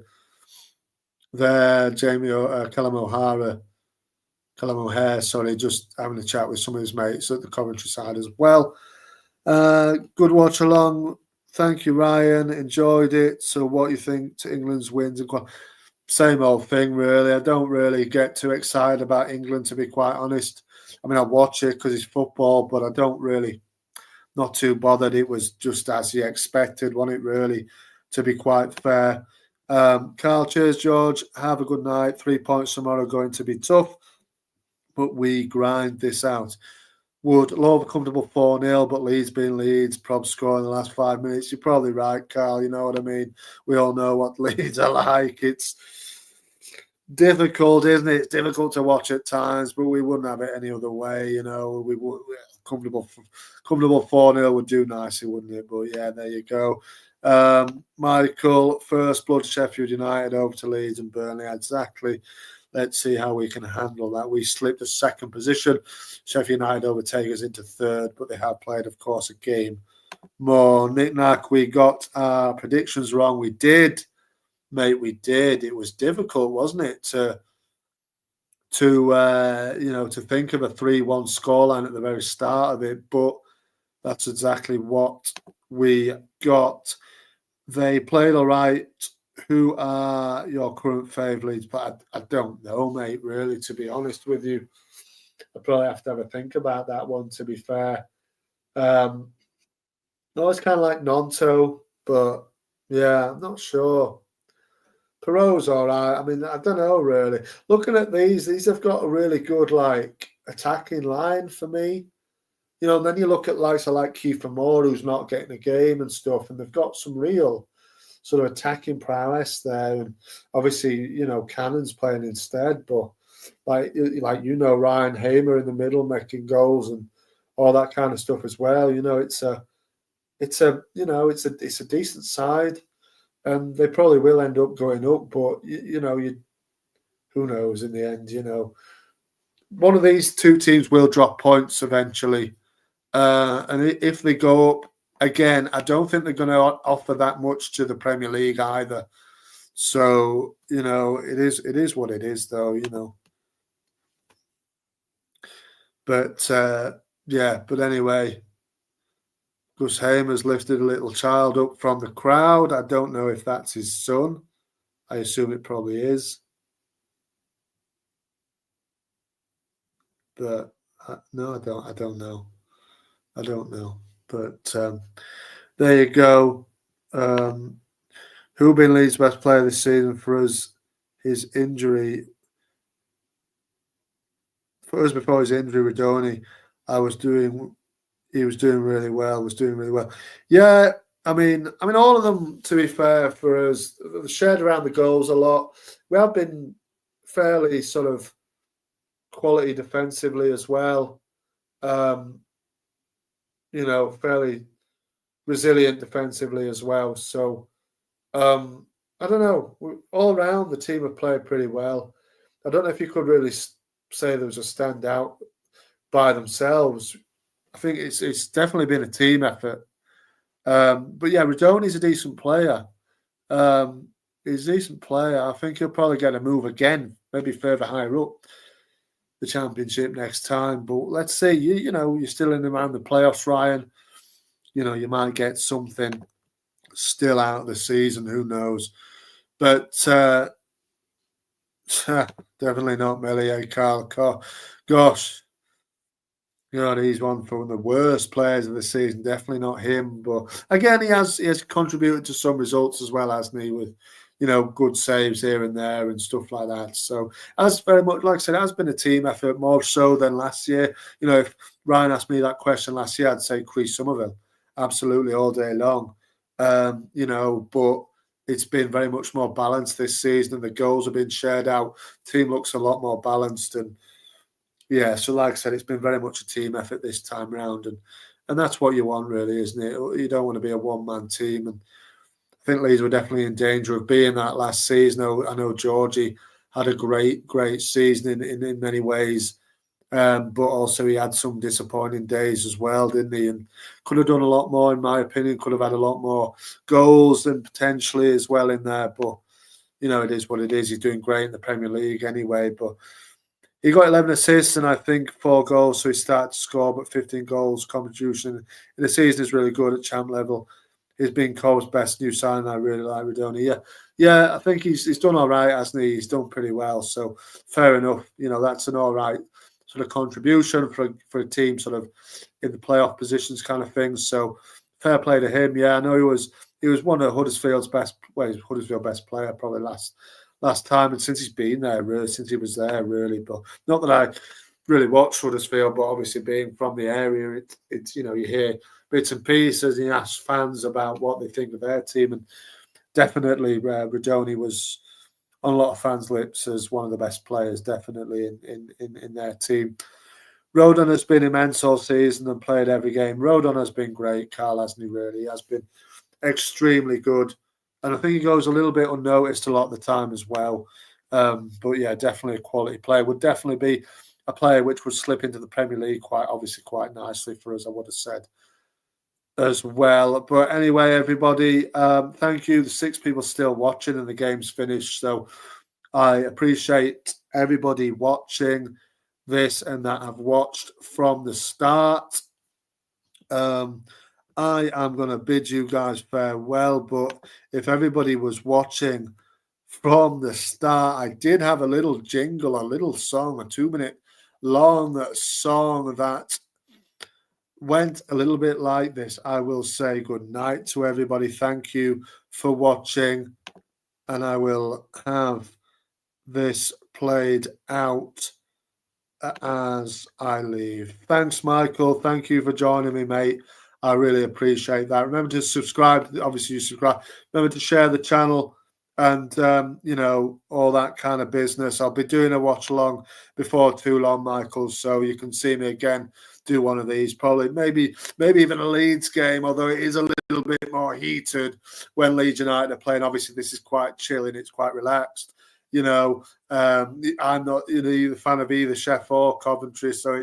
S2: There, Callum O'Hare, sorry, just having a chat with some of his mates at the Coventry side as well. Good watch along. Thank you, Ryan. Enjoyed it. So what do you think to England's wins? Same old thing, really. I don't really get too excited about England, to be quite honest. I mean, I watch it because it's football, but I don't really, not too bothered. It was just as you expected, wasn't it, really, to be quite fair. Carl, cheers, George. Have a good night. 3 points tomorrow going to be tough, but we grind this out. Would love a comfortable 4-0, but Leeds being Leeds, prob score in the last 5 minutes. You're probably right, Carl. You know what I mean? We all know what Leeds are like. It's difficult, isn't it? It's difficult to watch at times, but we wouldn't have it any other way. We would comfortable 4-0 would do nicely, wouldn't it? But yeah, there you go. Michael, first blood Sheffield United over to Leeds and Burnley. Exactly. Let's see how we can handle that. We slipped a second position. Sheffield United overtake us into third, but they have played, of course, a game more. Knick-knack, we got our predictions wrong. We did, mate, we did. It was difficult, wasn't it, to think of a 3-1 scoreline at the very start of it, but that's exactly what we got. They played all right. Who are your current favourites? But I don't know, mate, really, to be honest with you. I probably have to have a think about that one, to be fair. No, it's kind of like Nonto, but yeah, I'm not sure. Perot's all right. I mean, I don't know, really. Looking at these have got a really good, attacking line for me. And then you look at like Kiefer Moore, who's not getting a game and stuff, and they've got some real sort of attacking prowess there. And obviously, Cannon's playing instead, but Ryan Hamer in the middle making goals and all that kind of stuff as well. It's a decent side, and they probably will end up going up, but who knows in the end, One of these two teams will drop points eventually. And if they go up, again, I don't think they're going to offer that much to the Premier League either. So, it is what it is, though, But, but anyway, Gus Hamer's lifted a little child up from the crowd. I don't know if that's his son. I assume it probably is. But, no, I don't know. I don't know. But there you go. Who been Leeds' best player this season for us? His injury. For us before his injury, Radoni, he was doing really well. Yeah, I mean, all of them, to be fair, for us, shared around the goals a lot. We have been fairly sort of quality defensively as well. Fairly resilient defensively as well. So, I don't know. All around, the team have played pretty well. I don't know if you could really say there was a standout by themselves. I think it's definitely been a team effort. But yeah, Radoni's a decent player. He's a decent player. I think he'll probably get a move again, maybe further higher up the Championship next time. But let's see. You're still in around the playoffs, Ryan. You might get something still out of the season. Who knows? But definitely not Melier, Carl. Gosh, he's one from the worst players of the season. Definitely not him. But again, he has contributed to some results as well, hasn't he? With good saves here and there and stuff like that. So as very much, like I said, it has been a team effort more so than last year. If Ryan asked me that question last year, I'd say Chris Somerville, absolutely all day long. But it's been very much more balanced this season, and the goals have been shared out. The team looks a lot more balanced, and so like I said, it's been very much a team effort this time round, and that's what you want, really, isn't it? You don't want to be a one-man team, and I think Leeds were definitely in danger of being that last season. I know Georgie had a great season in many ways, but also he had some disappointing days as well, didn't he? And could have done a lot more, in my opinion. Could have had a lot more goals and potentially as well in there. But, it is what it is. He's doing great in the Premier League anyway. But he got 11 assists and I think 4 goals, so he started to score, but 15 goals contribution in the season is really good at champ level. He's been Cole's best new signing. I really like Radoni. Yeah, I think he's done all right, hasn't he? He's done pretty well. So fair enough. That's an all right sort of contribution for a team sort of in the playoff positions kind of thing. So fair play to him. Yeah, I know he was one of Huddersfield's best. Well, he's Huddersfield's best player probably last time, and since he's been there, really, since he was there, really. But not that I really watch Huddersfield, but obviously being from the area, it's you hear bits and pieces, and you ask fans about what they think of their team, and definitely Radoni was on a lot of fans' lips as one of the best players, definitely in their team. Rodon has been immense all season and played every game. Rodon has been great, Carl, hasn't he, really? He has been extremely good. And I think he goes a little bit unnoticed a lot of the time as well. But yeah, definitely a quality player. Would definitely be a player which would slip into the Premier League quite nicely for us, I would have said as well. But anyway, everybody, thank you. The 6 people still watching and the game's finished. So I appreciate everybody watching this and that have watched from the start. I am going to bid you guys farewell, but if everybody was watching from the start, I did have a little jingle, a little song, a 2-minute long song that went a little bit like this. I will say good night to everybody. Thank you for watching, and I will have this played out as I leave. Thanks, Michael. Thank you for joining me, mate. I really appreciate that. Remember to subscribe. Obviously, you subscribe. Remember to share the channel and, all that kind of business. I'll be doing a watch along before too long, Michael, so you can see me again do one of these. Probably, maybe even a Leeds game, although it is a little bit more heated when Leeds United are playing. Obviously, this is quite chill and it's quite relaxed. I'm not either fan of either Sheffield or Coventry, so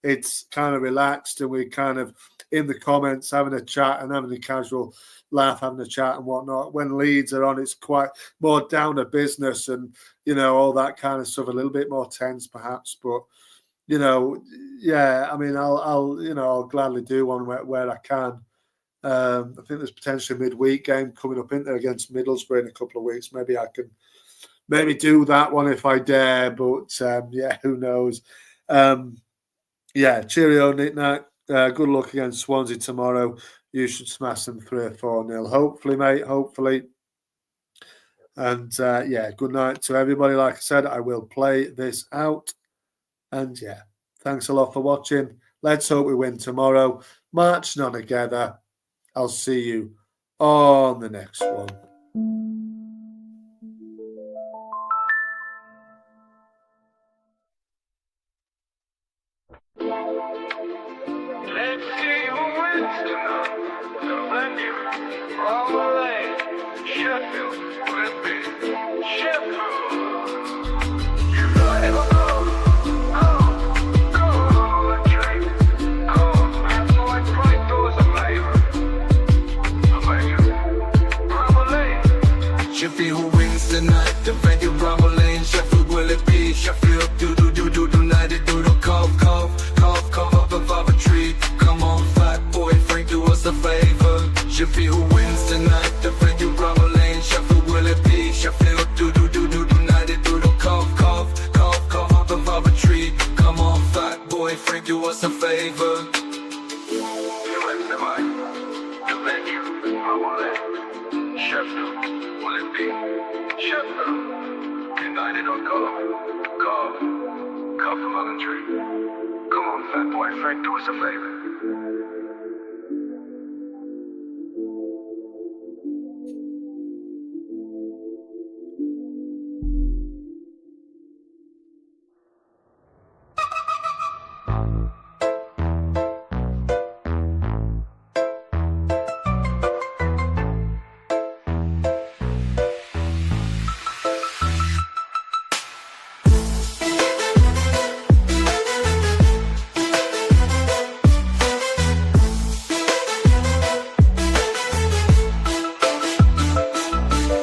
S2: it's kind of relaxed, and we're kind of in the comments having a chat and having a casual laugh, having a chat and whatnot. When Leeds are on, it's quite more down to business and all that kind of stuff, a little bit more tense perhaps, but I mean, I'll gladly do one where I can. I think there's potentially a midweek game coming up in there against Middlesbrough in a couple of weeks. Maybe I can do that one if I dare, but who knows? Cheerio, Nick Nack. Good luck against Swansea tomorrow. You should smash them 3 or 4-0. Hopefully, mate. Hopefully. And good night to everybody. Like I said, I will play this out. And thanks a lot for watching. Let's hope we win tomorrow. Marching on together. I'll see you on the next one.
S1: Let's see who wins tonight. Sheffield Utd. Sheffield. Sheffield who wins tonight, defend your Bravo lane. Sheffield will it be? Sheffield United do the cough up above a tree. Come on, fat boy, Frank, do us a favor. Sheffield who wins tonight, defend your Bravo lane. Sheffield will it be? Sheffield United do the cough up above a tree. Come on, fat boy, Frank, do us a favor. Sheffield will it be? Sheffield United or Coventry. Come on, fat boy Frank, do us a favor.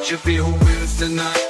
S1: Sheffield wins tonight.